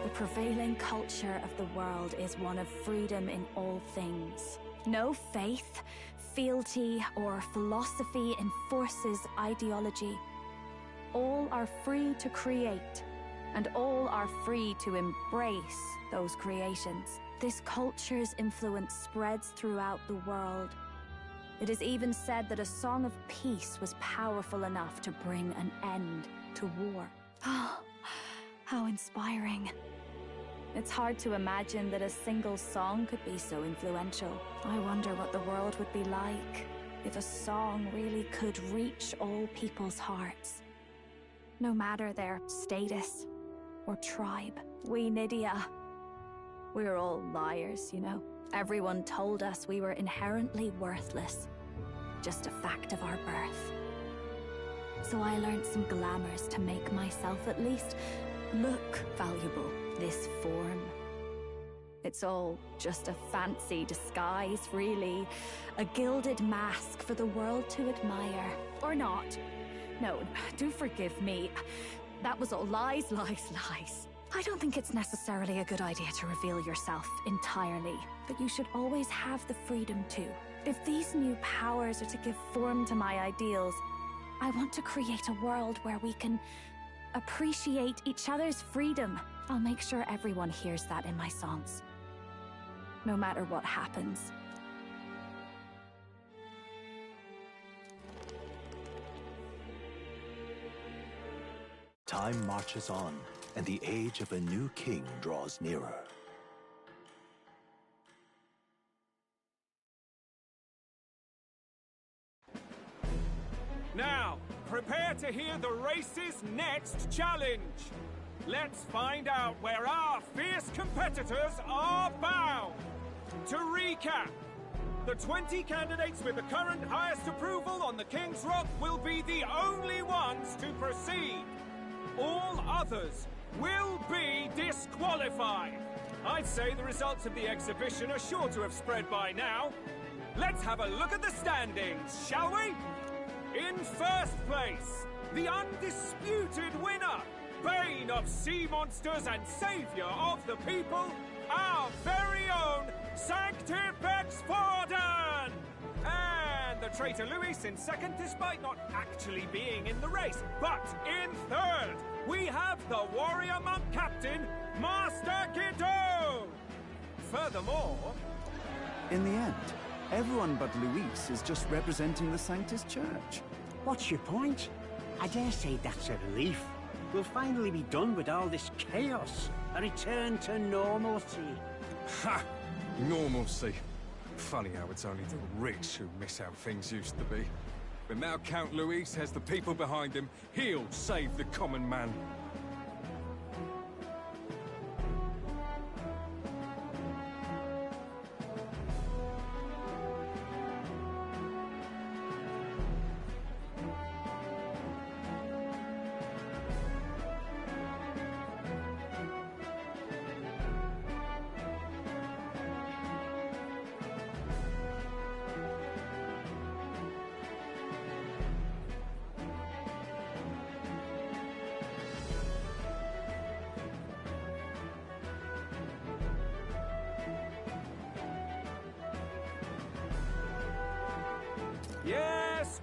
Speaker 4: The prevailing culture of the world is one of freedom in all things. No faith, fealty, or philosophy enforces ideology. All are free to create, and all are free to embrace those creations. This culture's influence spreads throughout the world. It is even said that a song of peace was powerful enough to bring an end to war. Oh, how inspiring. It's hard to imagine that a single song could be so influential. I wonder what the world would be like if a song really could reach all people's hearts. No matter their status or tribe. We Nydia, we're all liars, you know. Everyone told us we were inherently worthless. Just a fact of our birth. So I learned some glamours to make myself at least look valuable. This form. It's all just a fancy disguise, really. A gilded mask for the world to admire. Or not. No, do forgive me. That was all lies, lies, lies. I don't think it's necessarily a good idea to reveal yourself entirely, but you should always have the freedom to. If these new powers are to give form to my ideals, I want to create a world where we can appreciate each other's freedom. I'll make sure everyone hears that in my songs. No matter what happens.
Speaker 8: Time marches on, and the age of a new king draws nearer.
Speaker 19: Now, prepare to hear the race's next challenge. Let's find out where our fierce competitors are bound. To recap, the 20 candidates with the current highest approval on the King's Rock will be the only ones to proceed. All others will be disqualified. I'd say the results of the exhibition are sure to have spread by now. Let's have a look at the standings, shall we? In first place, the undisputed winner, bane of sea monsters and savior of the people, our very own Sanctifex Forden! And the traitor Luis in second, despite not actually being in the race. But in third, we have the warrior monk captain, Master Guido! Furthermore...
Speaker 20: In the end, everyone but Luis is just representing the Sanctus Church.
Speaker 21: What's your point? I dare say that's a relief. We'll finally be done with all this chaos. A return to normalcy.
Speaker 7: Ha! Normalcy. Funny how it's only the rich who miss how things used to be. But now Count Luis has the people behind him. He'll save the common man.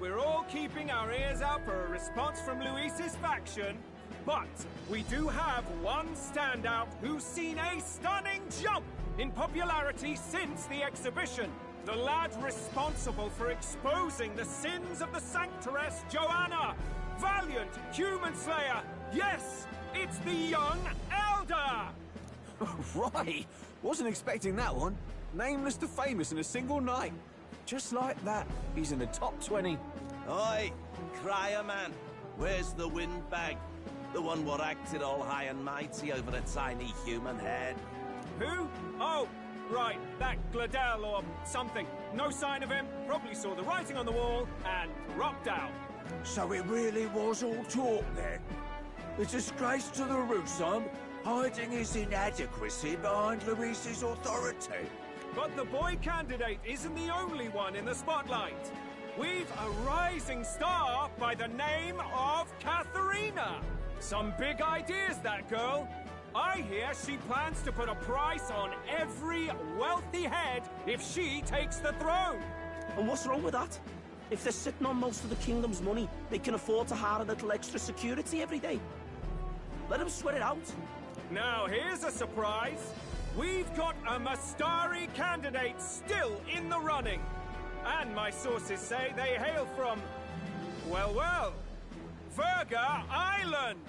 Speaker 19: we're all keeping our ears out for a response from Luis's faction. But we do have one standout who's seen a stunning jump in popularity since the exhibition. The lad responsible for exposing the sins of the Sanctress Joanna. Valiant human slayer. Yes, it's the young Elder.
Speaker 10: Right. Wasn't expecting that one. Nameless to famous in a single night. Just like that, he's in the top 20.
Speaker 5: Oi, crier man. Where's the windbag? The one what acted all high and mighty over a tiny human head.
Speaker 19: Who? Oh, right, that Gladel or something. No sign of him, probably saw the writing on the wall and dropped out.
Speaker 3: So it really was all talk then? The disgrace to the Rusum, hiding his inadequacy behind Luis's authority.
Speaker 19: But the boy candidate isn't the only one in the spotlight. We've a rising star by the name of Katharina. Some big ideas, that girl. I hear she plans to put a price on every wealthy head if she takes the throne.
Speaker 11: And what's wrong with that? If they're sitting on most of the kingdom's money, they can afford to hire a little extra security every day. Let them sweat it out.
Speaker 19: Now here's a surprise. We've got a Mastari candidate still in the running. And my sources say they hail from, well, Verga Island.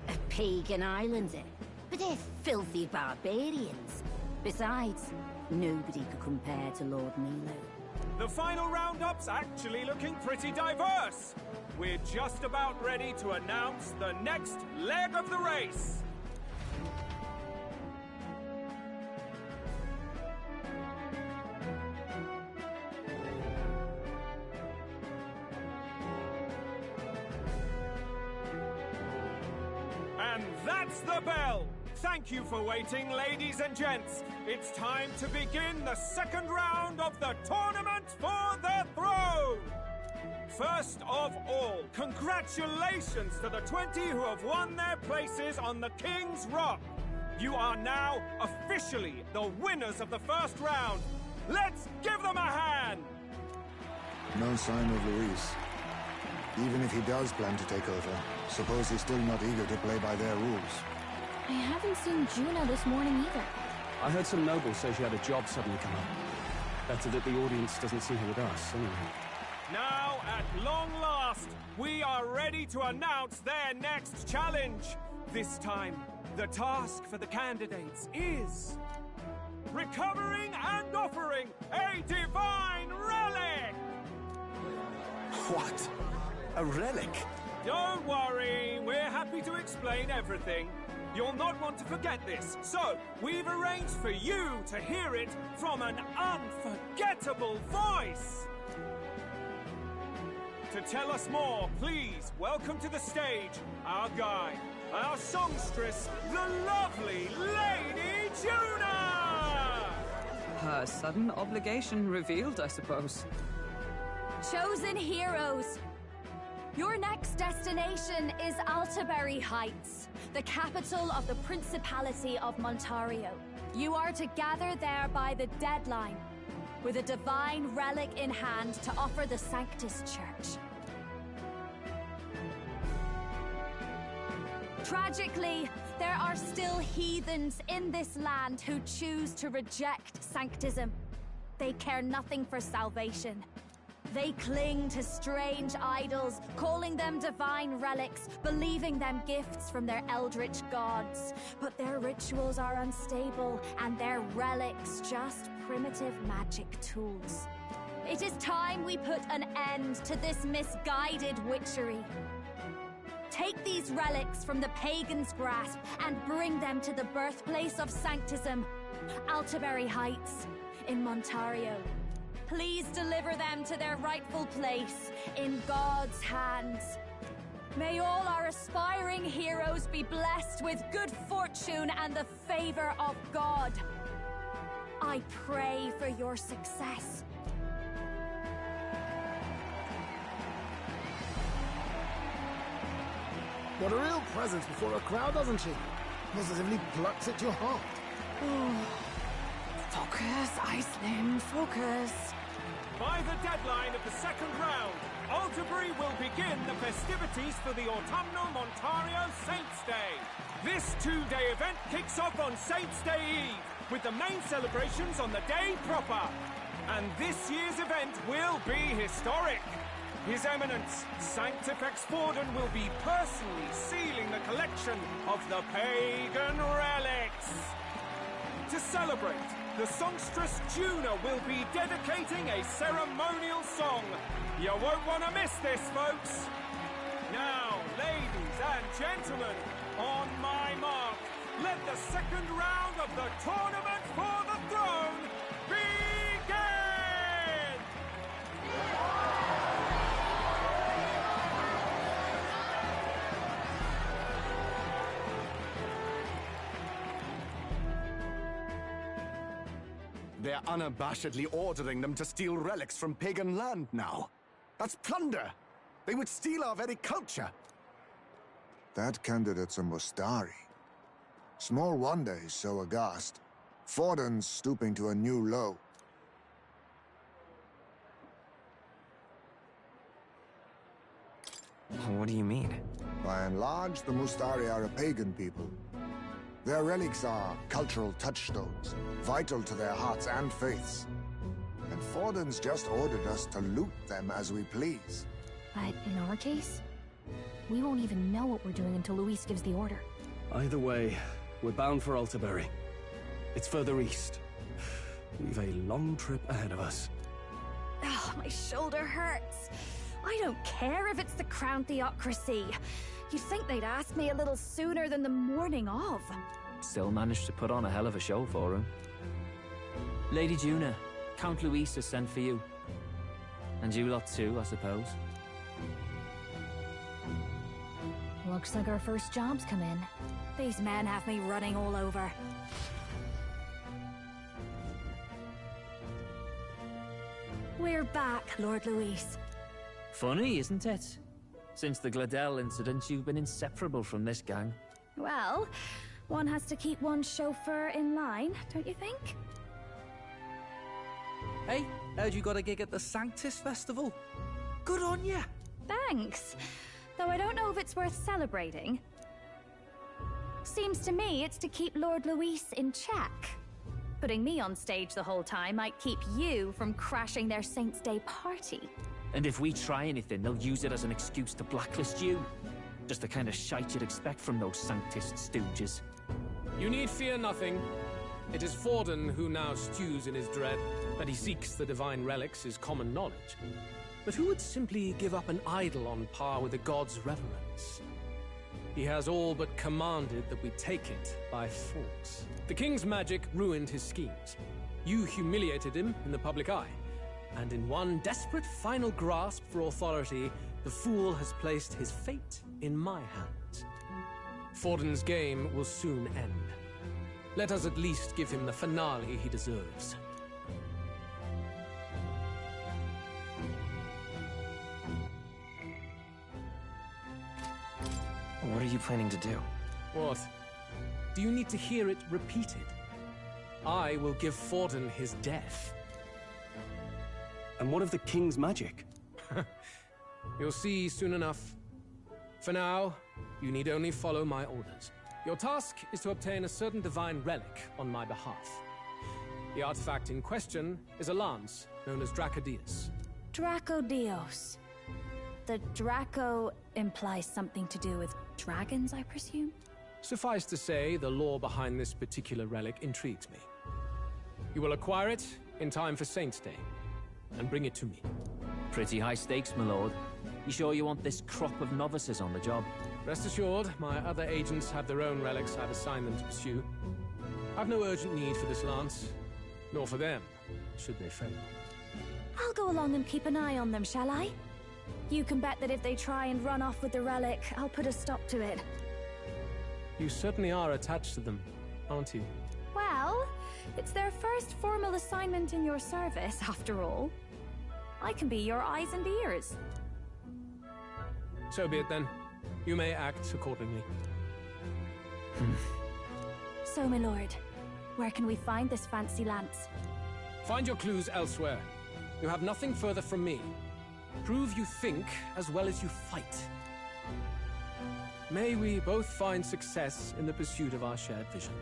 Speaker 22: A pagan island, eh? But they're filthy barbarians. Besides, nobody could compare to Lord Milo.
Speaker 19: The final roundup's actually looking pretty diverse. We're just about ready to announce the next leg of the race. And that's the bell! Thank you for waiting, ladies and gents. It's time to begin the second round of the tournament for the throne! First of all, congratulations to the 20 who have won their places on the King's Rock. You are now officially the winners of the first round. Let's give them a hand!
Speaker 9: No sign of Luis. Even if he does plan to take over, suppose he's still not eager to play by their rules.
Speaker 4: I haven't seen Juno this morning either.
Speaker 10: I heard some nobles say she had a job suddenly come up. Better that the audience doesn't see her with us, anyway.
Speaker 19: Now, at long last, we are ready to announce their next challenge. This time, the task for the candidates is recovering and offering a divine relic!
Speaker 10: What? A relic?
Speaker 19: Don't worry, we're happy to explain everything. You'll not want to forget this, so we've arranged for you to hear it from an unforgettable voice. To tell us more, please welcome to the stage our guide, our songstress, the lovely Lady Juna!
Speaker 18: Her sudden obligation revealed, I suppose.
Speaker 14: Chosen heroes! Your next destination is Altaberry Heights, the capital of the Principality of Montario. You are to gather there by the deadline, with a divine relic in hand to offer the Sanctus Church. Tragically, there are still heathens in this land who choose to reject Sanctism. They care nothing for salvation. They cling to strange idols, calling them divine relics, believing them gifts from their eldritch gods. But their rituals are unstable, and their relics just primitive magic tools. It is time we put an end to this misguided witchery. Take these relics from the pagan's grasp and bring them to the birthplace of Sanctism, Altaberry Heights, in Montario. Please deliver them to their rightful place in God's hands. May all our aspiring heroes be blessed with good fortune and the favor of God. I pray for your success.
Speaker 16: What a real presence before a crowd, doesn't she? Positively plucks at your heart.
Speaker 18: Focus, Iceland, focus.
Speaker 19: by the deadline of the second round, Alderbury will begin the festivities for the autumnal Montario Saints' Day. This two-day event kicks off on Saints' Day Eve, with the main celebrations on the day proper. And this year's event will be historic. His Eminence, Sanctifex Forden, will be personally sealing the collection of the pagan relics. To celebrate, the songstress Juna will be dedicating a ceremonial song. You won't want to miss this, folks. Now, ladies and gentlemen, on my mark, let the second round of the Tournament for the Throne begin!
Speaker 10: They're unabashedly ordering them to steal relics from pagan land now. That's plunder! They would steal our very culture!
Speaker 9: That candidate's a Mustari. Small wonder he's so aghast. Forden's stooping to a new low.
Speaker 1: What do you mean?
Speaker 9: By and large, the Mustari are a pagan people. Their relics are cultural touchstones, vital to their hearts and faiths. And Forden's just ordered us to loot them as we please.
Speaker 4: But in our case, we won't even know what we're doing until Luis gives the order.
Speaker 10: Either way, we're bound for Alderbury. It's further east. We've a long trip ahead of us.
Speaker 4: Oh, my shoulder hurts. I don't care if it's the Crown Theocracy. You'd think they'd ask me a little sooner than the morning of.
Speaker 2: Still managed to put on a hell of a show for him. Lady Juna, Count Luis has sent for you. And you lot too, I suppose.
Speaker 4: Looks like our first job's come in. These men have me running all over. We're back, Lord Luis.
Speaker 2: Funny, isn't it? Since the Gladell incident, you've been inseparable from this gang.
Speaker 4: Well, one has to keep one's chauffeur in line, don't you think?
Speaker 17: Hey, heard you got a gig at the Sanctis Festival? Good on ya!
Speaker 4: Thanks. Though I don't know if it's worth celebrating. Seems to me it's to keep Lord Luis in check. Putting me on stage the whole time might keep you from crashing their Saints' Day party.
Speaker 2: And if we try anything, they'll use it as an excuse to blacklist you. Just the kind of shite you'd expect from those Sanctist stooges.
Speaker 19: You need fear nothing. It is Forden who now stews in his dread. That he seeks the divine relics is common knowledge. But who would simply give up an idol on par with the god's reverence? He has all but commanded that we take it by force. The king's magic ruined his schemes. You humiliated him in the public eye. And in one desperate final grasp for authority, the fool has placed his fate in my hands. Forden's game will soon end. Let us at least give him the finale he deserves.
Speaker 1: What are you planning to do?
Speaker 19: What? Do you need to hear it repeated? I will give Forden his death.
Speaker 10: And what of the king's magic?
Speaker 19: You'll see soon enough. For now, you need only follow my orders. Your task is to obtain a certain divine relic on my behalf. The artifact in question is a lance known as Dracodius.
Speaker 4: Dracodios. The Draco implies something to do with dragons, I presume?
Speaker 19: Suffice to say, the lore behind this particular relic intrigues me. You will acquire it in time for Saints' Day, and bring it to me.
Speaker 2: Pretty high stakes, my lord. You sure you want this crop of novices on the job?
Speaker 19: Rest assured, my other agents have their own relics I've assigned them to pursue. I've no urgent need for this lance, nor for them, should they fail.
Speaker 4: I'll go along and keep an eye on them, shall I? You can bet that if they try and run off with the relic, I'll put a stop to it.
Speaker 19: You certainly are attached to them, aren't you?
Speaker 4: Well, it's their first formal assignment in your service, after all. I can be your eyes and ears.
Speaker 19: So be it then. You may act accordingly.
Speaker 4: So, my lord, where can we find this fancy lance?
Speaker 19: Find your clues elsewhere.
Speaker 2: You have nothing further from me. Prove you think as well as you fight. May we both find success in the pursuit of our shared vision.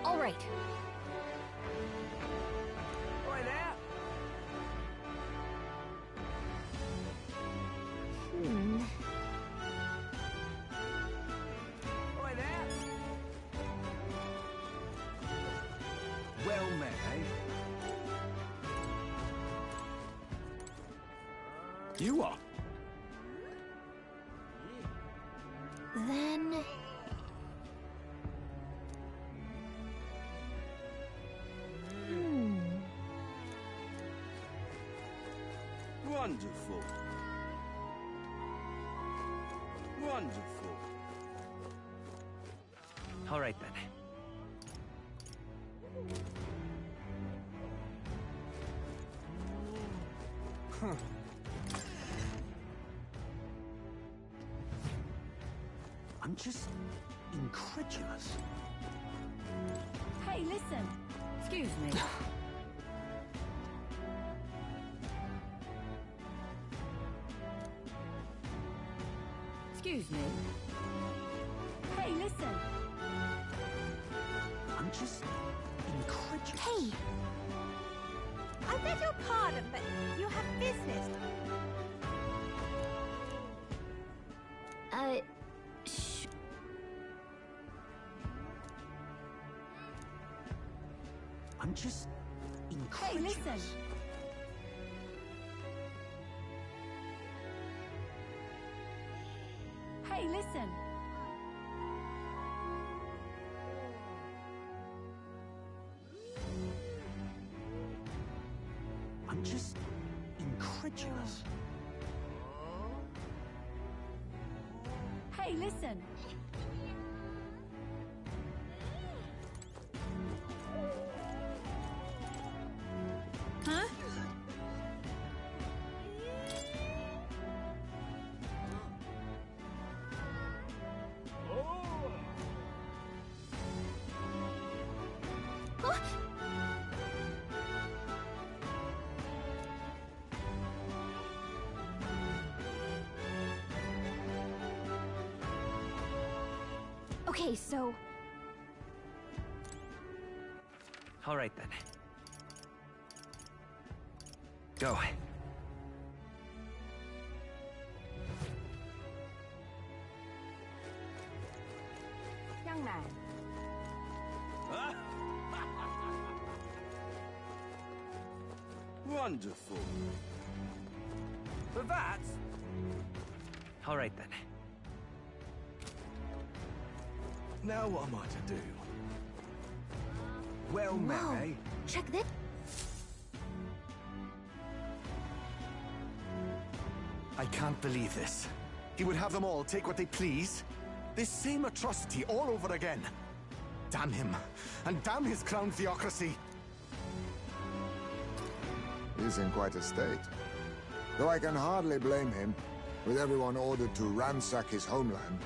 Speaker 4: All right.
Speaker 15: Oi there! Oi there!
Speaker 3: Well met, eh?
Speaker 10: You are?
Speaker 4: Then...
Speaker 5: Wonderful. Wonderful.
Speaker 1: All right, then.
Speaker 10: Huh.
Speaker 8: I'm just incredulous.
Speaker 14: Hey, listen.
Speaker 22: Excuse me. Excuse me.
Speaker 14: Hey, listen.
Speaker 8: I'm just incredulous.
Speaker 4: Hey!
Speaker 12: I beg your pardon, but you have business.
Speaker 4: Shh.
Speaker 8: I'm just
Speaker 14: Hey,
Speaker 8: incredulous.
Speaker 14: listen. Hey, listen.
Speaker 8: I'm just incredulous.
Speaker 14: Hey, listen.
Speaker 12: Huh?
Speaker 4: Okay, so...
Speaker 1: All right, then. Go.
Speaker 12: Young man.
Speaker 5: Wonderful.
Speaker 15: For that,
Speaker 1: All right, then.
Speaker 3: Now what am I to do? Well met,
Speaker 4: Whoa.
Speaker 3: eh?
Speaker 4: Check this.
Speaker 13: I can't believe this. He would have them all take what they please. This same atrocity all over again. Damn him. And damn his crown theocracy.
Speaker 9: He's in quite a state. Though I can hardly blame him, with everyone ordered to ransack his homeland.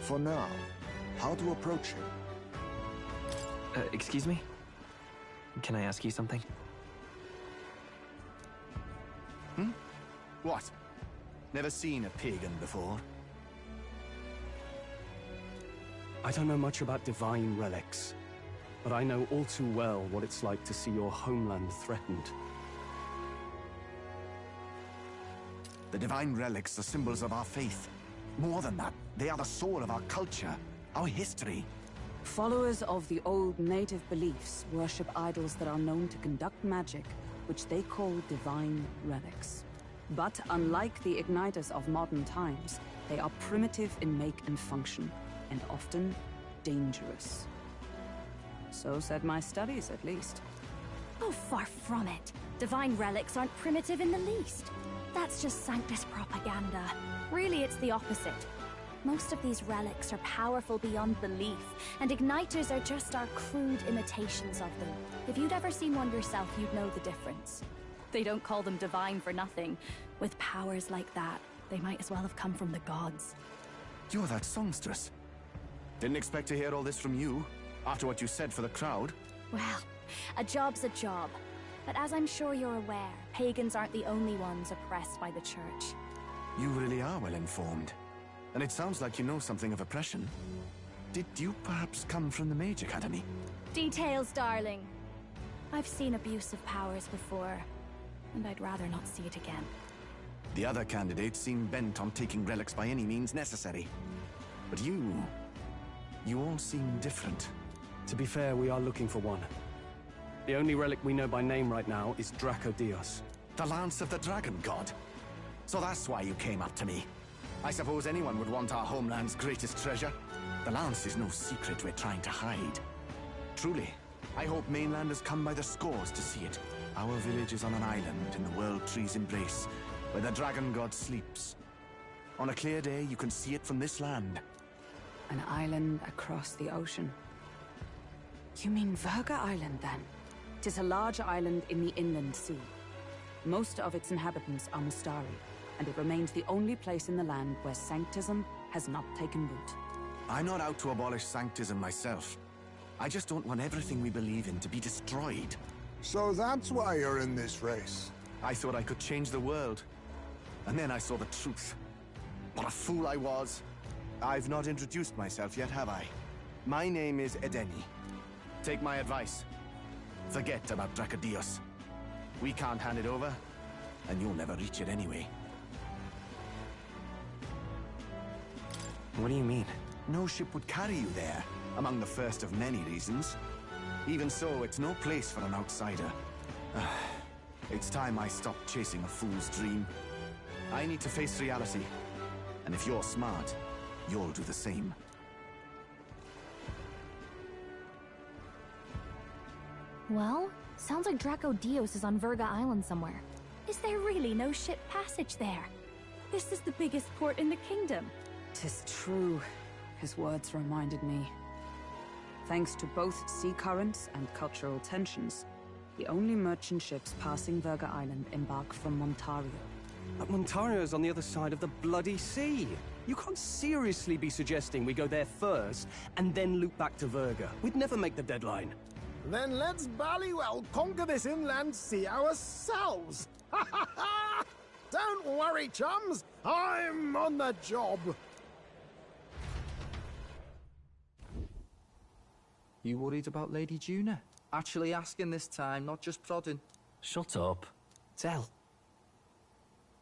Speaker 9: For now, how to approach him?
Speaker 1: Excuse me? Can I ask you something?
Speaker 13: What? Never seen a pagan before?
Speaker 10: I don't know much about divine relics, but I know all too well what it's like to see your homeland threatened.
Speaker 13: The divine relics are symbols of our faith. More than that, they are the soul of our culture, our history.
Speaker 18: Followers of the old native beliefs worship idols that are known to conduct magic, which they call divine relics. But unlike the igniters of modern times, they are primitive in make and function, and often dangerous. So said my studies, at least.
Speaker 4: Oh, far from it. Divine relics aren't primitive in the least. That's just Sanctus propaganda. Really, it's the opposite. Most of these relics are powerful beyond belief, and igniters are just our crude imitations of them. If you'd ever seen one yourself, you'd know the difference.
Speaker 14: They don't call them divine for nothing. With powers like that, they might as well have come from the gods.
Speaker 13: You're that songstress. Didn't expect to hear all this from you, after what you said for the crowd.
Speaker 14: Well, a job's a job. But as I'm sure you're aware, pagans aren't the only ones oppressed by the church.
Speaker 13: You really are well informed. And it sounds like you know something of oppression. Did you perhaps come from the Mage Academy?
Speaker 14: Details, darling. I've seen abuse of powers before, and I'd rather not see it again.
Speaker 13: The other candidates seem bent on taking relics by any means necessary. But you all seem different.
Speaker 10: To be fair, we are looking for one. The only relic we know by name right now is Dracodios.
Speaker 13: The Lance of the Dragon God. So that's why you came up to me. I suppose anyone would want our homeland's greatest treasure. The Lance is no secret we're trying to hide. Truly, I hope mainlanders come by the scores to see it. Our village is on an island in the World Tree's embrace, where the Dragon God sleeps. On a clear day, you can see it from this land.
Speaker 18: An island across the ocean. You mean Verga Island, then? It is a large island in the inland sea. Most of its inhabitants are Mustari, and it remains the only place in the land where Sanctism has not taken root.
Speaker 13: I'm not out to abolish Sanctism myself. I just don't want everything we believe in to be destroyed.
Speaker 9: So that's why you're in this race.
Speaker 13: I thought I could change the world. And then I saw the truth. What a fool I was. I've not introduced myself yet, have I? My name is Edeni. Take my advice. Forget about Dracodios. We can't hand it over, and you'll never reach it anyway. What do you mean? No ship would carry you there, among the first of many reasons. Even so, it's no place for an outsider. It's time I stopped chasing a fool's dream. I need to face reality. And if you're smart, you'll do the same.
Speaker 4: Well, sounds like Dracodios is on Verga Island somewhere.
Speaker 14: Is there really no ship passage there? This is the biggest port in the kingdom.
Speaker 18: 'Tis true. His words reminded me. Thanks to both sea currents and cultural tensions, the only merchant ships passing Verga Island embark from Montario.
Speaker 10: But Montario's on the other side of the bloody sea. You can't seriously be suggesting we go there first and then loop back to Verga. We'd never make the deadline.
Speaker 16: Then let's ballywell conquer this inland sea ourselves! Ha ha ha! Don't worry, chums! I'm on the job!
Speaker 17: You worried about Lady Juna? Actually asking this time, not just prodding.
Speaker 2: Shut up.
Speaker 17: Tell.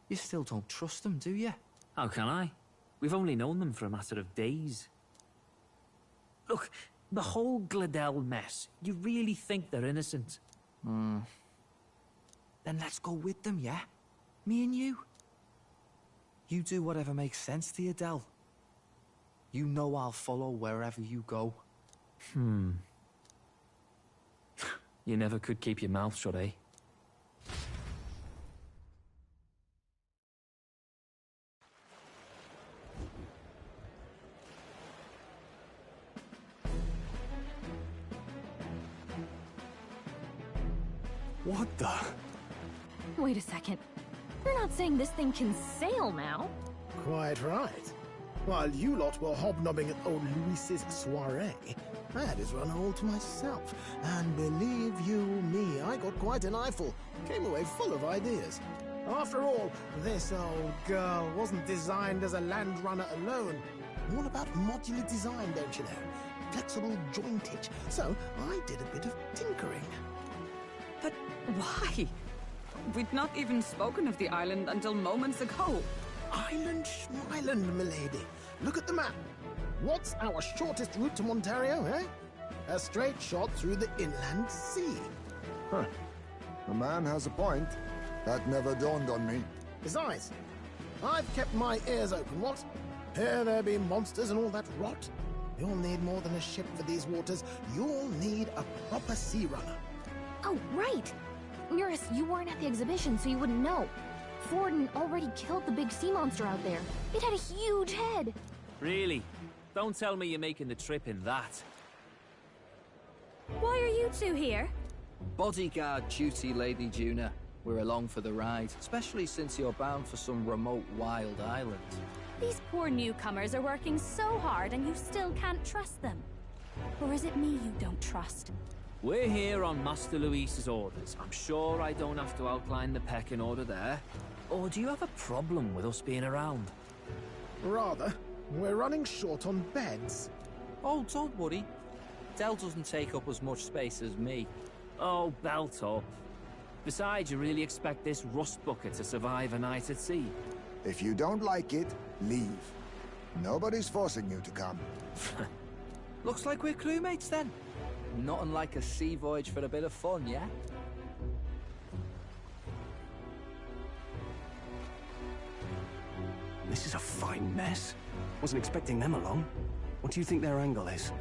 Speaker 17: You still don't trust them, do you?
Speaker 2: How can I? We've only known them for a matter of days. Look, the whole Gladell mess, you really think they're innocent?
Speaker 17: Then let's go with them, yeah? Me and you. You do whatever makes sense to you, Del. You know I'll follow wherever you go.
Speaker 2: You never could keep your mouth shut, eh?
Speaker 13: What the?
Speaker 4: Wait a second. You're not saying this thing can sail now?
Speaker 16: Quite right. While you lot were hobnobbing at old Luis's soiree, I had his run all to myself. And believe you me, I got quite an eyeful. Came away full of ideas. After all, this old girl wasn't designed as a land runner alone. All about modular design, don't you know? Flexible jointage. So I did a bit of tinkering.
Speaker 18: But why? We'd not even spoken of the island until moments ago.
Speaker 16: Island Schmyland, milady. Look at the map. What's our shortest route to Montario, eh? A straight shot through the inland sea.
Speaker 9: Huh. The man has a point. That never dawned on me.
Speaker 16: Besides, I've kept my ears open, what? Here there be monsters and all that rot. You'll need more than a ship for these waters. You'll need a proper sea runner.
Speaker 4: Oh, right! Eurus, you weren't at the exhibition, so you wouldn't know. Forden already killed the big sea monster out there. It had a huge head.
Speaker 2: Really? Don't tell me you're making the trip in that.
Speaker 14: Why are you two here?
Speaker 17: Bodyguard duty, Lady Juna.
Speaker 6: We're along for the ride, especially since you're bound for some remote wild island.
Speaker 4: These poor newcomers are working so hard and you still can't trust them. Or is it me you don't trust?
Speaker 2: We're here on Master Luis's orders. I'm sure I don't have to outline the pecking order there. Or do you have a problem with us being around?
Speaker 16: Rather. We're running short on beds.
Speaker 6: Oh, don't worry. Del doesn't take up as much space as me.
Speaker 2: Oh, belt up. Besides, you really expect this rust bucket to survive a night at sea?
Speaker 9: If you don't like it, leave. Nobody's forcing you to come.
Speaker 6: Looks like we're crewmates then. Not unlike a sea voyage for a bit of fun, yeah?
Speaker 10: This is a fine mess. Wasn't expecting them along. What do you think their angle is?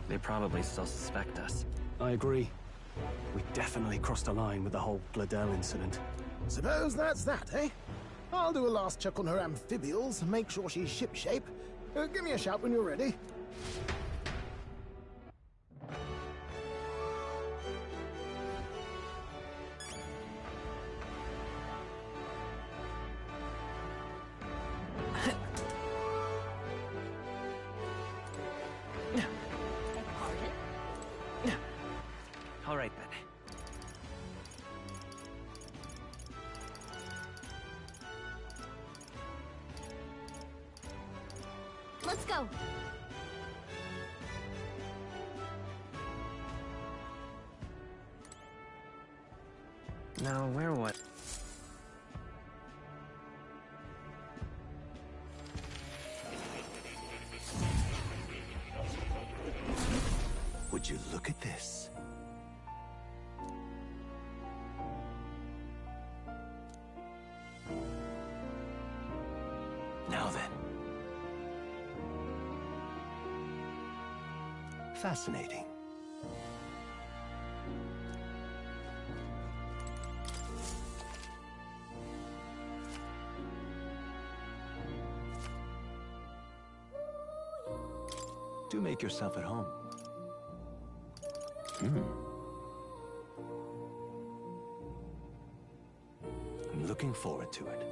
Speaker 15: They probably still suspect us.
Speaker 10: I agree. We definitely crossed a line with the whole Gladel incident.
Speaker 16: Suppose that's that, eh? I'll do a last check on her amphibials, make sure she's shipshape. Give me a shout when you're ready.
Speaker 1: All right, then.
Speaker 4: Let's go.
Speaker 15: Now, where what?
Speaker 8: Would you look at this? Now then. Fascinating. Do make yourself at home. I'm looking forward to it.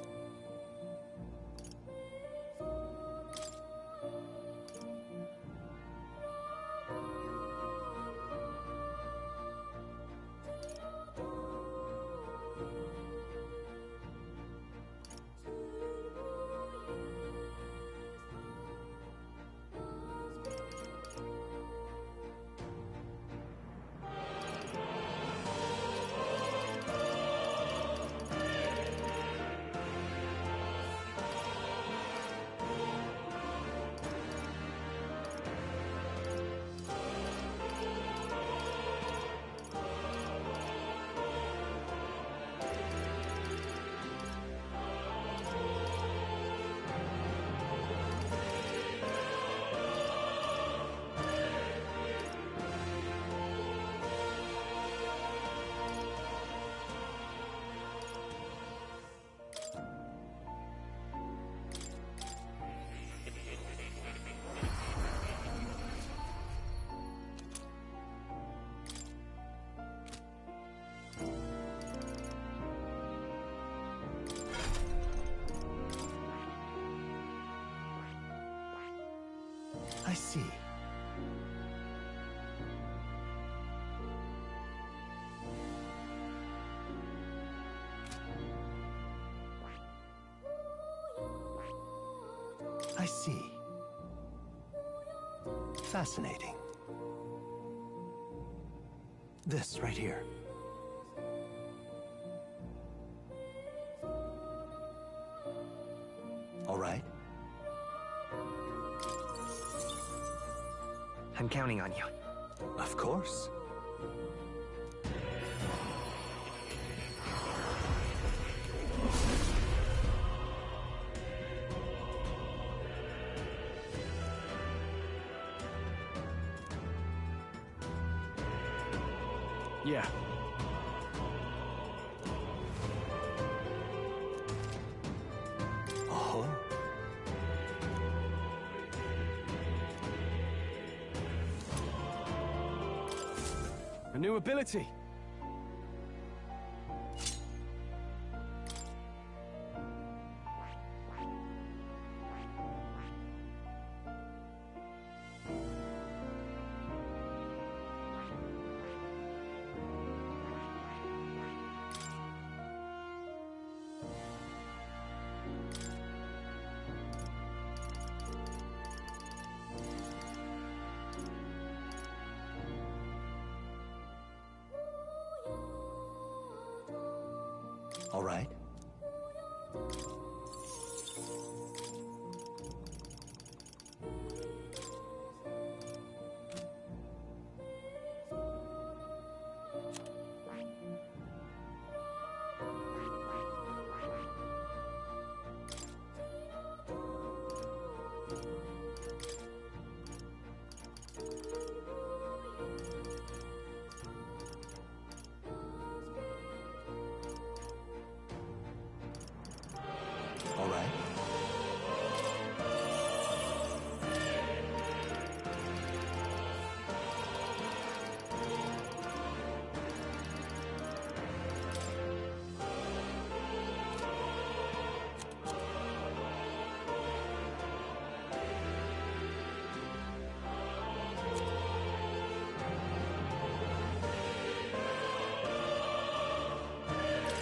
Speaker 8: I see. I see. Fascinating. This right here. All right.
Speaker 1: I'm counting on you.
Speaker 8: Of course.
Speaker 15: Yeah.
Speaker 8: Oh.
Speaker 15: A new ability.
Speaker 8: All right. All right.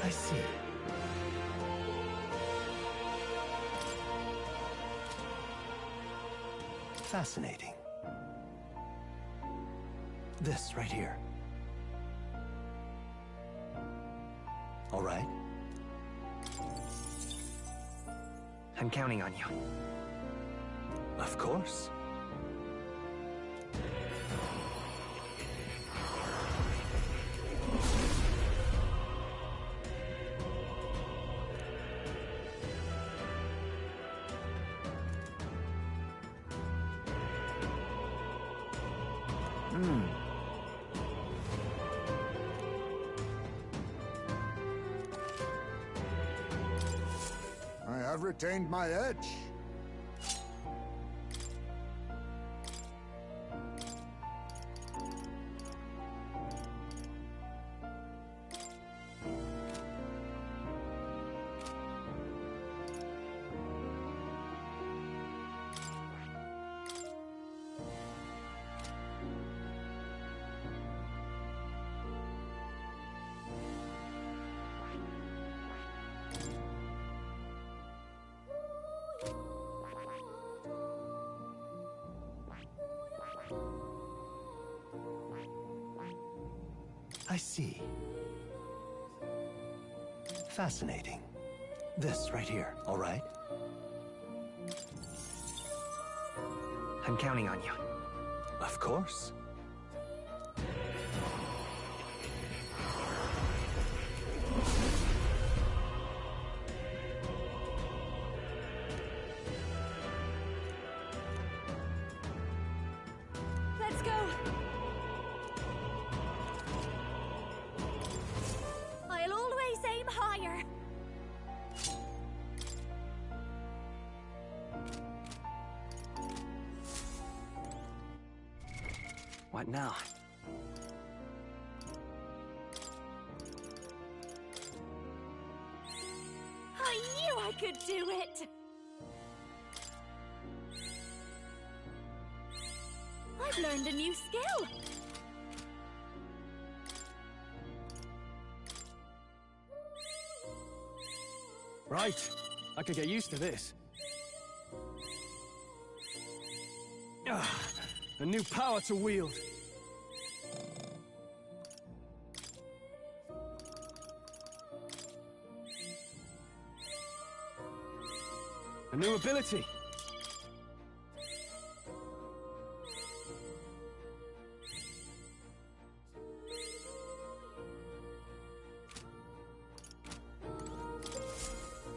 Speaker 8: I see. Fascinating. This right here. All right.
Speaker 1: I'm counting on you.
Speaker 8: Of course.
Speaker 9: I have retained my edge.
Speaker 8: I see. Fascinating. This right here. All right.
Speaker 1: I'm counting on you.
Speaker 8: Of course.
Speaker 14: Let's go! I'll always aim higher.
Speaker 1: What now?
Speaker 14: I knew I could do it! You've learned a new skill.
Speaker 10: Right. I could get used to this. A new power to wield. A new ability.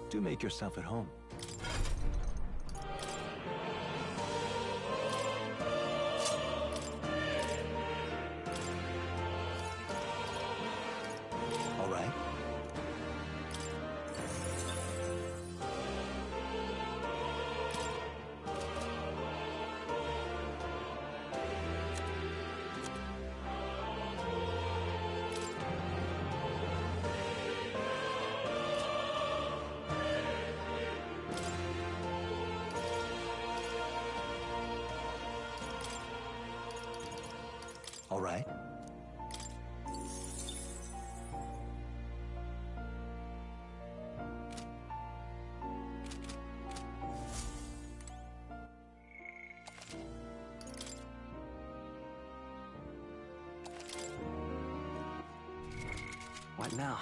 Speaker 8: Do make yourself at home. All right. All right.
Speaker 10: What now?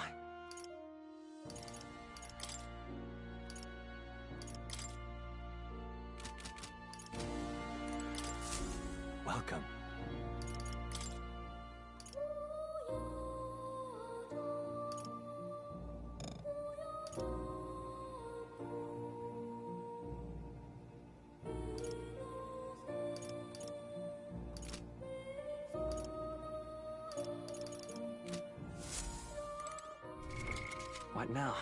Speaker 8: Welcome.
Speaker 10: What now?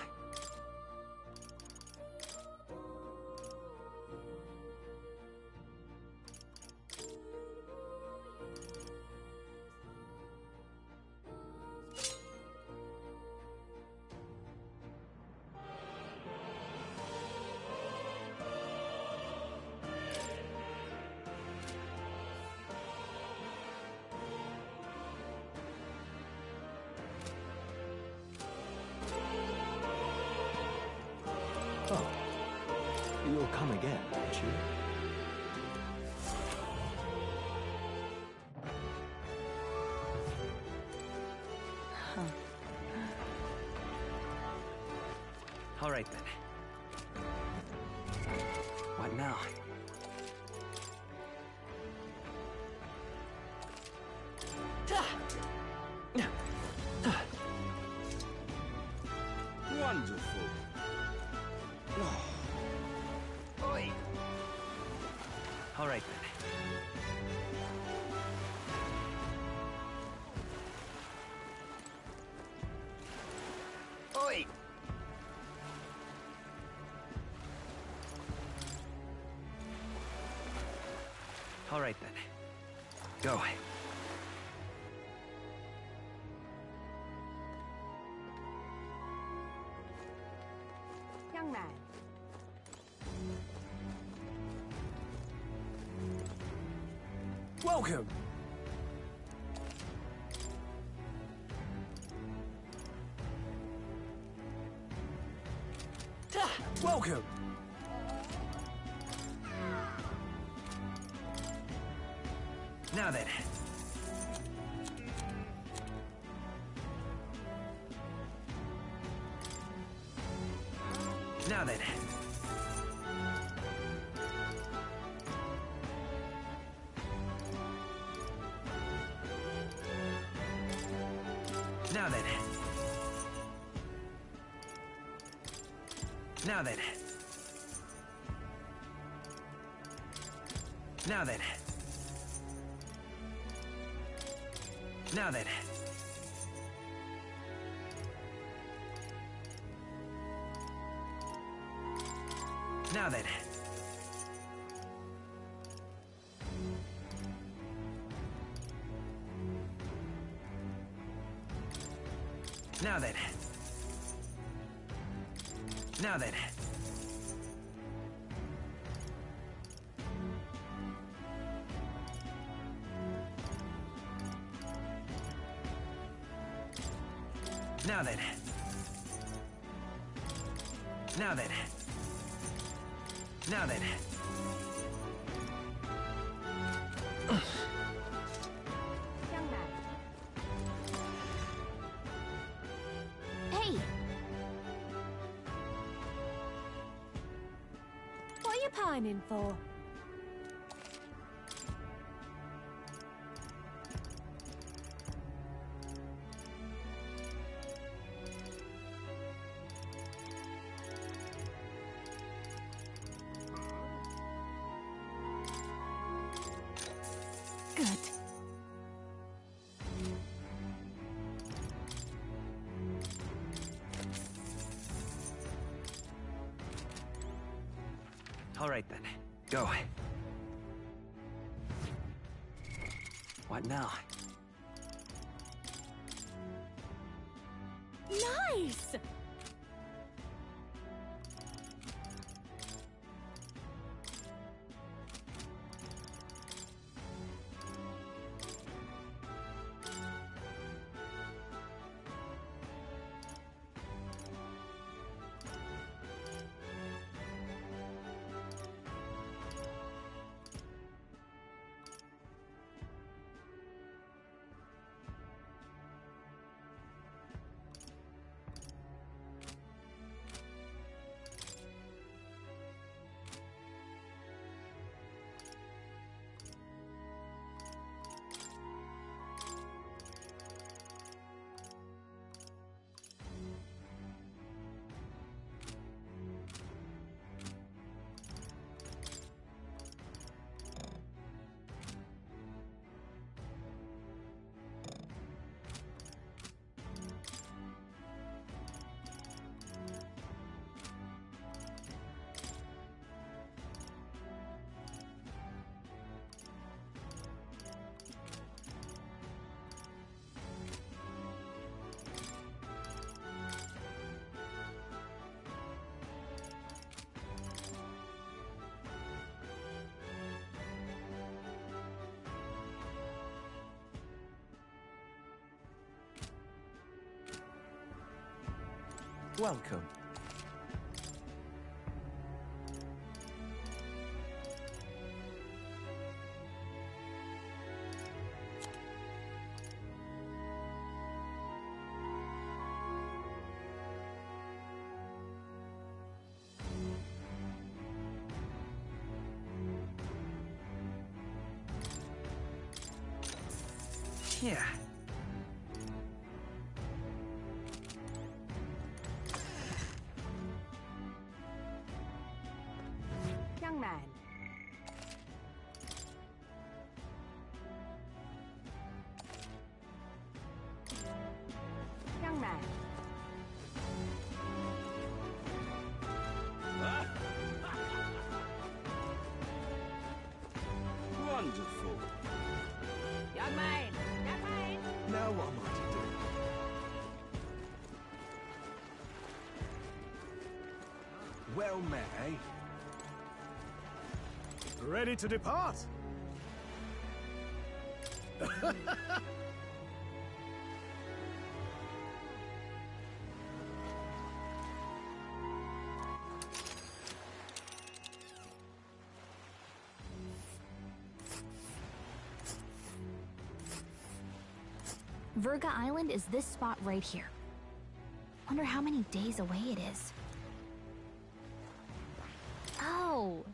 Speaker 8: Oh. You'll come again, won't you?
Speaker 10: All right, then. What now?
Speaker 5: Wonderful.
Speaker 10: Oi! All right, then. Oi! All right, then. Go.
Speaker 12: Young man.
Speaker 15: Welcome! Welcome!
Speaker 10: Now then. Now then. Now then. Now then. Now then. Now then. Now then. Now then. Now then.
Speaker 1: Now then. Now then. Now then.
Speaker 12: Young man.
Speaker 4: Hey!
Speaker 12: What are you pining for?
Speaker 4: Good.
Speaker 1: All right then. Go. What now?
Speaker 12: Nice!
Speaker 1: Welcome. Yeah.
Speaker 12: Young man. Young man.
Speaker 5: Wonderful.
Speaker 12: Young man. Young man.
Speaker 3: Now what am I to do? Well met, eh?
Speaker 16: Ready to depart?
Speaker 4: Virga Island is this spot right here. Wonder how many days away it is. Oh.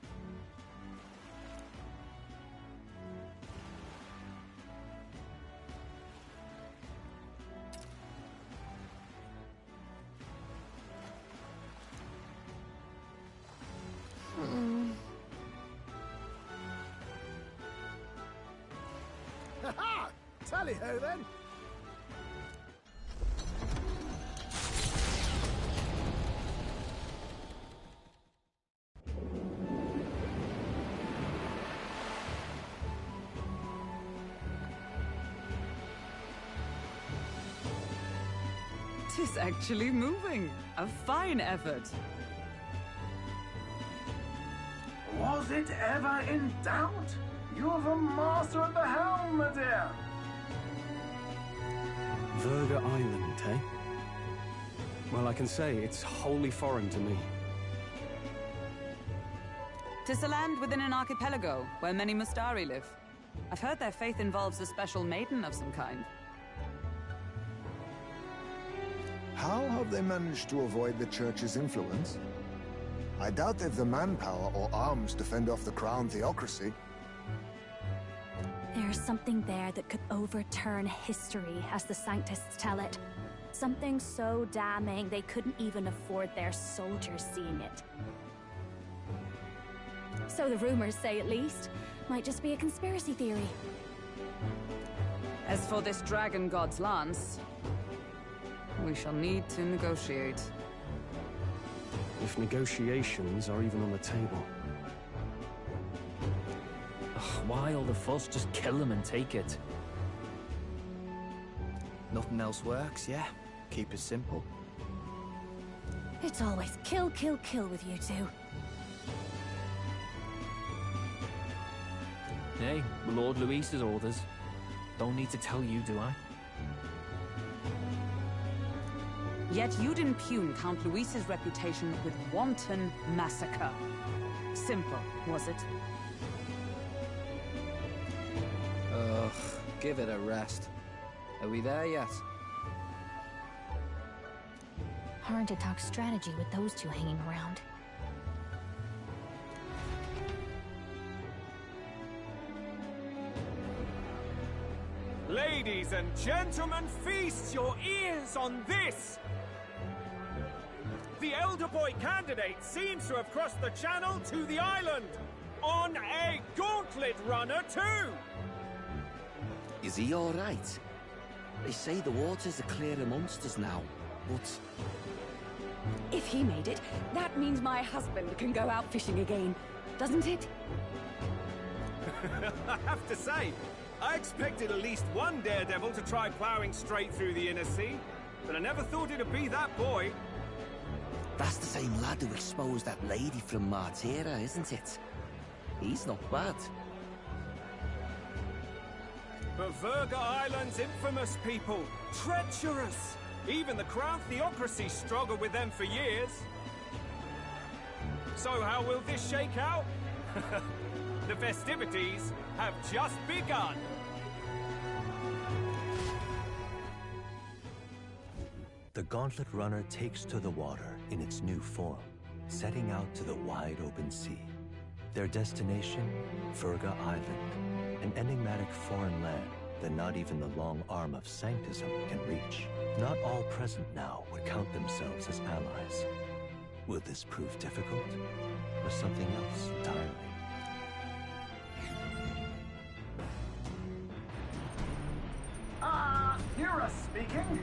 Speaker 16: Ha-ha! Tally-ho then!
Speaker 18: Tis actually moving. A fine effort.
Speaker 20: Was it ever in doubt? You're the master at the helm, my dear.
Speaker 10: Virga Island, eh? Well, I can say it's wholly foreign to me.
Speaker 18: 'Tis a land within an archipelago, where many Mustari live. I've heard their faith involves a special maiden of some kind.
Speaker 9: How have they managed to avoid the Church's influence? I doubt they've the manpower or arms to fend off the Crown theocracy.
Speaker 4: There's something there that could overturn history, as the Sanctists tell it. Something so damning they couldn't even afford their soldiers seeing it. So the rumors say, at least. Might just be a conspiracy theory.
Speaker 18: As for this Dragon God's lance, we shall need to negotiate.
Speaker 10: If negotiations are even on the table.
Speaker 2: Ugh, why all the fuss? Just kill them and take it.
Speaker 17: Nothing else works, yeah? Keep it simple.
Speaker 4: It's always kill, kill, kill with you two.
Speaker 2: Hey, Lord Luis's orders. Don't need to tell you, do I?
Speaker 18: Yet you'd impugn Count Luis's reputation with wanton massacre. Simple, was it?
Speaker 6: Ugh, give it a rest. Are we there yet?
Speaker 4: Hard to talk strategy with those two hanging around.
Speaker 19: Ladies and gentlemen, feast your ears on this! The Elder Boy candidate seems to have crossed the channel to the island! On a gauntlet runner, too!
Speaker 11: Is he alright? They say the waters are clear amongst us now, but...
Speaker 4: If he made it, that means my husband can go out fishing again, doesn't it?
Speaker 19: I have to say, I expected at least one daredevil to try plowing straight through the inner sea, but I never thought it'd be that boy.
Speaker 11: That's the same lad who exposed that lady from Martira, isn't it? He's not bad.
Speaker 19: But Virga Island's infamous people, treacherous! Even the Crown theocracy struggled with them for years. So how will this shake out? The festivities have just begun.
Speaker 8: The Gauntlet Runner takes to the water in its new form, setting out to the wide open sea. Their destination, Virga Island, an enigmatic foreign land that not even the long arm of Sanctism can reach. Not all present now would count themselves as allies. Will this prove difficult, or something else entirely?
Speaker 20: Hira speaking.